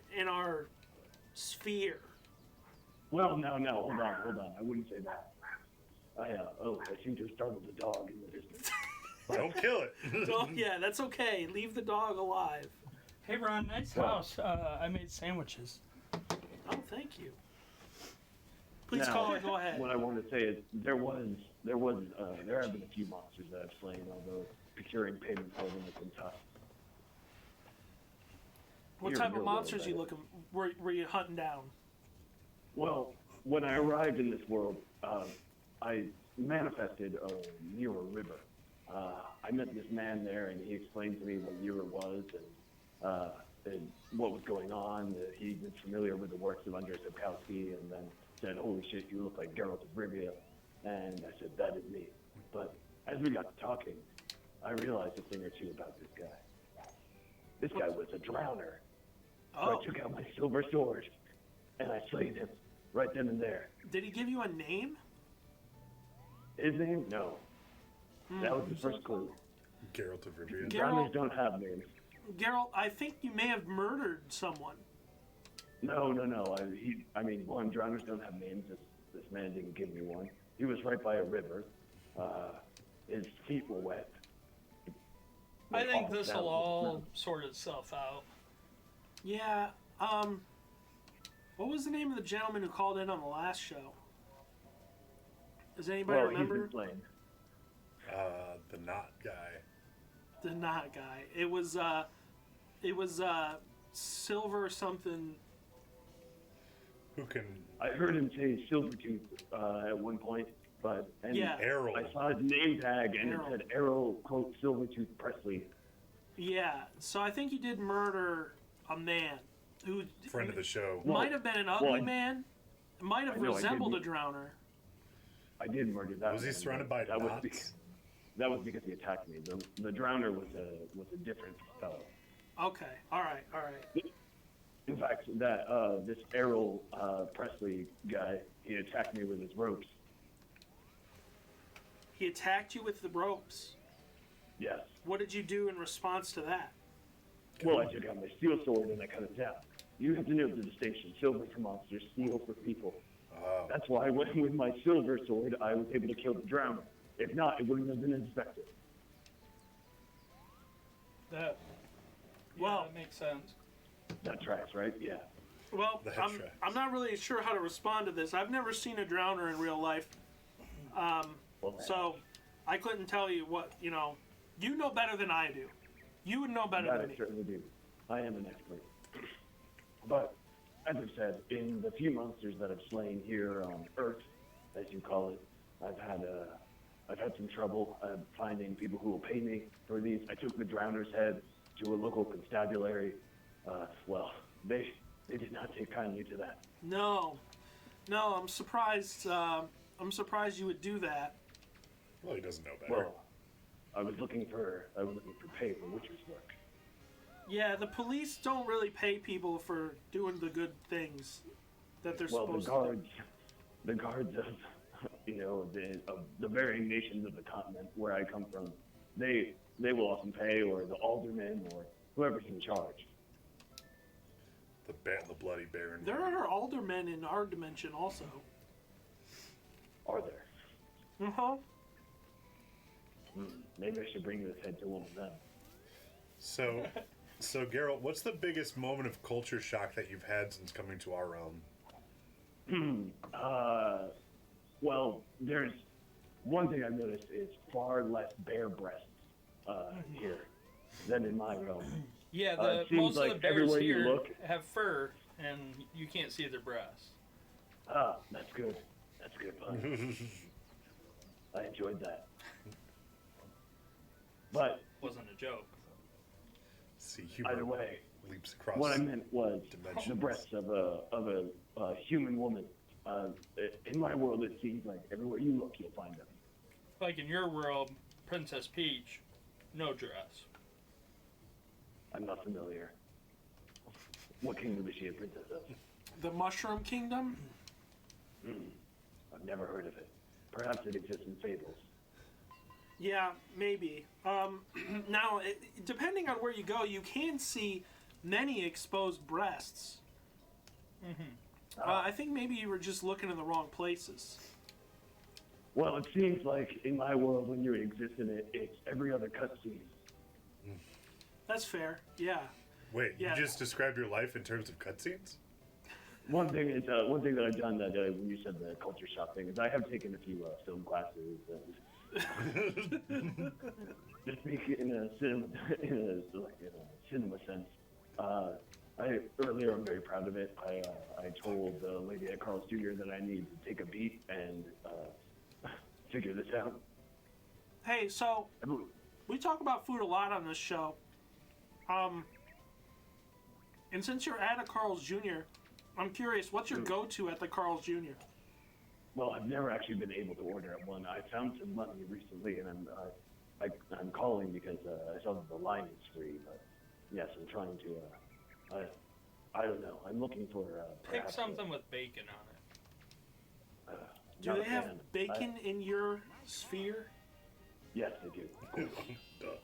Speaker 1: sphere.
Speaker 12: Well, no, hold on. I wouldn't say that. I seem to have startled the dog in the distance.
Speaker 2: Don't kill it.
Speaker 1: So, yeah, that's okay. Leave the dog alive.
Speaker 4: Hey, Ron, nice house. I made sandwiches.
Speaker 1: Oh, thank you. Please
Speaker 12: Now,
Speaker 1: call it. Go ahead.
Speaker 12: What I wanted to say is there have been a few monsters that I've slain, although procuring payment for them has been tough.
Speaker 1: What
Speaker 12: You're
Speaker 1: type of
Speaker 12: real
Speaker 1: monsters
Speaker 12: good
Speaker 1: you
Speaker 12: at it.
Speaker 1: looking? Were you hunting down?
Speaker 12: Well, when I arrived in this world, I manifested near a river. I met this man there, and he explained to me what Yura was and what was going on. He'd been familiar with the works of Andrzej Sapkowski, and then said, "Holy shit, you look like Geralt of Rivia." And I said, "That is me." But as we got to talking, I realized a thing or two about this guy. This guy was a drowner. So
Speaker 1: Oh.
Speaker 12: I took out my silver sword, and I slayed him right then and there.
Speaker 1: Did he give you a name?
Speaker 12: His name? No. That was the first clue.
Speaker 2: Geralt of Rivia.
Speaker 12: Drowners don't have names.
Speaker 1: Geralt, I think you may have murdered someone.
Speaker 12: No. One, drowners don't have names. This man didn't give me one. He was right by a river. His feet were wet.
Speaker 4: I think
Speaker 12: That
Speaker 4: this
Speaker 12: was
Speaker 4: will
Speaker 12: the
Speaker 4: all
Speaker 12: smell.
Speaker 4: sort itself out.
Speaker 1: Yeah. What was the name of the gentleman who called in on the last show? Does anybody
Speaker 12: Well,
Speaker 1: remember?
Speaker 12: he's been slain.
Speaker 2: The knot guy.
Speaker 1: The knot guy. It was Silver something.
Speaker 2: Who can?
Speaker 12: I heard him say Silvertooth at one point, but
Speaker 1: Yeah.
Speaker 2: Errol.
Speaker 12: I saw his name tag and
Speaker 1: Errol.
Speaker 12: it said Errol quote Silvertooth Presley.
Speaker 1: Yeah. So I think you did murder a man who
Speaker 2: Friend of the show.
Speaker 1: might have been an ugly
Speaker 12: well, I-
Speaker 1: man. Might have
Speaker 12: I know, I did
Speaker 1: resembled a
Speaker 12: meet-
Speaker 1: drowner.
Speaker 12: I did murder that.
Speaker 2: Was he
Speaker 12: man,
Speaker 2: surrounded
Speaker 12: but
Speaker 2: by
Speaker 12: that was
Speaker 2: knots?
Speaker 12: because that was because he attacked me. The drowner was a different fellow.
Speaker 1: Okay. All right.
Speaker 12: In fact, that this Errol Presley guy, he attacked me with his ropes.
Speaker 1: He attacked you with the ropes.
Speaker 12: Yes.
Speaker 1: What did you do in response to that?
Speaker 12: Well, I took out my steel sword and I cut it down. You have to know the distinction: silver for monsters, steel for people.
Speaker 2: Oh.
Speaker 12: That's why with my silver sword, I was able to kill the drowner. If not, it wouldn't have been inspected.
Speaker 4: That.
Speaker 1: Well-
Speaker 4: that makes sense.
Speaker 12: That tracks, right? Yeah.
Speaker 1: Well,
Speaker 2: The head
Speaker 1: I'm
Speaker 2: tracks.
Speaker 1: not really sure how to respond to this. I've never seen a drowner in real life,
Speaker 12: Well,
Speaker 1: so I couldn't tell you what you know. You know better than I do. You would know better
Speaker 12: that
Speaker 1: than
Speaker 12: I
Speaker 1: me.
Speaker 12: certainly do. I am an expert. But as I've said, in the few monsters that I've slain here on Earth, as you call it, I've had some trouble finding people who will pay me for these. I took the drowner's head to a local constabulary. They did not take kindly to that.
Speaker 1: No, I'm surprised. I'm surprised you would do that.
Speaker 2: Well, he doesn't know better.
Speaker 12: Well, I was looking for pay for witcher's work.
Speaker 1: Yeah, the police don't really pay people for doing the good things that they're
Speaker 12: Well,
Speaker 1: supposed
Speaker 12: the guards of the varying nations of the continent where I come from, they will often pay, or the aldermen, or whoever's in charge.
Speaker 2: The bloody baron.
Speaker 1: to. There are aldermen in our dimension also.
Speaker 12: Are there?
Speaker 1: Uh huh.
Speaker 12: Maybe I should bring this head to one of them.
Speaker 2: So, Geralt, what's the biggest moment of culture shock that you've had since coming to our realm?
Speaker 12: Well, there's one thing I've noticed is far less bare breasts here than in my realm.
Speaker 4: Yeah,
Speaker 12: it seems
Speaker 4: most
Speaker 12: like
Speaker 4: of the bears
Speaker 12: everywhere you
Speaker 4: here
Speaker 12: look-
Speaker 4: have fur, and you can't see their breasts.
Speaker 12: Ah, that's good. That's good, bud. I enjoyed that. But
Speaker 4: Wasn't a joke.
Speaker 2: See, humor
Speaker 12: either way,
Speaker 2: leaps across.
Speaker 12: what I meant was the
Speaker 2: dimensions.
Speaker 12: breasts of a human woman. In my world, it seems like everywhere you look, you'll find them.
Speaker 4: Like in your world, Princess Peach, no dress.
Speaker 12: I'm not familiar. What kingdom is she a princess of?
Speaker 1: The Mushroom Kingdom?
Speaker 12: I've never heard of it. Perhaps it exists in fables.
Speaker 1: Yeah, maybe. Now, depending on where you go, you can see many exposed breasts. I think maybe you were just looking in the wrong places.
Speaker 12: Well, it seems like in my world, when you exist in it, it's every other cutscene.
Speaker 1: That's fair. Yeah.
Speaker 2: Wait,
Speaker 1: Yeah.
Speaker 2: you just described your life in terms of cutscenes?
Speaker 12: One thing that I've done that when you said the culture shock thing is I have taken a few film classes and just speak in a cinema sense. Earlier, I'm very proud of it. I told the lady at Carl's Jr. that I need to take a beat and figure this out.
Speaker 1: Hey, so we talk about food a lot on this show. And since you're at a Carl's Jr., I'm curious, what's your go-to at the Carl's Jr.?
Speaker 12: Well, I've never actually been able to order at one. I found some money recently, and I'm calling because I saw that the line is free. But yes, I'm trying to. I don't know. I'm looking for.
Speaker 4: Pick
Speaker 12: perhaps
Speaker 4: something with bacon on it.
Speaker 1: Do
Speaker 12: not
Speaker 1: they
Speaker 12: a
Speaker 1: have
Speaker 12: fan.
Speaker 1: bacon in your sphere?
Speaker 12: Yes, they do. Of course.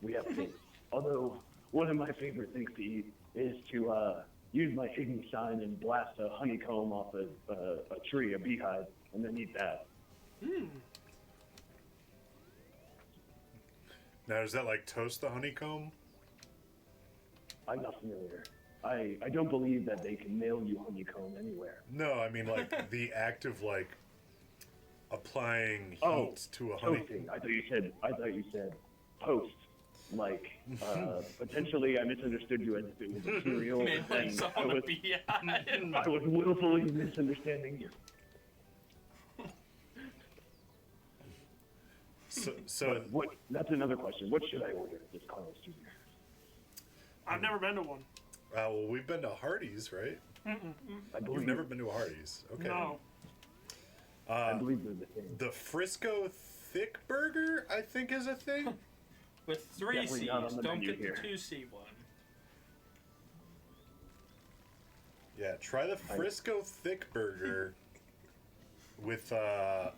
Speaker 12: We have things. Although one of my favorite things to eat is to use my Igni sign and blast a honeycomb off a tree, a beehive, and then eat that.
Speaker 2: Now, is that like toast the honeycomb?
Speaker 12: I'm not familiar. I don't believe that they can mail you honeycomb anywhere.
Speaker 2: No, I mean like the act of like applying heat
Speaker 12: Oh,
Speaker 2: to a honeycomb.
Speaker 12: toasting. I thought you said post. Like potentially, I misunderstood you as if it was a cereal,
Speaker 4: Made like
Speaker 12: and
Speaker 4: someone would be on it.
Speaker 12: I was willfully misunderstanding you.
Speaker 2: So
Speaker 12: What? That's another question. What should I order at this Carl's Jr.?
Speaker 1: I've never been to one.
Speaker 2: well, we've been to Hardee's, right?
Speaker 12: I believe
Speaker 2: You've never been to a Hardee's, okay?
Speaker 1: No.
Speaker 12: I believe they're the same.
Speaker 2: The Frisco Thick Burger, I think, is a thing.
Speaker 4: With 3
Speaker 12: Definitely
Speaker 4: C's,
Speaker 12: not on the
Speaker 4: don't
Speaker 12: menu
Speaker 4: get
Speaker 12: here.
Speaker 4: the 2C one.
Speaker 2: Yeah, try the Frisco Thick Burger with a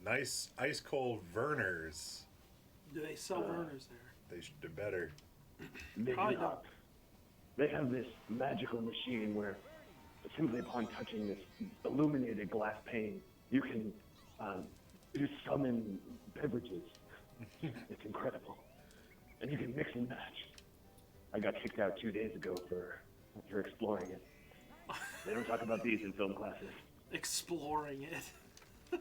Speaker 2: nice ice cold Verner's.
Speaker 1: Do they sell burners there?
Speaker 2: They should do better.
Speaker 12: Maybe
Speaker 1: Probably
Speaker 12: not.
Speaker 1: not.
Speaker 12: They have this magical machine where simply upon touching this illuminated glass pane, you can just summon beverages. It's incredible. And you can mix and match. I got kicked out 2 days ago for exploring it. They don't talk about these in film classes.
Speaker 1: Exploring it.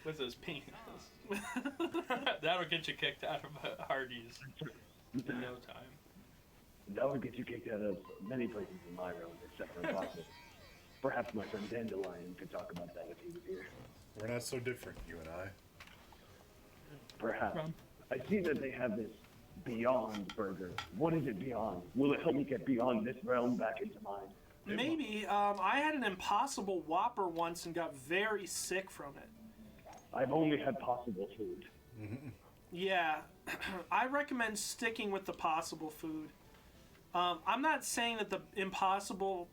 Speaker 4: With his penis. That'll get you kicked out of Hardee's in no time.
Speaker 12: That would get you kicked out of many places in my realm, except for Boston. Perhaps my friend Dandelion could talk about that if he was here.
Speaker 2: We're not so different, you and I.
Speaker 12: Perhaps. I see that they have this Beyond Burger. What is it beyond? Will it help me get beyond this realm back into mine?
Speaker 1: Maybe. I had an Impossible Whopper once and got very sick from it.
Speaker 12: I've only had possible food.
Speaker 1: Yeah. I recommend sticking with the possible food. I'm not saying that the Impossible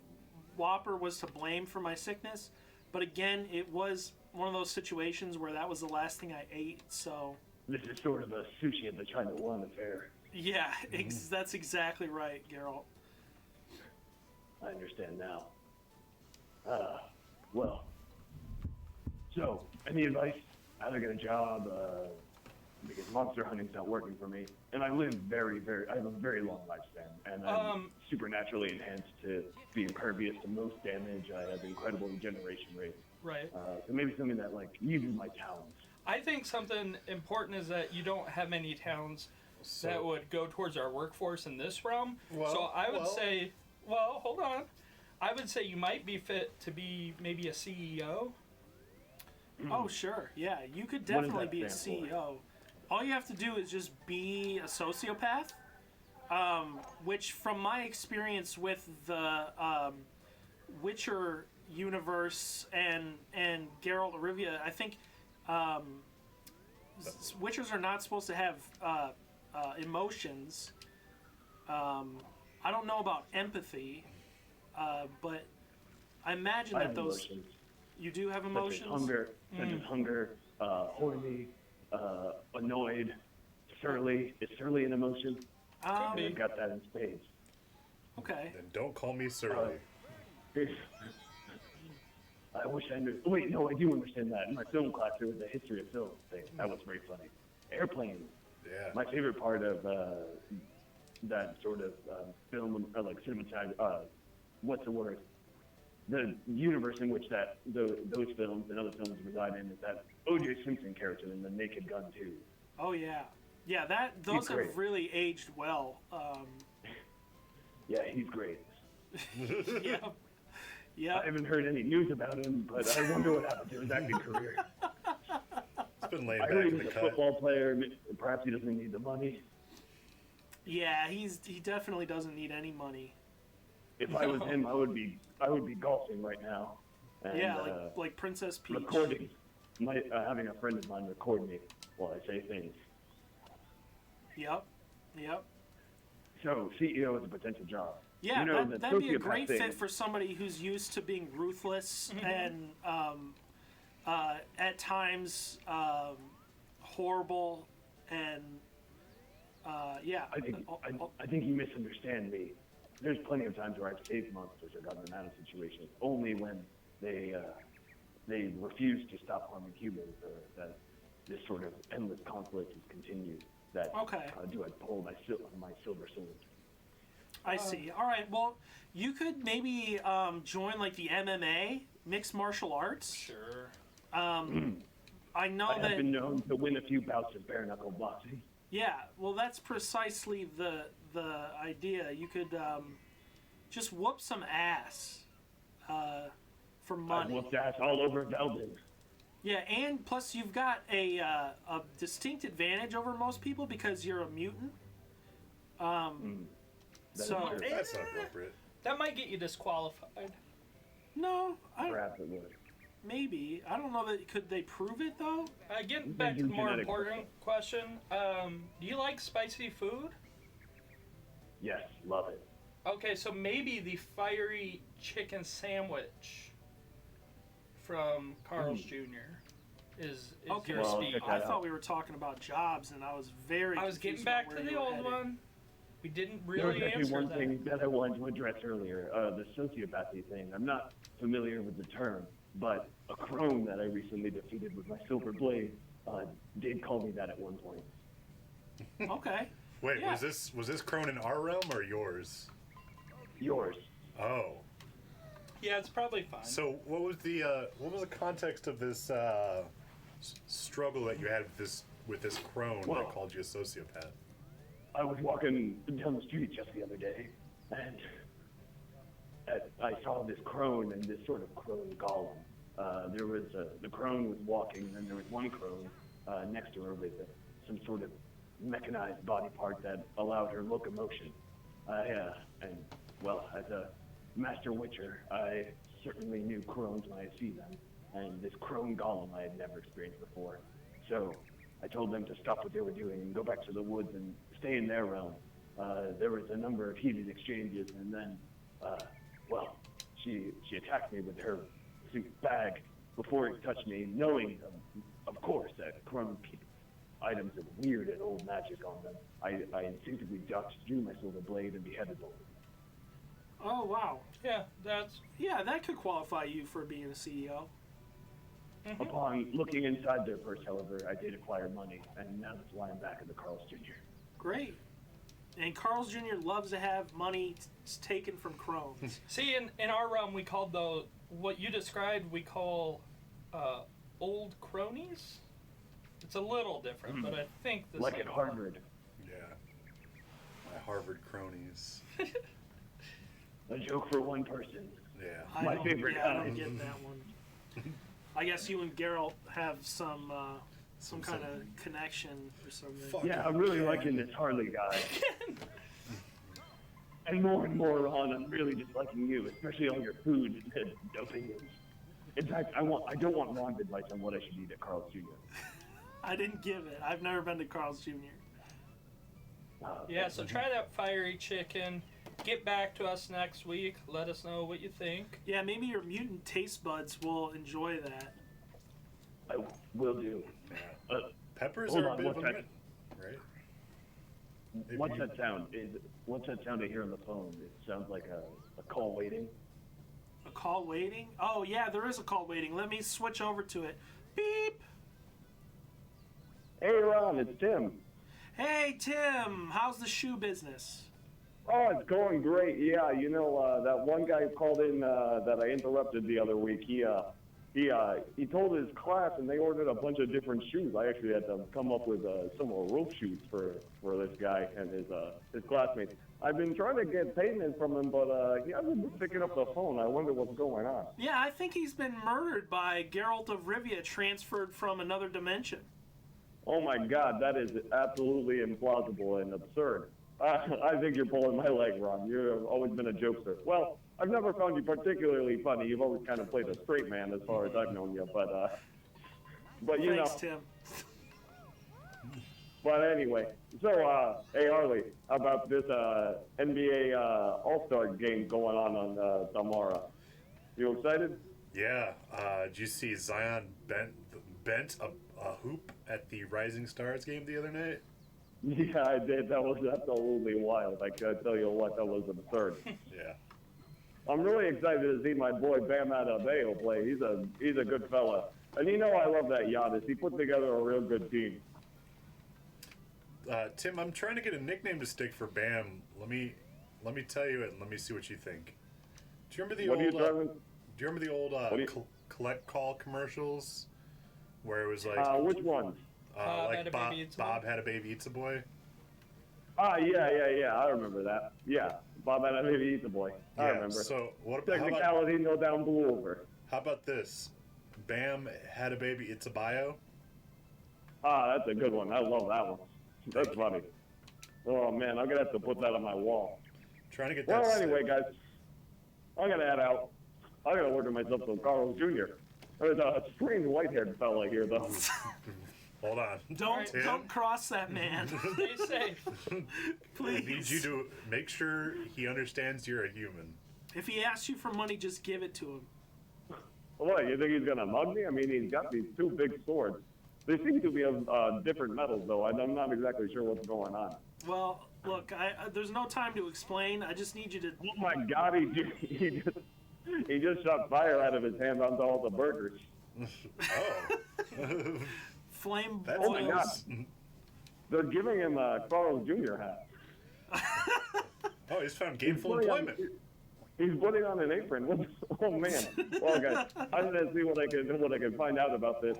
Speaker 1: Whopper was to blame for my sickness, but again, it was one of those situations where that was the last thing I ate, so...
Speaker 12: This is sort of a sushi at the China One affair.
Speaker 1: Yeah, that's exactly right, Geralt.
Speaker 12: I understand now. Well. So, any advice? How to get a job? Because monster hunting's not working for me, and I live I have a very long lifespan, and I'm supernaturally enhanced to be impervious to most damage. I have incredible regeneration rates.
Speaker 4: Right.
Speaker 12: So maybe something that like uses my talents.
Speaker 4: I think something important is that you don't have many talents that would go towards our workforce in this realm. So I would say, well, hold on. I would say you might be fit to be maybe a CEO.
Speaker 1: Oh, sure. Yeah, you could
Speaker 12: What does
Speaker 1: definitely
Speaker 12: that
Speaker 1: be a
Speaker 12: stand for?
Speaker 1: CEO. All you have to do is just be a sociopath, which, from my experience with the Witcher universe and Geralt of Rivia, I think Witchers are not supposed to have emotions. I don't know about empathy, but I imagine
Speaker 12: I
Speaker 1: that
Speaker 12: have
Speaker 1: those
Speaker 12: emotions.
Speaker 1: you do have
Speaker 12: Such as
Speaker 1: emotions.
Speaker 12: hunger, horny, annoyed, surly. Is surly an emotion? I've got that in spades.
Speaker 1: Okay.
Speaker 2: And don't call me surly.
Speaker 12: I wish I knew. Wait, no, I do understand that. In my film class, there was a history of film thing. That was very funny. Airplanes.
Speaker 2: Yeah.
Speaker 12: My favorite part of that sort of film, or like cinematography, what's the word? The universe in which those films and other films reside in is that O.J. Simpson character in The Naked Gun 2.
Speaker 1: Oh yeah, yeah. Those
Speaker 12: great.
Speaker 1: have really aged well.
Speaker 12: Yeah, he's great.
Speaker 1: Yeah. Yeah.
Speaker 12: I haven't heard any news about him, but I wonder what happened to his acting career.
Speaker 2: It's been laid
Speaker 12: I
Speaker 2: back
Speaker 12: heard he
Speaker 2: in
Speaker 12: was
Speaker 2: the
Speaker 12: a
Speaker 2: cut.
Speaker 12: football player. Perhaps he doesn't need the money.
Speaker 1: Yeah, he definitely doesn't need any money.
Speaker 12: If I was him, I would be golfing right now. And,
Speaker 1: Yeah, like Princess Peach.
Speaker 12: recording. Having a friend of mine record me while I say things.
Speaker 1: Yep.
Speaker 12: So CEO is a potential job.
Speaker 1: Yeah,
Speaker 12: You know, the
Speaker 1: that'd be a
Speaker 12: sociopath
Speaker 1: great
Speaker 12: thing-
Speaker 1: fit for somebody who's used to being ruthless and at times horrible and yeah.
Speaker 12: I think you misunderstand me. There's plenty of times where I've saved monsters or gotten them out of situations, only when they refuse to stop harming humans, or that this sort of endless conflict has continued. That do I pull my silver sword?
Speaker 1: I see. All right. Well, you could maybe join like the MMA, mixed martial arts.
Speaker 4: Sure.
Speaker 1: I know
Speaker 12: I
Speaker 1: that.
Speaker 12: have been known to win a few bouts of bare knuckle boxing.
Speaker 1: Yeah. Well, that's precisely the idea. You could just whoop some ass for
Speaker 12: I
Speaker 1: money.
Speaker 12: whooped ass all over Veldin.
Speaker 1: Yeah, and plus you've got a distinct advantage over most people because you're a mutant. So
Speaker 2: That's not appropriate.
Speaker 4: That might get you disqualified.
Speaker 1: no,
Speaker 12: Perhaps it would.
Speaker 1: maybe I don't know that could they prove it though.
Speaker 4: Getting back to the more
Speaker 12: Genetic
Speaker 4: important question, do you like spicy food?
Speaker 12: Yes, love it.
Speaker 4: Okay, so maybe the fiery chicken sandwich from Carl's Jr. is
Speaker 1: Okay,
Speaker 4: your speed.
Speaker 1: I thought we were talking about jobs, and I was very.
Speaker 4: I was getting
Speaker 1: confused
Speaker 4: back
Speaker 1: about
Speaker 4: to
Speaker 1: where
Speaker 4: the
Speaker 1: you were
Speaker 4: old
Speaker 1: headed.
Speaker 4: one. We didn't
Speaker 12: There was
Speaker 4: really
Speaker 12: actually
Speaker 4: answer
Speaker 12: one
Speaker 4: that.
Speaker 12: thing that I wanted to address earlier, the sociopathy thing. I'm not familiar with the term, but a crone that I recently defeated with my silver blade did call me that at one point.
Speaker 1: Okay.
Speaker 2: Wait,
Speaker 1: Yeah.
Speaker 2: was this crone in our realm or yours?
Speaker 12: Yours.
Speaker 2: Oh.
Speaker 4: Yeah, it's probably fine.
Speaker 2: So what was the context of this struggle that you had with this crone
Speaker 12: Well-
Speaker 2: that called you a sociopath?
Speaker 12: I was walking down the street just the other day, and I saw this crone and this sort of crone golem. The crone was walking, and there was one crone next to her with some sort of mechanized body part that allowed her locomotion. As a master witcher, I certainly knew crones when I see them, and this crone golem I had never experienced before. So I told them to stop what they were doing and go back to the woods and stay in their realm. There was a number of heated exchanges, and then, she attacked me with her bag before it touched me, knowing, of course, that crone keep items of weird and old magic on them. I instinctively ducked, drew my silver blade, and beheaded them.
Speaker 1: Oh wow.
Speaker 4: Yeah,
Speaker 1: that could qualify you for being a CEO.
Speaker 12: Upon looking inside their purse, however, I did acquire money, and now that's why I'm back at the Carl's Jr.
Speaker 1: Great. And Carl's Jr. loves to have money taken from crones.
Speaker 4: See, in our realm, we called what you described, we call old cronies. It's a little different, but I think the
Speaker 12: Like
Speaker 4: same
Speaker 12: at Harvard.
Speaker 2: Yeah. My Harvard cronies.
Speaker 12: A joke for one person.
Speaker 2: Yeah.
Speaker 12: My favorite.
Speaker 1: Yeah, I don't get that one. I guess you and Geralt have some kind of connection or something.
Speaker 12: Yeah, I'm really liking this Harley guy. And more, Ron, I'm really just liking you, especially all your food and opinions. In fact, I don't want Ron's advice on what I should eat at Carl's Jr.
Speaker 1: I didn't give it. I've never been to Carl's Jr.
Speaker 4: Yeah, so try that fiery chicken. Get back to us next week. Let us know what you think.
Speaker 1: Yeah, maybe your mutant taste buds will enjoy that.
Speaker 12: I will do.
Speaker 2: Peppers
Speaker 12: hold
Speaker 2: are a
Speaker 12: on,
Speaker 2: bit of
Speaker 12: what's
Speaker 2: a
Speaker 12: that?
Speaker 2: right?
Speaker 12: What's that sound? What's that sound I hear on the phone? It sounds like a call waiting.
Speaker 1: A call waiting? Oh, yeah, there is a call waiting. Let me switch over to it. Beep!
Speaker 12: Hey, Ron, it's Tim.
Speaker 1: Hey, Tim! How's the shoe business?
Speaker 12: Oh, it's going great. Yeah, you know, that one guy who called in that I interrupted the other week, he told his class and they ordered a bunch of different shoes. I actually had to come up with some more rope shoes for this guy and his classmates. I've been trying to get payment from him, but he hasn't been picking up the phone. I wonder what's going on.
Speaker 1: Yeah, I think he's been murdered by Geralt of Rivia, transferred from another dimension.
Speaker 12: Oh my God, that is absolutely implausible and absurd. I think you're pulling my leg, Ron. You've always been a jokester. Well, I've never found you particularly funny. You've always kind of played a straight man as far as I've known you, but you
Speaker 1: Thanks,
Speaker 12: know.
Speaker 1: Tim.
Speaker 12: But anyway, so hey Harley, how about this NBA All-Star game going on tomorrow? You excited?
Speaker 2: Yeah. Did you see Zion bent a hoop at the Rising Stars game the other night?
Speaker 12: Yeah, I did. That was absolutely wild. I can tell you what, that was absurd.
Speaker 2: Yeah.
Speaker 12: I'm really excited to see my boy Bam Adebayo play. He's a good fella. And you know I love that Giannis. He put together a real good team.
Speaker 2: Tim, I'm trying to get a nickname to stick for Bam. Let me tell you it and let me see what you think. Do you remember the
Speaker 12: What are you
Speaker 2: old
Speaker 12: driving?
Speaker 2: do you remember the old collect call commercials where it was like
Speaker 12: Which one?
Speaker 2: like Bob had a baby eats a boy?
Speaker 12: Yeah. I remember that. Yeah, Bob had a baby eats a boy. I remember.
Speaker 2: So what about
Speaker 12: Technicality, no down, blew over.
Speaker 2: How about this? Bam had a baby. It's a bio.
Speaker 12: That's a good one. I love that one. That's funny. Oh man, I'm gonna have to put that on my wall.
Speaker 2: Trying to get that.
Speaker 12: Well, anyway, guys, I'm gonna head out. I'm gonna order myself some Carl's Jr. There's a strange white-haired fella here, though.
Speaker 2: Hold on.
Speaker 1: Don't cross that man.
Speaker 4: Stay safe.
Speaker 1: Please.
Speaker 2: I need you to make sure he understands you're a human.
Speaker 1: If he asks you for money, just give it to him.
Speaker 12: What, you think he's gonna mug me? I mean, he's got these two big swords. They seem to be of different metals, though. I'm not exactly sure what's going on.
Speaker 1: Well, look, there's no time to explain. I just need you to.
Speaker 12: Oh my God, he just shot fire out of his hand onto all the burgers.
Speaker 2: Oh.
Speaker 1: Flame
Speaker 2: That's
Speaker 12: Oh my God.
Speaker 2: nice.
Speaker 12: They're giving him a Carl's Jr. hat.
Speaker 2: Oh, he's found gainful employment.
Speaker 12: He's putting on an apron. Oh man! Well, guys, I'm gonna see what I can find out about this.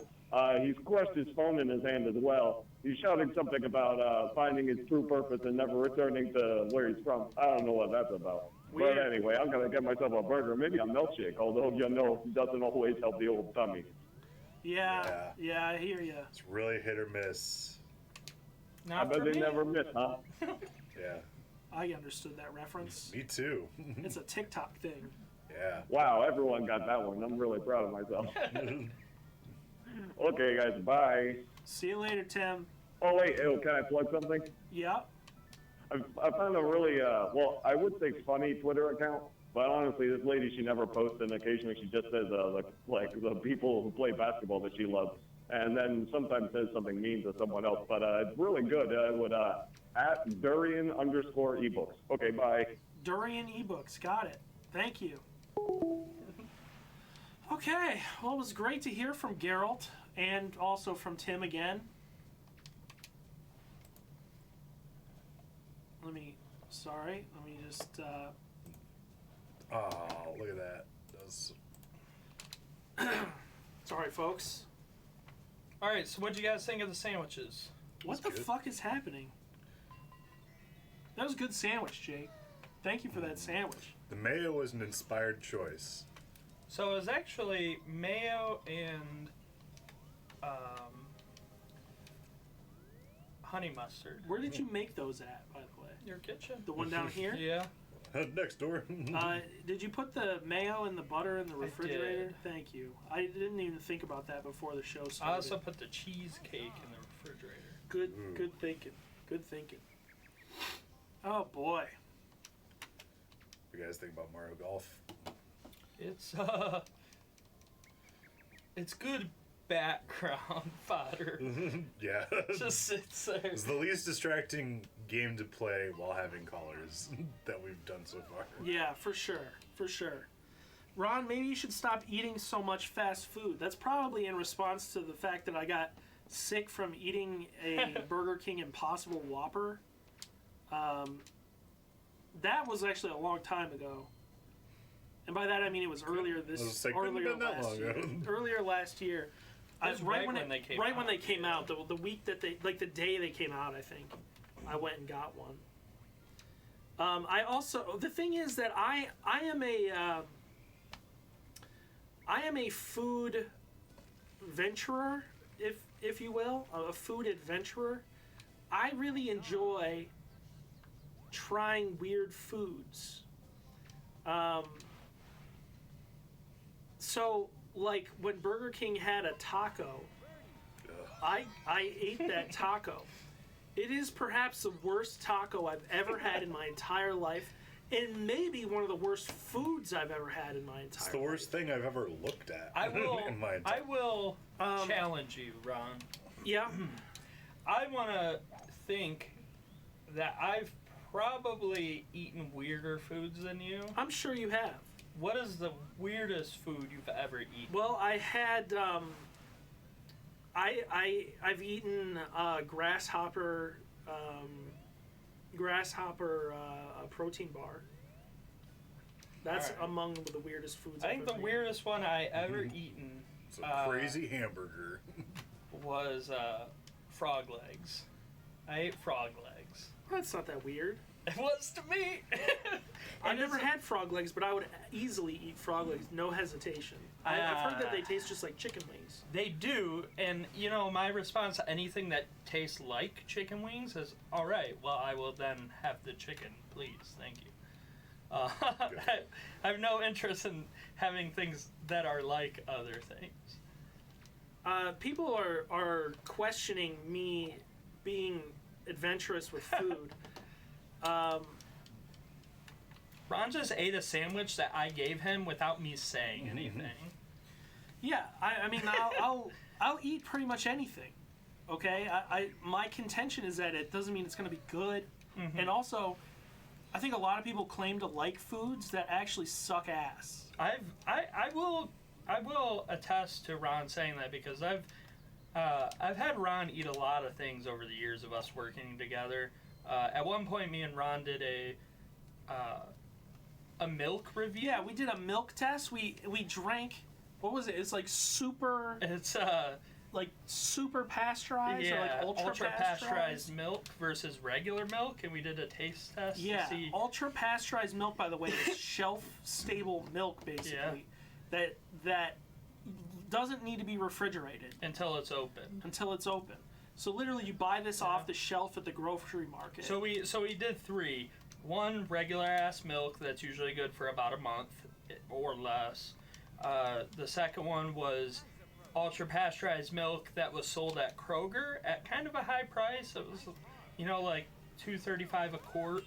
Speaker 12: He's crushed his phone in his hand as well. He's shouting something about finding his true purpose and never returning to where he's from. I don't know what that's about.
Speaker 1: Weird.
Speaker 12: But anyway, I'm gonna get myself a burger, maybe a milkshake. Although you know, it doesn't always help the old tummy.
Speaker 1: Yeah, I hear you.
Speaker 2: It's really hit or miss.
Speaker 12: I bet they never miss, huh?
Speaker 2: Yeah.
Speaker 1: I understood that reference.
Speaker 2: Me too.
Speaker 1: It's a TikTok thing.
Speaker 2: Yeah.
Speaker 12: Wow, everyone got that one. I'm really proud of myself. Okay, guys, bye.
Speaker 1: See you later, Tim.
Speaker 12: Oh wait, can I plug something?
Speaker 1: Yep.
Speaker 12: I found a really, well, I would say funny Twitter account, but honestly, this lady, she never posts, and occasionally she just says, like the people who play basketball that she loves, and then sometimes says something mean to someone else, but it's really good. I would, at Durian_ebooks. Okay, bye.
Speaker 1: Durian eBooks. Got it. Thank you. Okay, well, it was great to hear from Geralt and also from Tim again. Let me just,
Speaker 2: Oh, look at that.
Speaker 1: sorry, folks.
Speaker 4: All right, so what do you guys think of the sandwiches?
Speaker 1: What the fuck is happening? That was a good sandwich, Jake. Thank you for that sandwich.
Speaker 2: The mayo was an inspired choice.
Speaker 4: So it was actually mayo and honey mustard.
Speaker 1: Where did you make those at, by the way?
Speaker 4: Your kitchen.
Speaker 1: The one down here?
Speaker 4: Yeah.
Speaker 2: Next door.
Speaker 1: Did you put the mayo and the butter in the refrigerator?
Speaker 4: did.
Speaker 1: Thank you. I didn't even think about that before the show started.
Speaker 4: I also put the cheesecake in the refrigerator.
Speaker 1: Good thinking. Good thinking. Oh boy.
Speaker 2: What do you guys think about Mario Golf?
Speaker 4: It's good background fodder.
Speaker 2: Yeah.
Speaker 4: Just sits there.
Speaker 2: It's the least distracting game to play while having callers that we've done so far.
Speaker 1: Yeah, for sure. For sure. Ron, maybe you should stop eating so much fast food. That's probably in response to the fact that I got sick from eating a Burger King Impossible Whopper. That was actually a long time ago. And by that I mean it was earlier earlier last year.
Speaker 4: It was right when they came
Speaker 1: when they came out, the week that they, like the day they came out, I think, I went and got one. I also, the thing is that I am a food venturer, if you will, a food adventurer. I really enjoy trying weird foods. So, like, when Burger King had a taco, I ate that taco. It is perhaps the worst taco I've ever had in my entire life, and maybe one of the worst foods I've ever had in my entire life.
Speaker 2: It's the worst thing I've ever looked at.
Speaker 4: I will.
Speaker 2: in my entire
Speaker 4: I will challenge you, Ron.
Speaker 1: Yeah.
Speaker 4: I want to think that I've probably eaten weirder foods than you.
Speaker 1: I'm sure you have.
Speaker 4: What is the weirdest food you've ever eaten?
Speaker 1: Well, I had I've eaten grasshopper protein bar. That's
Speaker 4: Alright.
Speaker 1: among the weirdest foods.
Speaker 4: I think the weirdest one I ever eaten
Speaker 2: It's a crazy hamburger.
Speaker 4: was frog legs. I ate frog legs.
Speaker 1: That's not that weird.
Speaker 4: It was to me.
Speaker 1: I've never had frog legs, but I would easily eat frog legs, no hesitation. I've heard that they taste just like chicken wings.
Speaker 4: They do, and you know, my response to anything that tastes like chicken wings is, all right, well, I will then have the chicken, please, thank you. I have no interest in having things that are like other things.
Speaker 1: People are questioning me being adventurous with food.
Speaker 4: Ron just ate a sandwich that I gave him without me saying anything.
Speaker 1: Yeah, I mean, I'll eat pretty much anything. Okay, my contention is that it doesn't mean it's going to be good, and also, I think a lot of people claim to like foods that actually suck ass.
Speaker 4: I will attest to Ron saying that because I've had Ron eat a lot of things over the years of us working together. At one point, me and Ron did a milk review.
Speaker 1: Yeah, we did a milk test. We drank. What was it? It's like super.
Speaker 4: It's
Speaker 1: like super pasteurized or like ultra
Speaker 4: pasteurized milk versus regular milk, and we did a taste test.
Speaker 1: Yeah,
Speaker 4: to see...
Speaker 1: ultra pasteurized milk, by the way, is shelf stable milk basically.
Speaker 4: Yeah.
Speaker 1: That doesn't need to be refrigerated
Speaker 4: until it's open.
Speaker 1: So literally, you buy this off the shelf at the grocery market.
Speaker 4: So we did 3. 1, regular ass milk that's usually good for about a month or less. The second one was ultra pasteurized milk that was sold at Kroger at kind of a high price. It was, like $2.35 a quart.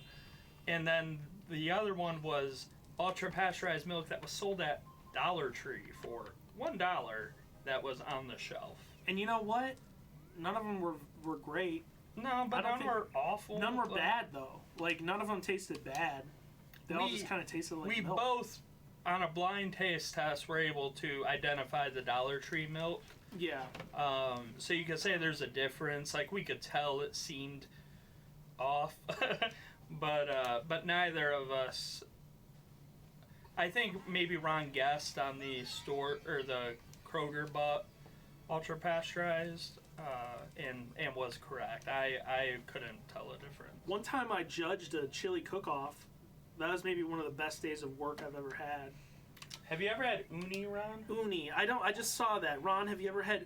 Speaker 4: And then the other one was ultra pasteurized milk that was sold at Dollar Tree for $1 that was on the shelf.
Speaker 1: And you know what? None of them were great.
Speaker 4: No, but none were awful.
Speaker 1: None were bad though. Like none of them tasted bad. They all just kind of tasted like milk.
Speaker 4: We both on a blind taste test, we're able to identify the Dollar Tree milk.
Speaker 1: Yeah.
Speaker 4: So you could say there's a difference. Like, we could tell it seemed off, but neither of us. I think maybe Ron guessed on the store or the Kroger bought ultra pasteurized, and was correct. I couldn't tell a difference.
Speaker 1: One time I judged a chili cook-off. That was maybe one of the best days of work I've ever had.
Speaker 4: Have you ever had uni, Ron?
Speaker 1: Uni. I just saw that. Ron, have you ever had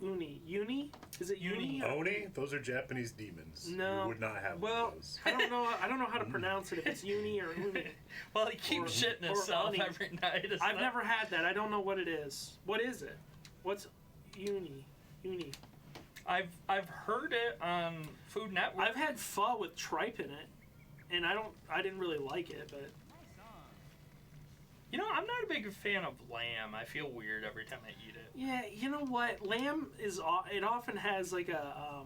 Speaker 1: uni? Uni? Is it uni?
Speaker 2: Oni? Those are Japanese demons.
Speaker 1: No.
Speaker 2: You would not have one of those.
Speaker 1: I don't know how to pronounce it, if it's uni or uni.
Speaker 4: Well, he keeps shitting himself
Speaker 1: uni.
Speaker 4: every night.
Speaker 1: I've never had that. I don't know what it is. What is it? What's uni? Uni.
Speaker 4: I've heard it on Food Network.
Speaker 1: I've had pho with tripe in it, and I didn't really like it, but
Speaker 4: You know, I'm not a big fan of lamb. I feel weird every time I eat it.
Speaker 1: yeah, you know what? Lamb it often has like a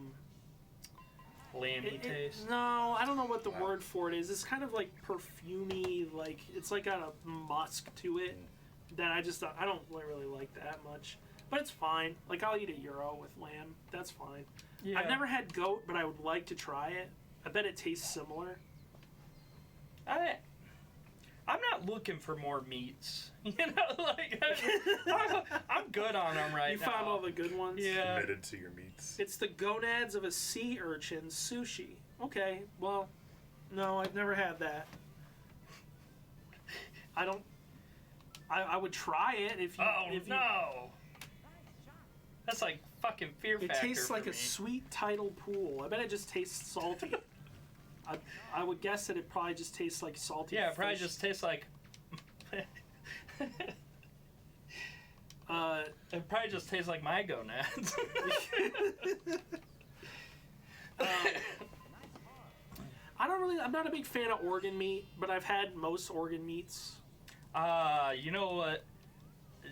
Speaker 4: Lamby taste.
Speaker 1: No, I don't know what the word for it is. It's kind of like perfumey, like it's like got a musk to it that I don't really like that much. But it's fine. Like, I'll eat a gyro with lamb. That's fine.
Speaker 4: Yeah.
Speaker 1: I've never had goat, but I would like to try it. I bet it tastes similar.
Speaker 4: I'm not looking for more meats. You know, like, I'm good on them right
Speaker 1: You
Speaker 4: now.
Speaker 1: found all the good ones?
Speaker 4: Yeah.
Speaker 2: Committed to your meats.
Speaker 1: It's the gonads of a sea urchin sushi. Okay, well, no, I've never had that. I would try it if you...
Speaker 4: Oh,
Speaker 1: if
Speaker 4: no! That's like fucking Fear
Speaker 1: It
Speaker 4: Factor
Speaker 1: tastes
Speaker 4: for
Speaker 1: like
Speaker 4: me.
Speaker 1: a sweet tidal pool. I bet it just tastes salty. I would guess that it probably just tastes like salty
Speaker 4: Yeah, it probably
Speaker 1: fish.
Speaker 4: just tastes like... it probably just tastes like my gonads.
Speaker 1: I'm not a big fan of organ meat, but I've had most organ meats.
Speaker 4: You know what?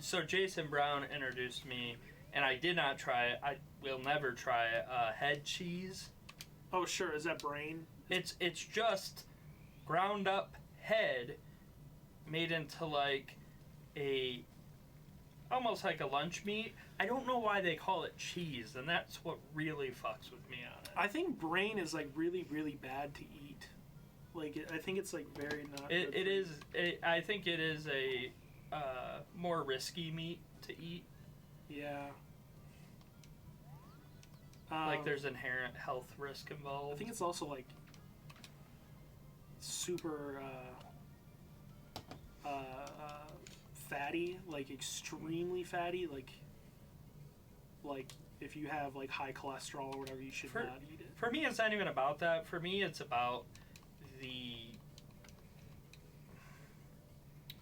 Speaker 4: So Jason Brown introduced me, and I did not try it. I will never try it. Head cheese.
Speaker 1: Oh, sure. Is that brain?
Speaker 4: It's just ground up head made into like almost like a lunch meat. I don't know why they call it cheese, and that's what really fucks with me on it.
Speaker 1: I think brain is like really, really bad to eat. Like, I think it's like very not.
Speaker 4: It is. I think it is a more risky meat to eat.
Speaker 1: Yeah.
Speaker 4: Like there's inherent health risk involved.
Speaker 1: I think it's also like super fatty, like extremely fatty, like if you have like high cholesterol or whatever, you should not eat it.
Speaker 4: For me, it's not even about that. For me, it's about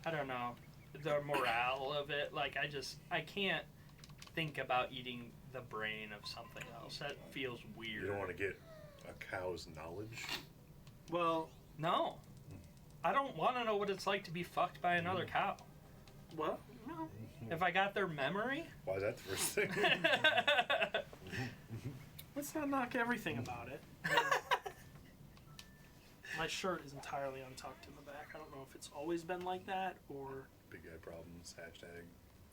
Speaker 4: I don't know, the morale of it. Like, I can't think about eating the brain of something else. That feels weird.
Speaker 2: You don't want to get a cow's knowledge?
Speaker 1: Well,
Speaker 4: no. I don't want to know what it's like to be fucked by another cow.
Speaker 1: Well, no.
Speaker 4: If I got their memory?
Speaker 2: Why is that the first thing?
Speaker 1: Let's not knock everything about it. My shirt is entirely untucked in the back. I don't know if it's always been like that or
Speaker 2: Big guy problems, hashtag.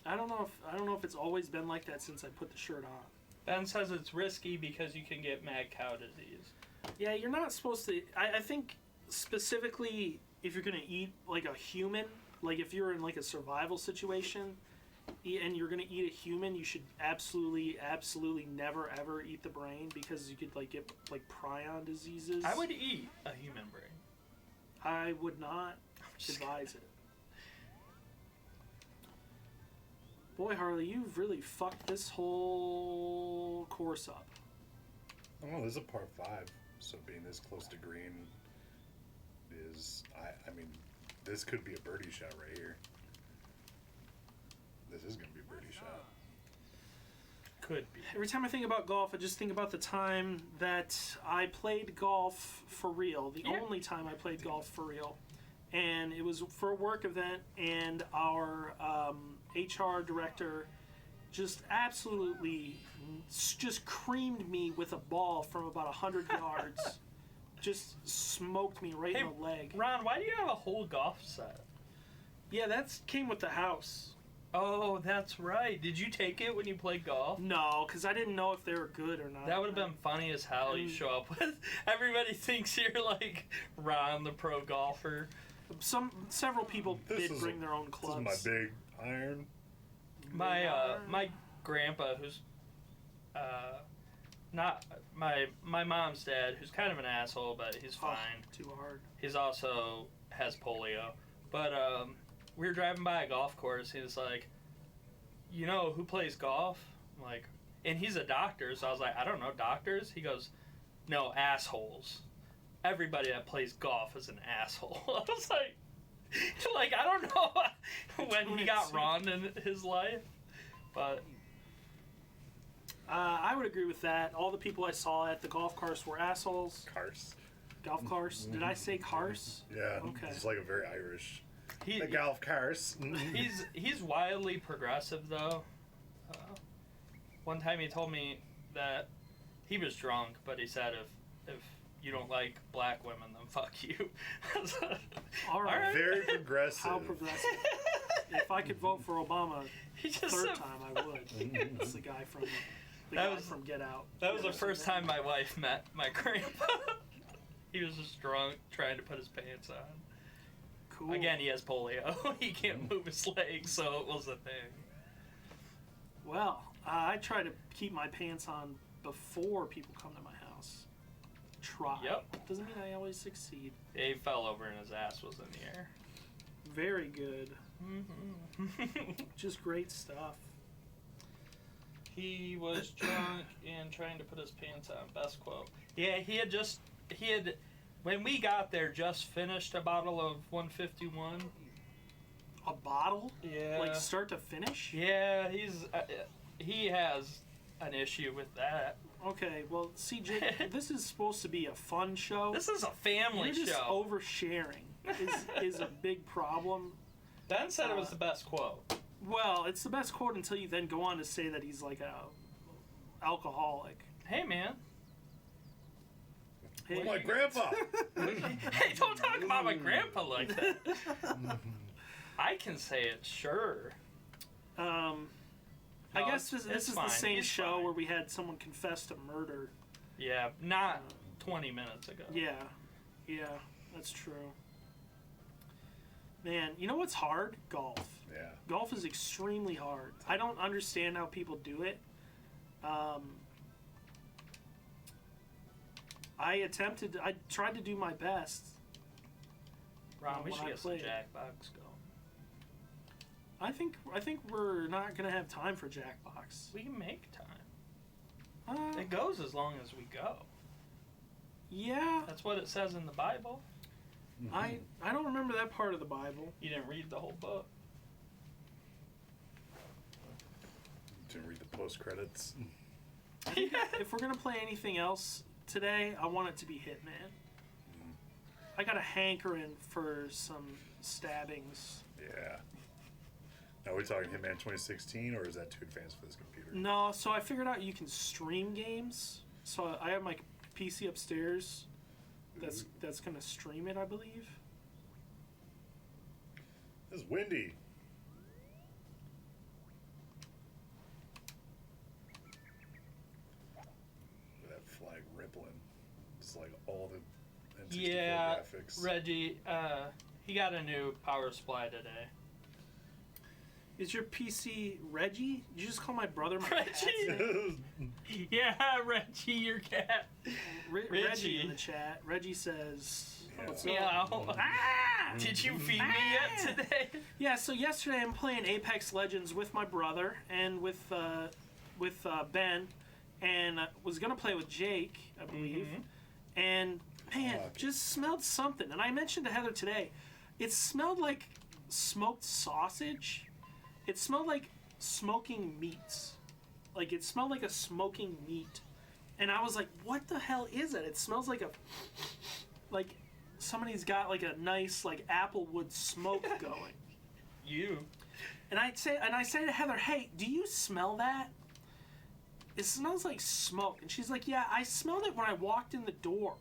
Speaker 1: I don't know if it's always been like that since I put the shirt on.
Speaker 4: Ben says it's risky because you can get mad cow disease.
Speaker 1: Yeah, you're not supposed to. I think specifically if you're gonna eat like a human, like if you're in like a survival situation, and you're gonna eat a human, you should absolutely never ever eat the brain because you could like get like prion diseases.
Speaker 4: I would eat a human brain.
Speaker 1: I would not advise it. Boy, Harley, you've really fucked this whole course up.
Speaker 2: I don't know, this is a par 5, so being this close to green is, I mean, this could be a birdie shot right here. This is going to be a birdie shot.
Speaker 4: Could be.
Speaker 1: Every time I think about golf, I just think about the time that I played golf for real. The only time I played golf for real. And it was for a work event, and our HR director just absolutely just creamed me with a ball from about 100 yards. Just smoked me right in the leg.
Speaker 4: Ron, why do you have a whole golf set?
Speaker 1: Yeah, that came with the house.
Speaker 4: Oh, that's right. Did you take it when you played golf?
Speaker 1: No, because I didn't know if they were good or not.
Speaker 4: That would have been funny as hell. You show up with everybody thinks you're like Ron, the pro golfer.
Speaker 1: Several people did
Speaker 2: is
Speaker 1: bring their own clubs.
Speaker 2: This is my big iron.
Speaker 4: My grandpa, who's not my mom's dad, who's kind of an asshole, but he's fine.
Speaker 1: Too hard.
Speaker 4: He's also has polio. But we were driving by a golf course. He was like, "You know who plays golf?" I'm like, and he's a doctor, so I was like, "I don't know, doctors." He goes, "No, assholes. Everybody that plays golf is an asshole." I was like I don't know when he got wrong in his life, but
Speaker 1: I would agree with that. All the people I saw at the golf course were assholes. Golf course? Did I say cars?
Speaker 2: Yeah.
Speaker 1: Okay.
Speaker 2: It's like a very Irish.
Speaker 4: The
Speaker 2: golf cars.
Speaker 4: he's wildly progressive though. One time he told me that he was drunk, but he said if you don't like black women, then fuck you.
Speaker 1: All right.
Speaker 2: Very progressive.
Speaker 1: How progressive? If I could vote for Obama
Speaker 4: just
Speaker 1: third
Speaker 4: said-
Speaker 1: time, I would. That's the guy from from Get Out.
Speaker 4: That was the first time my wife met my grandpa. He was just drunk, trying to put his pants on.
Speaker 1: Cool.
Speaker 4: Again, he has polio. He can't move his legs, so it was a thing.
Speaker 1: Well, I try to keep my pants on before people come to my house. Try.
Speaker 4: Yep.
Speaker 1: Doesn't mean I always succeed.
Speaker 4: He fell over and his ass was in the air.
Speaker 1: Very good.
Speaker 4: Mm-hmm.
Speaker 1: Just great stuff.
Speaker 4: He was drunk and trying to put his pants on. Best quote. Yeah, he had, when we got there, just finished a bottle of 151.
Speaker 1: A bottle?
Speaker 4: Yeah.
Speaker 1: Like start to finish?
Speaker 4: Yeah, he has an issue with that.
Speaker 1: Okay, well, CJ, this is supposed to be a fun show.
Speaker 4: This is a family
Speaker 1: You're just
Speaker 4: show.
Speaker 1: Oversharing is a big problem.
Speaker 4: Ben said it was the best quote.
Speaker 1: Well, it's the best quote until you then go on to say that he's like a alcoholic.
Speaker 4: Hey, man.
Speaker 1: Hey,
Speaker 2: my grandpa.
Speaker 4: Hey, don't talk about my grandpa like that. I can say it, sure.
Speaker 1: I
Speaker 4: No,
Speaker 1: guess this
Speaker 4: it's
Speaker 1: is
Speaker 4: fine.
Speaker 1: the same
Speaker 4: He's
Speaker 1: show
Speaker 4: fine.
Speaker 1: where we had someone confess to murder.
Speaker 4: Yeah, not 20 minutes ago.
Speaker 1: Yeah, that's true. Man, you know what's hard? Golf.
Speaker 2: Yeah.
Speaker 1: Golf is extremely hard. I don't understand how people do it. I tried to do my best.
Speaker 4: Ron, we
Speaker 1: when
Speaker 4: should
Speaker 1: I
Speaker 4: get some
Speaker 1: played.
Speaker 4: Jackbox going.
Speaker 1: I think we're not gonna have time for Jackbox.
Speaker 4: We can make time.
Speaker 1: Uh,
Speaker 4: It goes as long as we go.
Speaker 1: Yeah,
Speaker 4: That's what it says in the Bible.
Speaker 1: I don't remember that part of the Bible.
Speaker 4: You didn't read the whole book.
Speaker 2: Didn't read the post credits.
Speaker 1: If we're gonna play anything else today, I want it to be Hitman. I got a hankering for some stabbings.
Speaker 2: Yeah. Now, are we talking Hitman 2016, or is that too advanced for this computer?
Speaker 1: No, so I figured out you can stream games. So I have my PC upstairs. That's gonna stream it, I believe.
Speaker 2: It's windy. That flag rippling. It's like all the N64
Speaker 4: Yeah,
Speaker 2: graphics.
Speaker 4: Reggie, he got a new power supply today.
Speaker 1: Is your PC Reggie? Did you just call my brother my
Speaker 4: Reggie? Yeah, Reggie, your cat.
Speaker 1: Reggie
Speaker 4: Reggie.
Speaker 1: in the chat. Reggie says, "What's up?"
Speaker 4: Meow.
Speaker 1: Ah!
Speaker 4: Did you feed me yet today?
Speaker 1: Yeah. So yesterday I'm playing Apex Legends with my brother and with Ben, and was gonna play with Jake, I believe. And man, just smelled something. And I mentioned to Heather today, it smelled like smoked sausage. It smelled like smoking meats. Like it smelled like a smoking meat. And I was like, what the hell is it? It smells like somebody's got like a nice like applewood smoke going.
Speaker 4: You.
Speaker 1: And I say to Heather, hey, do you smell that? It smells like smoke. And she's like, yeah, I smelled it when I walked in the door.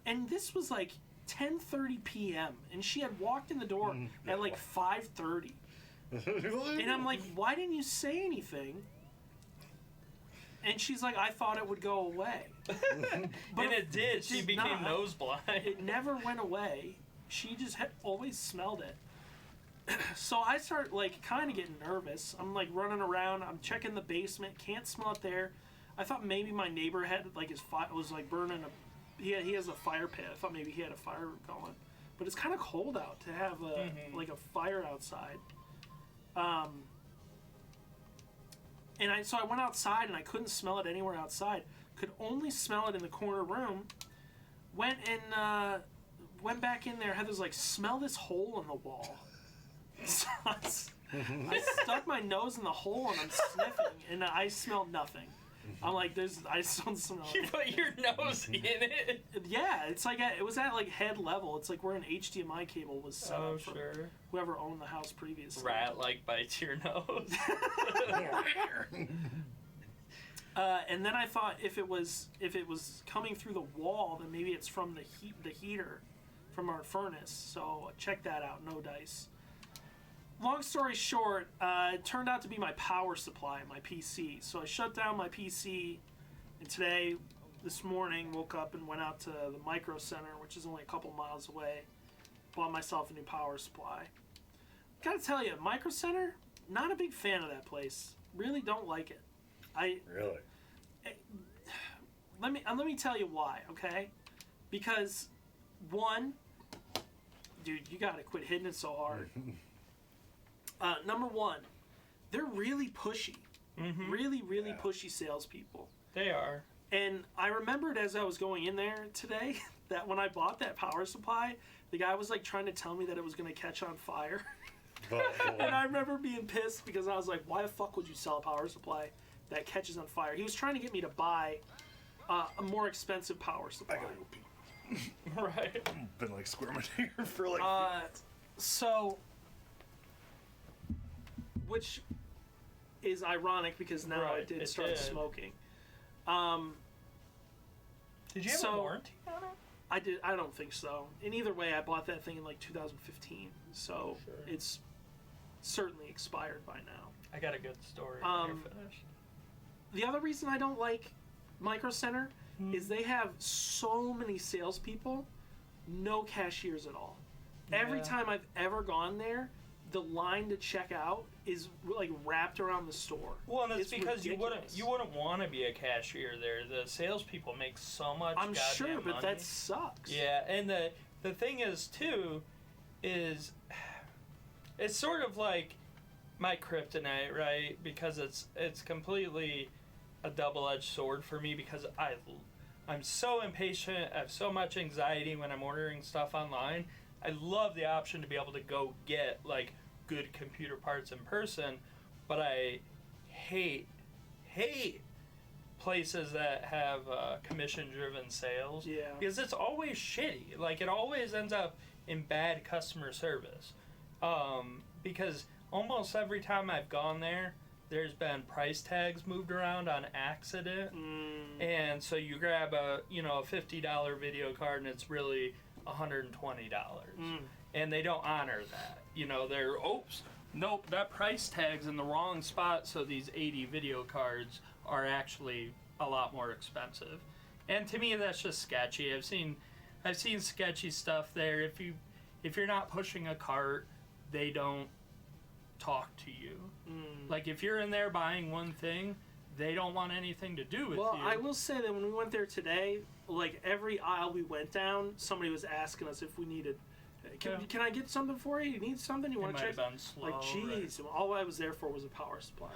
Speaker 1: And this was like 10:30 p.m. and she had walked in the door at like 5:30. And I'm like, why didn't you say anything? And she's like, I thought it would go away. But
Speaker 4: And it did. She
Speaker 1: did
Speaker 4: became
Speaker 1: not.
Speaker 4: nose blind.
Speaker 1: It never went away. She just always smelled it. So I start like kind of getting nervous. I'm like running around. I'm checking the basement. Can't smell it there. I thought maybe my neighbor had like his fire was like burning a. He has a fire pit. I thought maybe he had a fire going. But it's kind of cold out to have a like a fire outside. And so I went outside and I couldn't smell it anywhere outside. Could only smell it in the corner room. Went back in there. Had this like, smell this hole in the wall. So I stuck my nose in the hole and I'm sniffing and I smelled nothing. I'm like, I just don't smell
Speaker 4: You
Speaker 1: it.
Speaker 4: put your nose in it.
Speaker 1: Yeah, it's like it was at like head level. It's like where an HDMI cable was set
Speaker 4: Oh,
Speaker 1: up for
Speaker 4: sure.
Speaker 1: whoever owned the house previously.
Speaker 4: Rat like bites your nose.
Speaker 1: And then I thought if it was coming through the wall, then maybe it's from the heater from our furnace. So check that out. No dice. Long story short, it turned out to be my power supply, my PC. So I shut down my PC, and this morning, woke up and went out to the Micro Center, which is only a couple miles away. Bought myself a new power supply. Gotta tell you, Micro Center, not a big fan of that place. Really don't like it.
Speaker 2: Really?
Speaker 1: Let me tell you why, okay? Because one, dude, you gotta quit hitting it so hard. Number one, they're really pushy. Really pushy salespeople.
Speaker 4: They are.
Speaker 1: And I remembered as I was going in there today that when I bought that power supply, the guy was like trying to tell me that it was going to catch on fire. And I remember being pissed because I was like, why the fuck would you sell a power supply that catches on fire? He was trying to get me to buy a more expensive power supply.
Speaker 2: I gotta go pee.
Speaker 4: Right.
Speaker 2: Been like squirming here for like.
Speaker 1: So, which is ironic because now I
Speaker 4: Right,
Speaker 1: did
Speaker 4: it
Speaker 1: start
Speaker 4: did.
Speaker 1: smoking.
Speaker 4: Did you have a warranty on it?
Speaker 1: I did. I don't think so. And either way, I bought that thing in like 2015, so it's certainly expired by now.
Speaker 4: I got a good story when you're finished.
Speaker 1: The other reason I don't like Micro Center is they have so many salespeople, no cashiers at all. Every
Speaker 4: Yeah.
Speaker 1: time I've ever gone there, the line to check out is like wrapped around the store.
Speaker 4: Well, and it's because
Speaker 1: ridiculous.
Speaker 4: you wouldn't want to be a cashier there. The salespeople make so much.
Speaker 1: I'm sure,
Speaker 4: goddamn
Speaker 1: but
Speaker 4: money.
Speaker 1: that sucks.
Speaker 4: Yeah, and the thing is too, is it's sort of like my kryptonite, right? Because it's completely a double-edged sword for me because I'm so impatient. I have so much anxiety when I'm ordering stuff online. I love the option to be able to go get like good computer parts in person, but I hate places that have commission-driven sales.
Speaker 1: Yeah.
Speaker 4: Because it's always shitty. Like it always ends up in bad customer service. Because almost every time I've gone there, there's been price tags moved around on accident, and so you grab a $50 video card and it's really $120, and they don't honor that. They're nope, that price tag's in the wrong spot, so these 80 video cards are actually a lot more expensive. And to me, that's just sketchy. I've seen sketchy stuff there. If you're not pushing a cart, they don't talk to you. Like if you're in there buying one thing, they don't want anything to do with you.
Speaker 1: Well, I will say that when we went there today, like every aisle we went down, somebody was asking us if we needed. Can I get something for you? You need something? You want to check?
Speaker 4: Might have been slow,
Speaker 1: Like, geez, all I was there for was a power supply.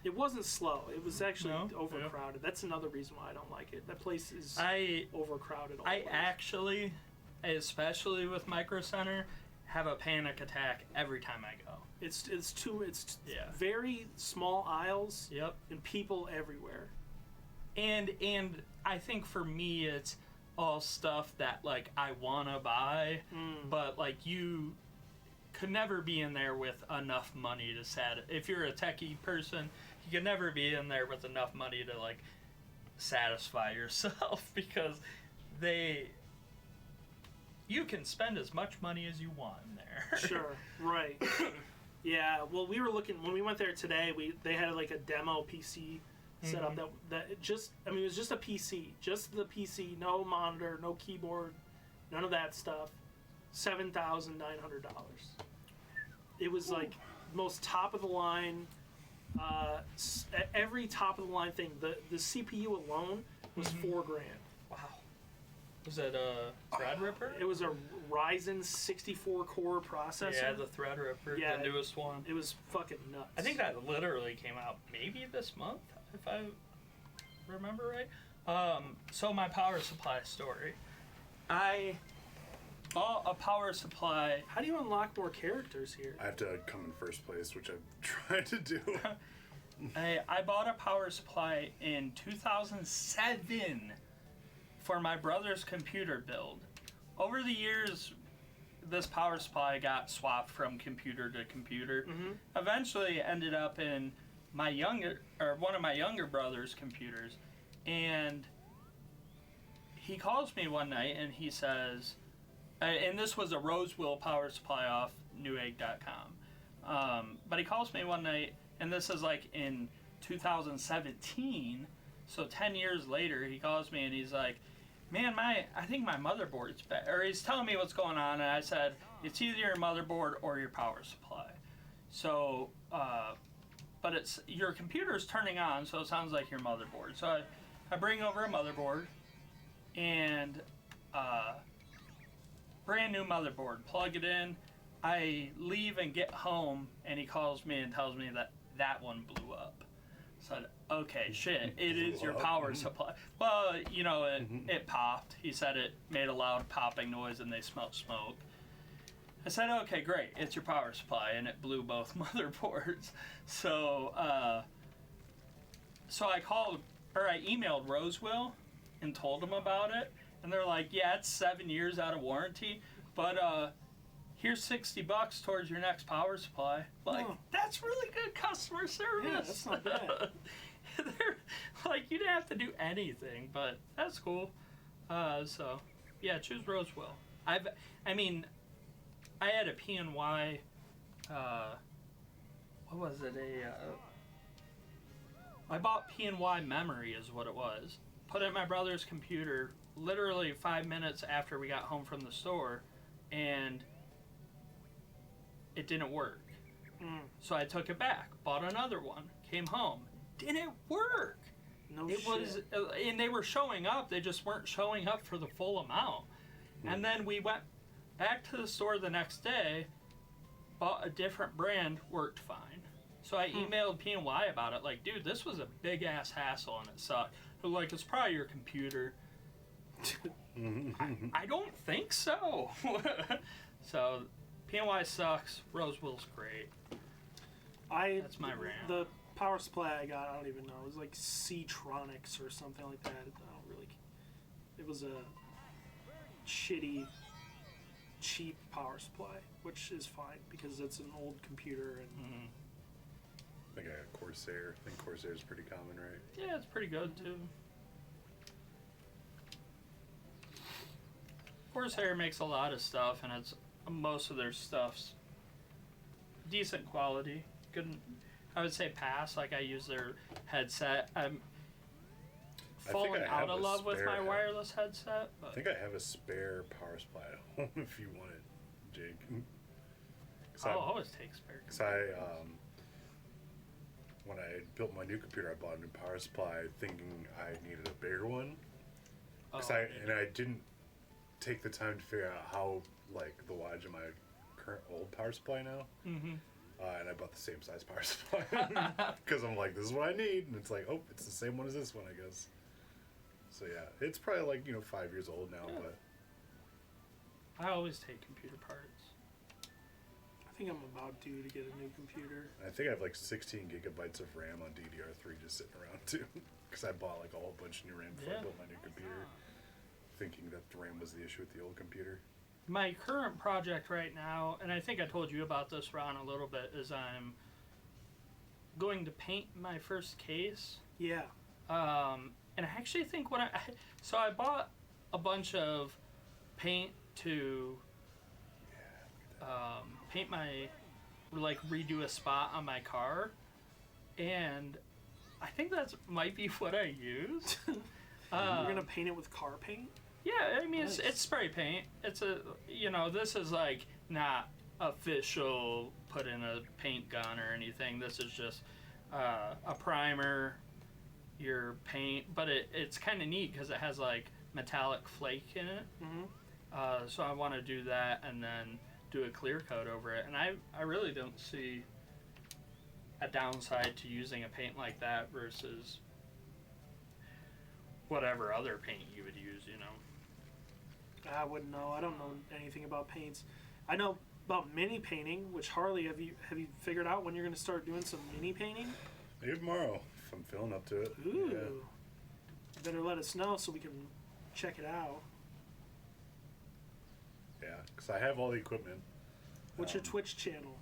Speaker 1: It wasn't slow. It was actually overcrowded. That's another reason why I don't like it. That place is overcrowded.
Speaker 4: I
Speaker 1: always.
Speaker 4: actually, especially with Micro Center, have a panic attack every time I go.
Speaker 1: It's very small aisles.
Speaker 4: Yep.
Speaker 1: And people everywhere.
Speaker 4: And I think for me it's all stuff that like I wanna buy, but like you could never be in there with enough money to if you're a techie person, you could never be in there with enough money to like satisfy yourself because you can spend as much money as you want in there.
Speaker 1: Sure, right. Yeah, well, we were looking when we went there today. They had like a demo PC set up that it just. I mean, it was just a PC, just the PC, no monitor, no keyboard, none of that stuff. $7,900. It was like most top of the line. Every top of the line thing. The CPU alone was $4,000.
Speaker 4: Wow. Was it a Threadripper?
Speaker 1: It was a Ryzen 64 core processor.
Speaker 4: Yeah, the Threadripper, the newest one.
Speaker 1: It was fucking nuts.
Speaker 4: I think that literally came out maybe this month, if I remember right. So my power supply story. I bought a power supply.
Speaker 1: How do you unlock more characters here?
Speaker 2: I have to come in first place, which I've tried to do.
Speaker 4: I bought a power supply in 2007 for my brother's computer build. Over the years, this power supply got swapped from computer to computer. Eventually, it ended up in one of my younger brother's computers, and he calls me one night and he says, and this was a Rosewell power supply off Newegg.com, but he calls me one night, and this is like in 2017, so 10 years later, he calls me and he's like, man, I think my motherboard's bad. Or he's telling me what's going on, and I said, it's either your motherboard or your power supply. So, but it's your computer's turning on, so it sounds like your motherboard. So I bring over a motherboard, and brand new motherboard, plug it in. I leave and get home, and he calls me and tells me that one blew up. Said, okay, shit, it is your power supply. Well, you know, it popped. He said it made a loud popping noise and they smelled smoke. I said, okay, great, it's your power supply, and it blew both motherboards. So, so I emailed Rosewell and told them about it, and they're like, yeah, it's 7 years out of warranty, but here's $60 towards your next power supply. Like, that's really good customer service.
Speaker 1: Yeah, that's not bad.
Speaker 4: They're like, you didn't have to do anything, but that's cool. So, yeah, choose Rosewell. I had a PNY, what was it? I bought PNY memory is what it was. Put it in my brother's computer literally 5 minutes after we got home from the store, and it didn't work. So I took it back, bought another one, came home, didn't work. Was, and they were showing up, they just weren't showing up for the full amount. And then we went back to the store the next day, bought a different brand, worked fine. So I emailed PNY about it, like, dude, this was a big ass hassle and it sucked. They're like, it's probably your computer. I don't think so. So PNY sucks. Rosewell's great. That's my rant.
Speaker 1: The power supply I got, I don't even know. It was like C-Tronics or something like that. I don't really. It was a shitty, cheap power supply, which is fine because it's an old computer and.
Speaker 2: I think I got Corsair. I think Corsair is pretty common, right?
Speaker 4: Yeah, it's pretty good too. Corsair makes a lot of stuff, and it's most of their stuff's decent quality. Good, I would say pass. Like I use their headset. I'm falling out of love with my wireless headset. But
Speaker 2: I think I have a spare power supply at home if you want it, Jake.
Speaker 4: I'll always take spare.
Speaker 2: Because when I built my new computer, I bought a new power supply thinking I needed a bigger one. And I didn't take the time to figure out how, like, the wattage of my current old power supply now. And I bought the same size power supply. Because I'm like, this is what I need. And it's like, oh, it's the same one as this one, I guess. So, yeah. It's probably, like, 5 years old now, but...
Speaker 4: I always take computer parts.
Speaker 1: I think I'm about due to get a new computer.
Speaker 2: I think I have like 16 gigabytes of RAM on DDR3 just sitting around too. Because I bought like a whole bunch of new RAM before I built my new computer, thinking that the RAM was the issue with the old computer.
Speaker 4: My current project right now, and I think I told you about this, Ron, a little bit, is I'm going to paint my first case.
Speaker 1: Yeah.
Speaker 4: And I actually think so I bought a bunch of paint to paint redo a spot on my car, and I think that might be what I use.
Speaker 1: You're gonna paint it with car paint?
Speaker 4: Yeah, I mean
Speaker 1: Nice.
Speaker 4: it's spray paint. It's this is like not official put in a paint gun or anything. This is just a primer, your paint, but it's kind of neat because it has like metallic flake in it.
Speaker 1: Mm-hmm.
Speaker 4: So I want to do that and then do a clear coat over it. And I really don't see a downside to using a paint like that versus whatever other paint you would use,
Speaker 1: I wouldn't know. I don't know anything about paints. I know about mini painting, which Harley, have you figured out when you're going to start doing some mini painting?
Speaker 2: Maybe tomorrow, if I'm feeling up to it.
Speaker 1: Ooh.
Speaker 2: Yeah.
Speaker 1: You better let us know so we can check it out.
Speaker 2: Yeah, because I have all the equipment.
Speaker 1: What's your Twitch channel?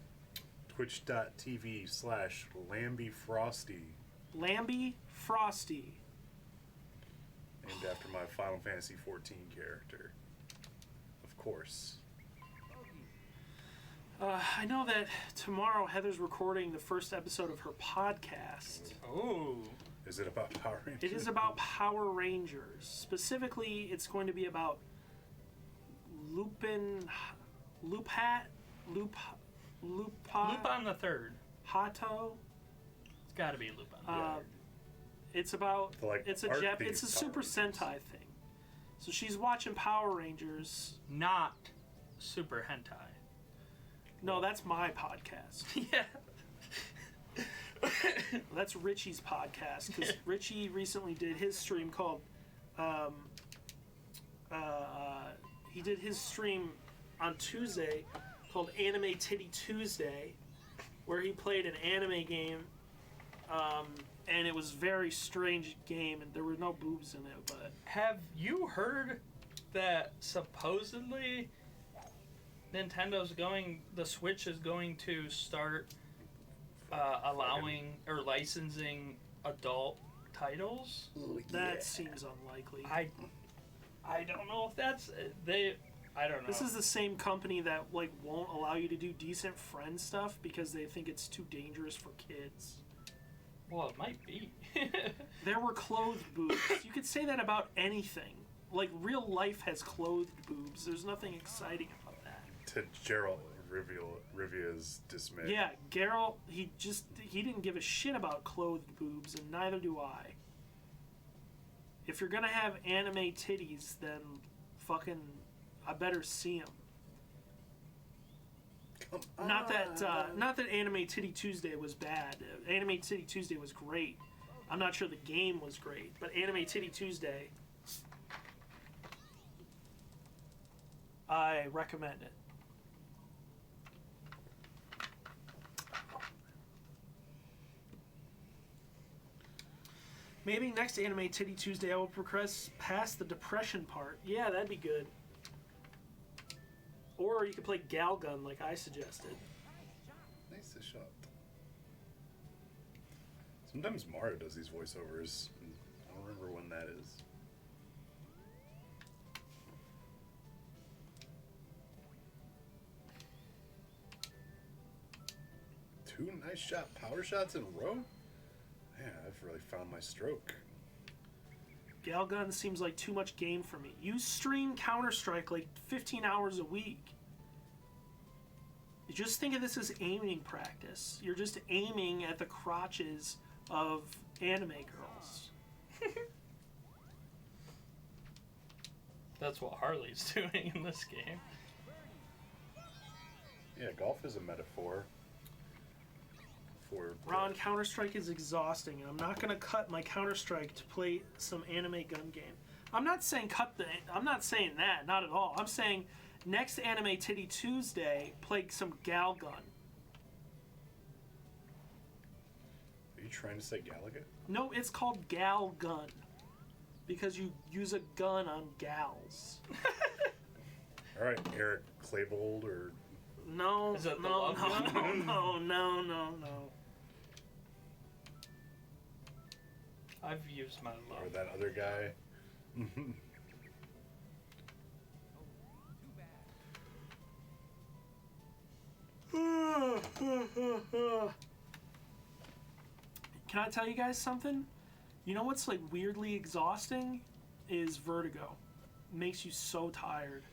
Speaker 2: Twitch.tv/LambieFrosty.
Speaker 1: Lambie Frosty.
Speaker 2: Named after my Final Fantasy XIV character. Of course.
Speaker 1: I know that tomorrow Heather's recording the first episode of her podcast.
Speaker 4: Oh.
Speaker 2: Is it about Power Rangers?
Speaker 1: It is about Power Rangers. Specifically, it's going to be about Lupin Hato.
Speaker 4: It's got to be Lupin.
Speaker 1: It's about it's a
Speaker 2: art
Speaker 1: it's a
Speaker 2: themed
Speaker 1: Super Sentai thing. So she's watching Power Rangers.
Speaker 4: Not Super Hentai.
Speaker 1: No, that's my podcast.
Speaker 4: Yeah.
Speaker 1: That's Richie's podcast because Richie recently did his stream called. He did his stream on Tuesday called Anime Titty Tuesday, where he played an anime game, and it was a very strange game, and there were no boobs in it. But
Speaker 4: have you heard that supposedly the Switch is going to start allowing or licensing adult titles?
Speaker 1: That seems unlikely.
Speaker 4: I don't know if that's I don't know.
Speaker 1: This is the same company that won't allow you to do decent friend stuff because they think it's too dangerous for kids.
Speaker 4: Well, it might be.
Speaker 1: There were clothed boobs. You could say that about anything. Like, real life has clothed boobs. There's nothing exciting about that.
Speaker 2: To Gerald Rivia's dismay.
Speaker 1: Yeah, Geralt, he didn't give a shit about clothed boobs, and neither do I. If you're gonna have anime titties, then fucking, I better see them. Not that Anime Titty Tuesday was bad. Anime Titty Tuesday was great. I'm not sure the game was great, but Anime Titty Tuesday, I recommend it. Maybe next Anime Titty Tuesday I will progress past the depression part. Yeah, that'd be good. Or you could play Galgun like I suggested.
Speaker 2: Nice shot. Sometimes Mario does these voiceovers. And I don't remember when that is. Two nice power shots in a row? Man, I've really found my stroke.
Speaker 1: Galgun seems like too much game for me. You stream Counter-Strike like 15 hours a week. You just think of this as aiming practice. You're just aiming at the crotches of anime girls.
Speaker 4: That's what Harley's doing in this game.
Speaker 2: Yeah, golf is a metaphor. For
Speaker 1: Ron, Counter-Strike is exhausting, and I'm not going to cut my Counter-Strike to play some anime gun game. I'm not saying I'm not saying that, not at all. I'm saying next Anime Titty Tuesday, play some Galgun.
Speaker 2: Are you trying to say Gallagher?
Speaker 1: No, it's called Galgun. Because you use a gun on gals.
Speaker 2: Alright, Eric Claybold or...
Speaker 1: No,
Speaker 4: Is it the
Speaker 1: no,
Speaker 4: love gun?
Speaker 1: no.
Speaker 4: I've used my love.
Speaker 2: Or that other guy.
Speaker 1: Can I tell you guys something? You know what's like weirdly exhausting? Is vertigo. Makes you so tired.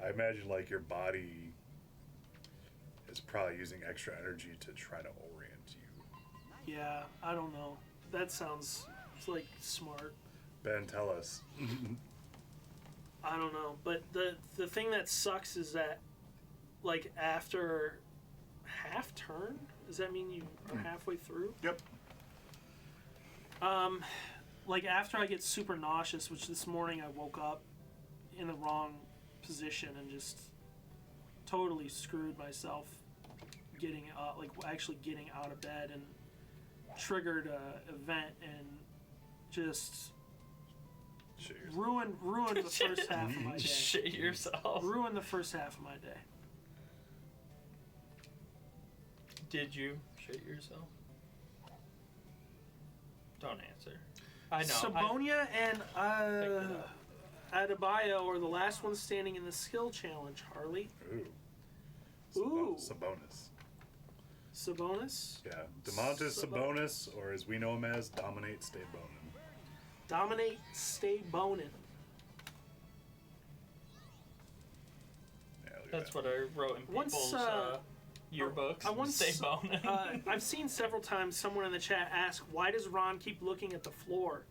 Speaker 2: I imagine like your body is probably using extra energy to try to orient you.
Speaker 1: Yeah, I don't know. That sounds like smart.
Speaker 2: Ben, tell us.
Speaker 1: I don't know, but the thing that sucks is that like after half turn, does that mean you are halfway through?
Speaker 2: Yep.
Speaker 1: Like after I get super nauseous, which this morning I woke up in the wrong position and just totally screwed myself getting like actually getting out of bed, and triggered a event and just ruined the first half of my day.
Speaker 4: Just shit yourself.
Speaker 1: Ruined the first half of my day.
Speaker 4: Did you shit yourself? Don't answer. I know.
Speaker 1: Sabonia and Adebayo are the last ones standing in the skill challenge, Harley. Ooh.
Speaker 2: Sabonis.
Speaker 1: Sabonis?
Speaker 2: Yeah. Domantas Sabonis, or as we know him as, Dominate Stay Bonin.
Speaker 1: Dominate Stay Bonin.
Speaker 2: Yeah,
Speaker 4: That's what I wrote in people's yearbooks. Stay boning.
Speaker 1: I've seen several times someone in the chat ask, why does Ron keep looking at the floor?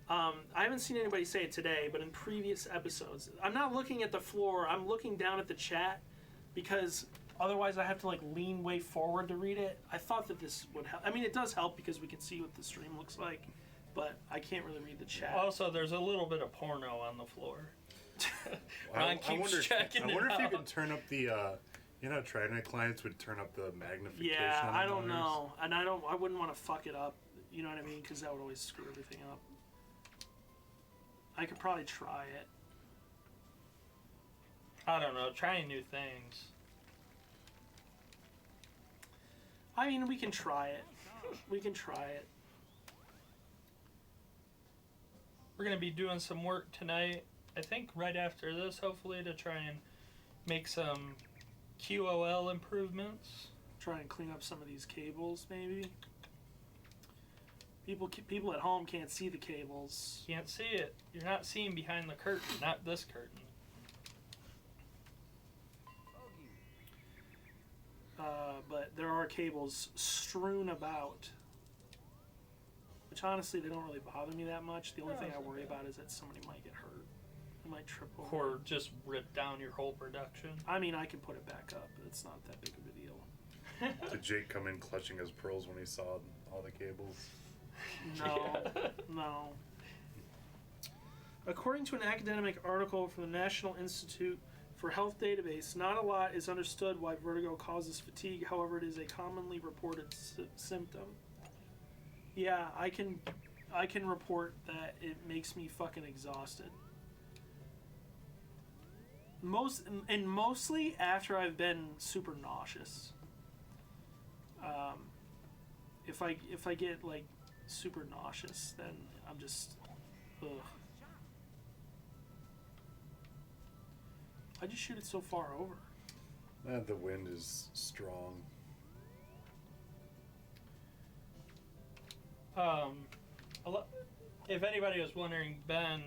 Speaker 1: I haven't seen anybody say it today, but in previous episodes. I'm not looking at the floor, I'm looking down at the chat, because otherwise I have to like lean way forward to read it. I thought that this would help. I mean, it does help because we can see what the stream looks like, but I can't really read the chat.
Speaker 4: Also, there's a little bit of porno on the floor.
Speaker 2: I wonder
Speaker 4: checking
Speaker 2: if
Speaker 4: out.
Speaker 2: you could turn up the, you know, Trident clients would turn up the magnification.
Speaker 1: Yeah,
Speaker 2: on
Speaker 1: I don't
Speaker 2: monitors.
Speaker 1: know, and I wouldn't want to fuck it up. You know what I mean? Because that would always screw everything up. I could probably try it.
Speaker 4: I don't know, trying new things.
Speaker 1: I mean, we can try it. We can try it.
Speaker 4: We're going to be doing some work tonight, I think right after this, hopefully, to try and make some QOL improvements.
Speaker 1: Try and clean up some of these cables, maybe. People at home can't see the cables.
Speaker 4: Can't see it. You're not seeing behind the curtain, not this curtain.
Speaker 1: But there are cables strewn about, which honestly they don't really bother me that much. The only thing I worry about is that somebody might get hurt. They might trip over.
Speaker 4: Or just rip down your whole production.
Speaker 1: I mean, I can put it back up, but it's not that big of a deal.
Speaker 2: Did Jake come in clutching his pearls when he saw all the cables?
Speaker 1: No, no. According to an academic article from the National Institute for Health database, not a lot is understood why vertigo causes fatigue. However, it is a commonly reported symptom. Yeah, I can report that it makes me fucking exhausted. Mostly after I've been super nauseous. If I get like super nauseous, then I'm just ugh. I just shoot it so far over.
Speaker 2: The wind is strong.
Speaker 4: If anybody was wondering, Ben,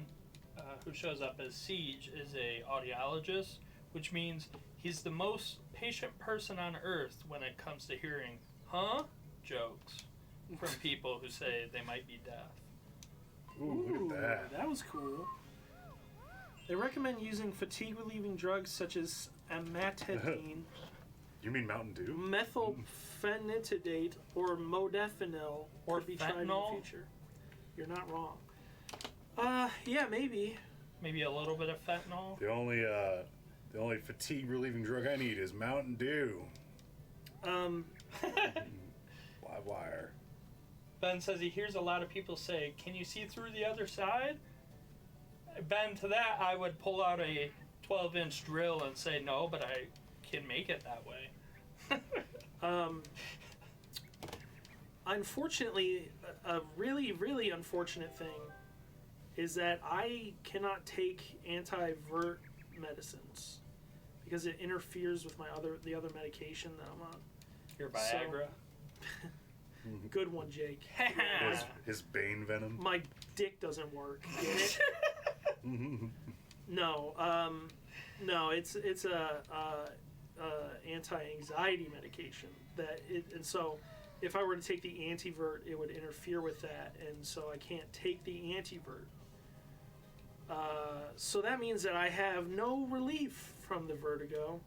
Speaker 4: who shows up as Siege, is a audiologist, which means he's the most patient person on earth when it comes to hearing jokes from people who say they might be deaf.
Speaker 2: Ooh, look at that.
Speaker 1: That was cool. They recommend using fatigue-relieving drugs such as amantadine,
Speaker 2: You mean Mountain Dew?
Speaker 1: methylphenidate, or modafinil
Speaker 4: Or
Speaker 1: could be tried in the
Speaker 4: fentanyl?
Speaker 1: future. You're not wrong. Yeah, maybe.
Speaker 4: Maybe a little bit of fentanyl.
Speaker 2: The only fatigue relieving drug I need is Mountain Dew. Live wire.
Speaker 4: Ben says he hears a lot of people say, "Can you see through the other side?" Ben, to that, I would pull out a 12-inch drill and say, "No, but I can make it that way."
Speaker 1: Unfortunately, a really, really unfortunate thing is that I cannot take anti-vert medicines because it interferes with the other medication that I'm on.
Speaker 4: Your Viagra.
Speaker 1: Good one, Jake.
Speaker 2: His Bane venom.
Speaker 1: My dick doesn't work. Get it? No, no, it's a anti-anxiety medication and so if I were to take the antivert, it would interfere with that, and so I can't take the antivert. So that means that I have no relief from the vertigo.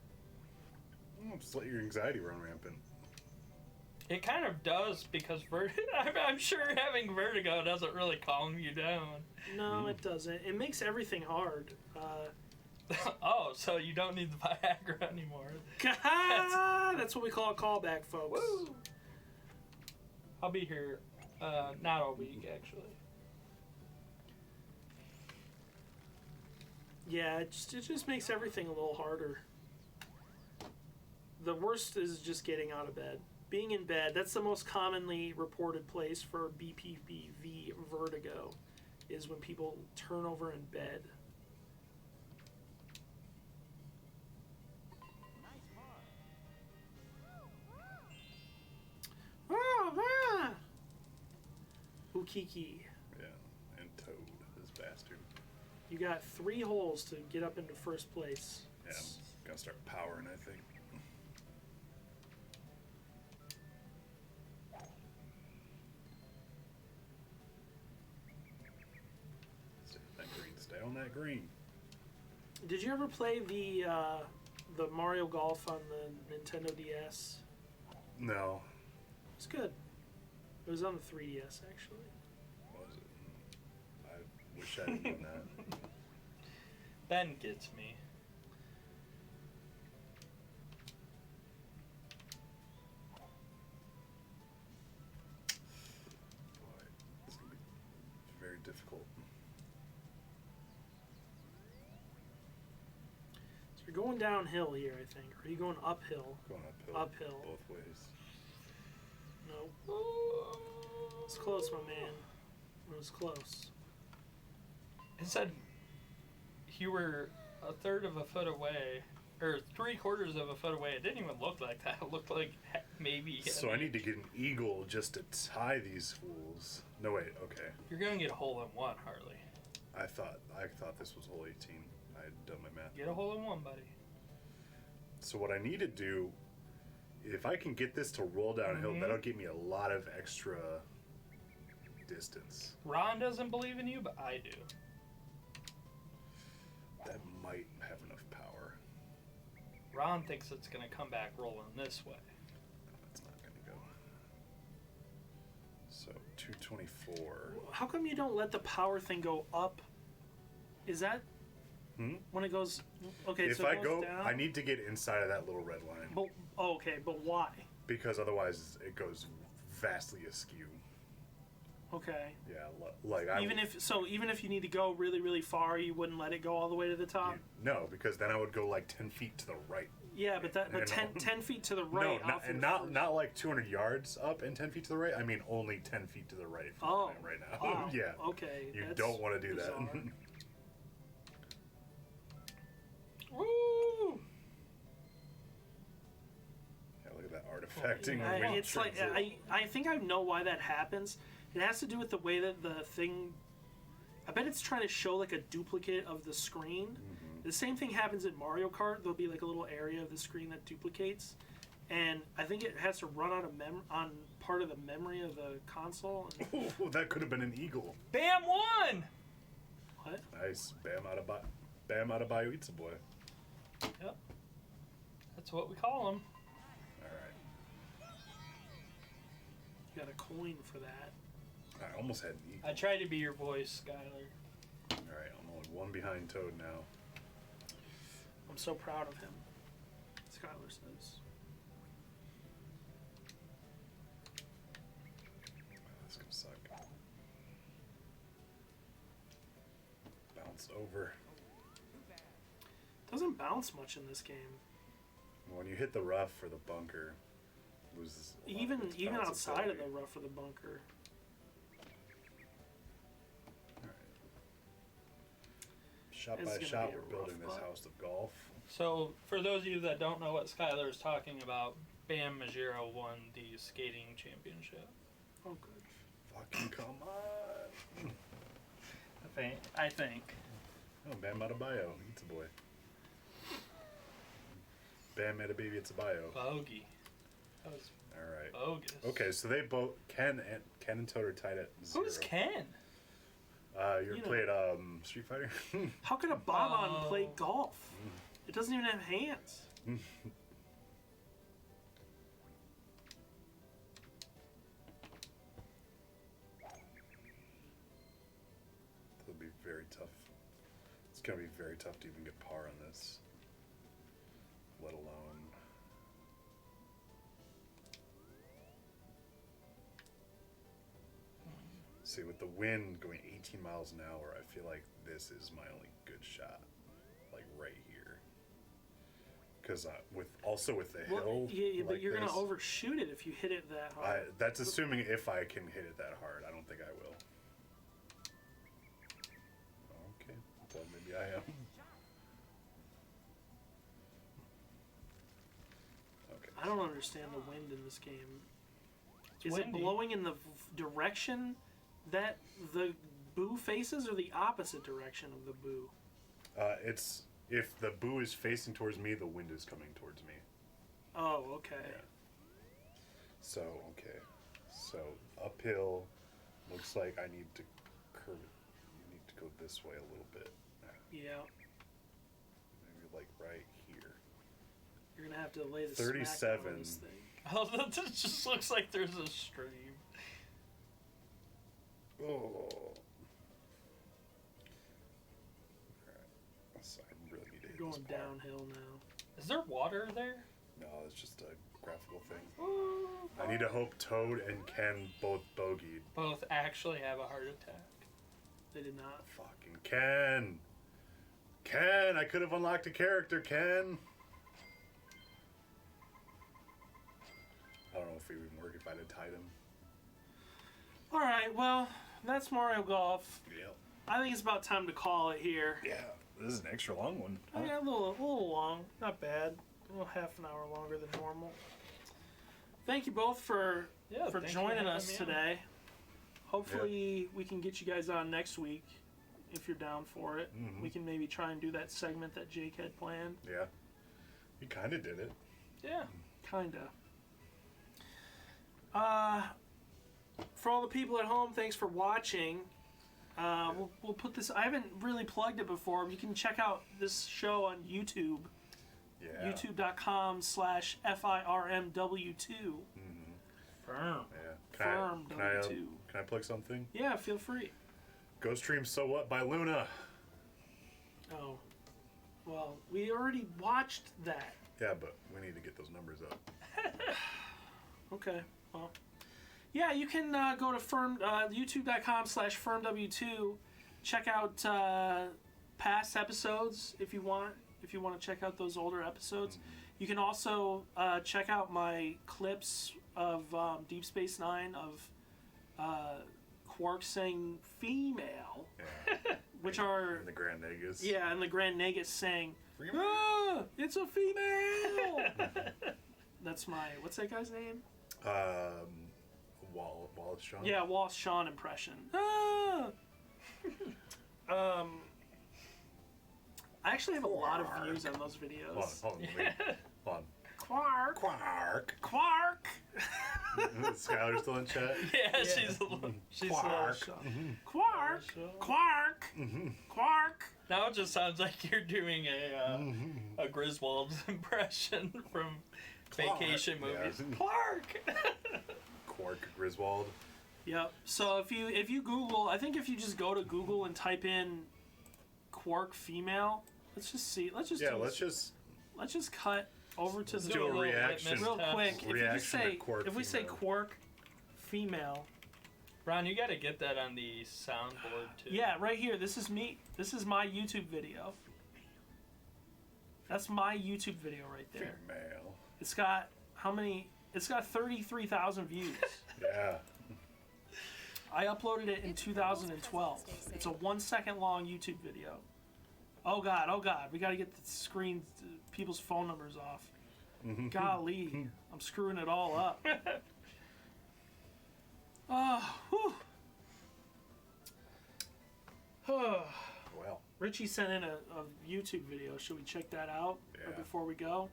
Speaker 2: Just let your anxiety run rampant.
Speaker 4: It kind of does, because I'm sure having vertigo doesn't really calm you down.
Speaker 1: No, it doesn't. It makes everything hard.
Speaker 4: Oh, so you don't need the Viagra anymore.
Speaker 1: That's what we call a callback, folks.
Speaker 4: Woo. I'll be here not all week, actually.
Speaker 1: Yeah, it just makes everything a little harder. The worst is just getting out of bed. Being in bed, that's the most commonly reported place for BPPV vertigo, is when people turn over in bed. Ukiki.
Speaker 2: Yeah, and Toad, this bastard.
Speaker 1: You got 3 holes to get up into first place.
Speaker 2: Yeah, I'm gonna start powering, I think. Stay on that green.
Speaker 1: Did you ever play the Mario Golf on the Nintendo DS?
Speaker 2: No.
Speaker 1: It's good. It was on the 3DS, actually.
Speaker 2: Was it? I wish I had done that.
Speaker 4: Ben gets me.
Speaker 2: Boy, it's gonna be very difficult.
Speaker 1: So you're going downhill here, I think. Or are you going uphill?
Speaker 2: Going uphill.
Speaker 1: Uphill.
Speaker 2: Both ways.
Speaker 1: No. It's close, my man. It was close.
Speaker 4: It said you were a third of a foot away, or 3/4 of a foot away. It didn't even look like that. It looked like maybe.
Speaker 2: So I need to get an eagle just to tie these fools. No, wait. Okay.
Speaker 4: You're gonna get a hole in one, Harley.
Speaker 2: I thought this was hole 18. I had done my math.
Speaker 4: Get a hole in one, buddy.
Speaker 2: So what I need to do, if I can get this to roll downhill, that'll give me a lot of extra distance.
Speaker 4: Ron doesn't believe in you, but I do.
Speaker 2: That might have enough power.
Speaker 4: Ron thinks it's gonna come back rolling this way.
Speaker 2: It's not gonna go. So 224.
Speaker 1: How come you don't let the power thing go up? Is that when it goes? Okay,
Speaker 2: If
Speaker 1: so
Speaker 2: I
Speaker 1: it goes
Speaker 2: go,
Speaker 1: down?
Speaker 2: I need to get inside of that little red line.
Speaker 1: But okay, but why?
Speaker 2: Because otherwise it goes vastly askew.
Speaker 1: Okay.
Speaker 2: Yeah, like
Speaker 1: Even if you need to go really, really far, you wouldn't let it go all the way to the top.
Speaker 2: No, because then I would go like 10 feet to the right.
Speaker 1: Yeah, but 10 feet to the right.
Speaker 2: No,
Speaker 1: off your
Speaker 2: not like 200 yards up and 10 feet to the right. I mean only 10 feet to the right from where I am right now.
Speaker 1: Oh,
Speaker 2: yeah.
Speaker 1: Okay.
Speaker 2: You
Speaker 1: that's
Speaker 2: don't want to do
Speaker 1: bizarre.
Speaker 2: that.
Speaker 4: Woo!
Speaker 2: Yeah, look at that artifacting.
Speaker 1: It's like I think I know why that happens. It has to do with the way that the thing. I bet it's trying to show like a duplicate of the screen.
Speaker 2: Mm-hmm.
Speaker 1: The same thing happens in Mario Kart. There'll be like a little area of the screen that duplicates, and I think it has to run out of on part of the memory of the console.
Speaker 2: Oh, that could have been an eagle.
Speaker 4: Bam won.
Speaker 1: What?
Speaker 2: Nice. Bam out of Bayuitsa boy.
Speaker 4: Yep. That's what we call them.
Speaker 2: All right.
Speaker 1: You got a coin for that.
Speaker 2: I almost had an eagle.
Speaker 4: I tried to be your voice, Skylar.
Speaker 2: All right, I'm only one behind Toad now.
Speaker 1: I'm so proud of him. Skylar says.
Speaker 2: This is gonna suck. Bounce over.
Speaker 1: Doesn't bounce much in this game.
Speaker 2: When you hit the rough or the bunker, loses a lot
Speaker 1: Even
Speaker 2: of its
Speaker 1: outside of
Speaker 2: bounceability.
Speaker 1: the rough or the bunker.
Speaker 2: Shot
Speaker 1: This
Speaker 2: by
Speaker 1: is gonna
Speaker 2: shot,
Speaker 1: be a
Speaker 2: we're building
Speaker 1: rough
Speaker 2: this
Speaker 1: putt.
Speaker 2: house of golf.
Speaker 4: So, for those of you that don't know what Skylar is talking about, Bam Majiro won the skating championship.
Speaker 1: Oh, good.
Speaker 2: Fucking come on.
Speaker 4: I think.
Speaker 2: Oh, Bam Adebayo. It's a boy. Bam Adebayo, it's a bio.
Speaker 4: Bogey. That was
Speaker 2: All right.
Speaker 4: bogus.
Speaker 2: Okay, so they both Ken and Toad are tied at 0.
Speaker 4: Who's Ken?
Speaker 2: You
Speaker 1: You know.
Speaker 2: played Street Fighter.
Speaker 1: How could a Bob-on play
Speaker 4: Oh.
Speaker 1: golf? It doesn't even have hands.
Speaker 2: It'll be very tough. It's gonna be very tough to even get par on this. Let alone. See, with the wind going 18 miles an hour, I feel like this is my only good shot. Like right here. Because with the
Speaker 1: Well,
Speaker 2: hill.
Speaker 1: yeah, but
Speaker 2: like
Speaker 1: you're
Speaker 2: this,
Speaker 1: gonna overshoot it if you hit it that hard.
Speaker 2: that's assuming if I can hit it that hard. I don't think I will. Okay, well maybe I am. Okay.
Speaker 1: I don't understand the wind in this game.
Speaker 4: It's
Speaker 1: Is
Speaker 4: windy.
Speaker 1: it blowing in the direction that the boo faces, or the opposite direction of the boo?
Speaker 2: It's if the boo is facing towards me, the wind is coming towards me.
Speaker 1: Oh, okay.
Speaker 2: Yeah. So okay, so uphill looks like I need to curve it. You need to go this way a little bit.
Speaker 1: Yeah,
Speaker 2: Maybe like right here.
Speaker 1: you're gonna have to lay the smack down
Speaker 2: 37.
Speaker 1: on this thing.
Speaker 4: Oh, that just looks like there's a stream.
Speaker 2: Oh. Alright. So I really need to hit
Speaker 1: You're
Speaker 2: this
Speaker 1: going
Speaker 2: par.
Speaker 1: downhill now.
Speaker 4: Is there water there?
Speaker 2: No, it's just a graphical thing. I need to hope Toad and Ken both bogeyed.
Speaker 4: Both actually have a heart attack.
Speaker 1: They did not.
Speaker 2: Fucking Ken! Ken! I could have unlocked a character, Ken! I don't know if it would even work if I'd have tied him.
Speaker 1: All right, well, that's Mario Golf.
Speaker 2: Yep.
Speaker 1: I think it's about time to call it here.
Speaker 2: Yeah, this is an extra long one.
Speaker 1: Yeah, a little long, not bad. A little half an hour longer than normal. Thank you both for
Speaker 4: Yeah, thanks for
Speaker 1: joining
Speaker 4: having
Speaker 1: us
Speaker 4: me on.
Speaker 1: today. Hopefully we can get you guys on next week if you're down for it.
Speaker 2: Mhm.
Speaker 1: We can maybe try and do that segment that Jake had planned.
Speaker 2: Yeah. You kind of did it.
Speaker 4: Yeah.
Speaker 1: Kinda. For all the people at home, thanks for watching. We'll put this. I haven't really plugged it before. You can check out this show on YouTube.
Speaker 2: Yeah.
Speaker 1: YouTube.com/FIRMW2.
Speaker 4: Firm.
Speaker 2: Yeah.
Speaker 1: Firm
Speaker 2: Can I,
Speaker 1: W2.
Speaker 2: can I plug something?
Speaker 1: Yeah, feel free.
Speaker 2: Go stream So What by Luna.
Speaker 1: Oh, well, we already watched that.
Speaker 2: Yeah, but we need to get those numbers up.
Speaker 1: Okay, well, yeah, you can go to YouTube.com/FirmW2. Check out past episodes if you want. If you want to check out those older episodes, you can also check out my clips of Deep Space Nine of Quark saying "female,"
Speaker 2: Yeah.
Speaker 1: which are
Speaker 2: In the Grand Negus.
Speaker 1: yeah, and the Grand Negus saying, "Ah, it's a female." That's my what's that guy's name?
Speaker 2: Wallace Shawn.
Speaker 1: Yeah, Wallace Shawn impression. Ah! I actually have a lot of views on those videos.
Speaker 2: Hold on. Hold on.
Speaker 1: Quark.
Speaker 2: Quark.
Speaker 1: Quark.
Speaker 2: Skylar's still in chat.
Speaker 4: Yeah, she's a little
Speaker 2: Quark.
Speaker 1: Quark. Quark. Quark.
Speaker 4: Now it just sounds like you're doing a Griswold impression from Vacation movies.
Speaker 2: Yeah.
Speaker 4: Clark.
Speaker 2: Quark Griswold.
Speaker 1: Yep. So if you Google, I think if you just go to Google and type in Quark female, let's just see. Let's just cut over to
Speaker 2: Let's
Speaker 1: the
Speaker 2: do a reaction.
Speaker 1: real quick. If you just
Speaker 2: Reaction to
Speaker 1: say
Speaker 2: Quark
Speaker 1: if we say
Speaker 2: female.
Speaker 1: Quark female.
Speaker 4: Ron, you got to get that on the soundboard too.
Speaker 1: Yeah, right here. This is me. This is my YouTube video. That's my YouTube video right there.
Speaker 2: Female.
Speaker 1: It's got how many? It's got 33,000 views.
Speaker 2: Yeah.
Speaker 1: I uploaded it in 2012. It's a 1 second long YouTube video. Oh god, we gotta get the screen, people's phone numbers off. Golly, I'm screwing it all up. Oh, whew.
Speaker 2: Well,
Speaker 1: Richie sent in a YouTube video. Should we check that out
Speaker 2: Yeah.
Speaker 1: before we go?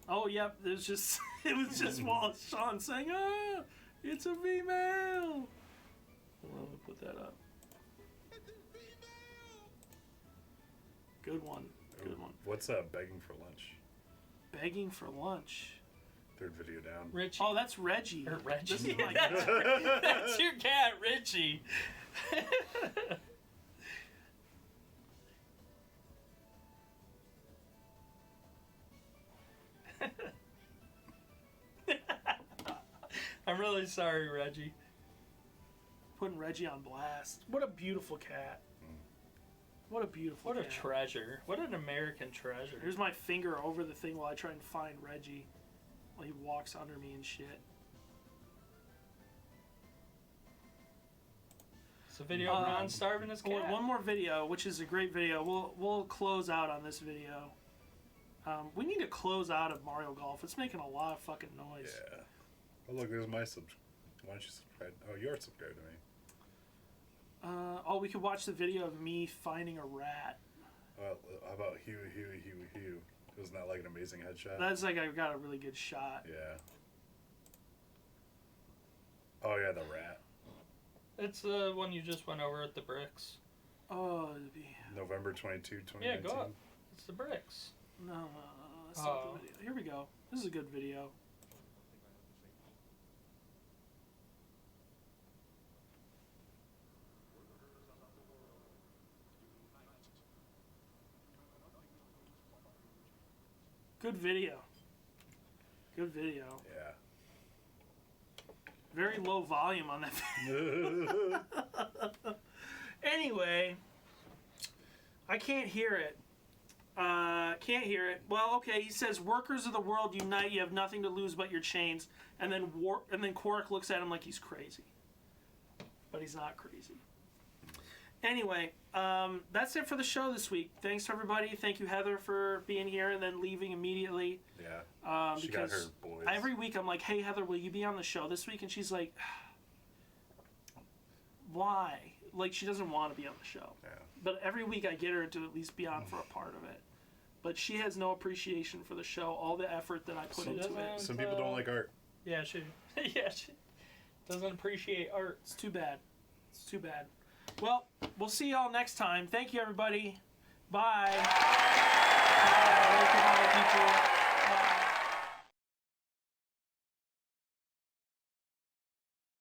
Speaker 1: Oh, yep. It was just Wallace Shawn saying, "Ah, it's a female." Let me put that up. Good one. Good one.
Speaker 2: What's begging for lunch?
Speaker 1: Begging for lunch.
Speaker 2: Third video down.
Speaker 4: Richie.
Speaker 1: Oh, that's Reggie.
Speaker 4: Or Reggie.
Speaker 1: This is my
Speaker 4: That's your cat, Richie. I'm really sorry, Reggie.
Speaker 1: Putting Reggie on blast. What a beautiful cat. What a beautiful
Speaker 4: What a
Speaker 1: cat.
Speaker 4: treasure. What an American treasure.
Speaker 1: Here's my finger over the thing while I try and find Reggie. While he walks under me and shit.
Speaker 4: It's a video of Ron starving his cat.
Speaker 1: One more video, which is a great video. We'll close out on this video. We need to close out of Mario Golf. It's making a lot of fucking noise.
Speaker 2: Yeah. Oh, look, there's my Why don't you subscribe? Oh, you're subscribed to me.
Speaker 1: We could watch the video of me finding a rat.
Speaker 2: Well, how about Hugh? Isn't that like an amazing headshot?
Speaker 1: That's like I got a really good shot.
Speaker 2: Yeah. Oh, yeah, the rat.
Speaker 4: It's the one you just went over at the bricks.
Speaker 1: Oh, it'd be...
Speaker 2: November 22, 2019.
Speaker 4: Yeah, go up. It's the bricks.
Speaker 1: No. That's not the video. Here we go. This is a good video. Good video. Good video.
Speaker 2: Yeah.
Speaker 1: Very low volume on that video. Anyway, I can't hear it. Can't hear it. Well, okay, he says, "Workers of the world unite, you have nothing to lose but your chains." And then Quark looks at him like he's crazy. But he's not crazy. Anyway, that's it for the show this week. Thanks to everybody. Thank you, Heather, for being here and then leaving immediately.
Speaker 2: Yeah. She got her boys.
Speaker 1: Every week I'm like, "Hey, Heather, will you be on the show this week?" And she's like, "Why?" Like, she doesn't want to be on the show.
Speaker 2: Yeah.
Speaker 1: But every week I get her to at least be on for a part of it. But she has no appreciation for the show, all the effort that I put into it.
Speaker 2: Some people don't like art.
Speaker 4: Yeah, she doesn't appreciate art.
Speaker 1: It's too bad. It's too bad. Well, we'll see y'all next time. Thank you, everybody. Bye. Bye, people.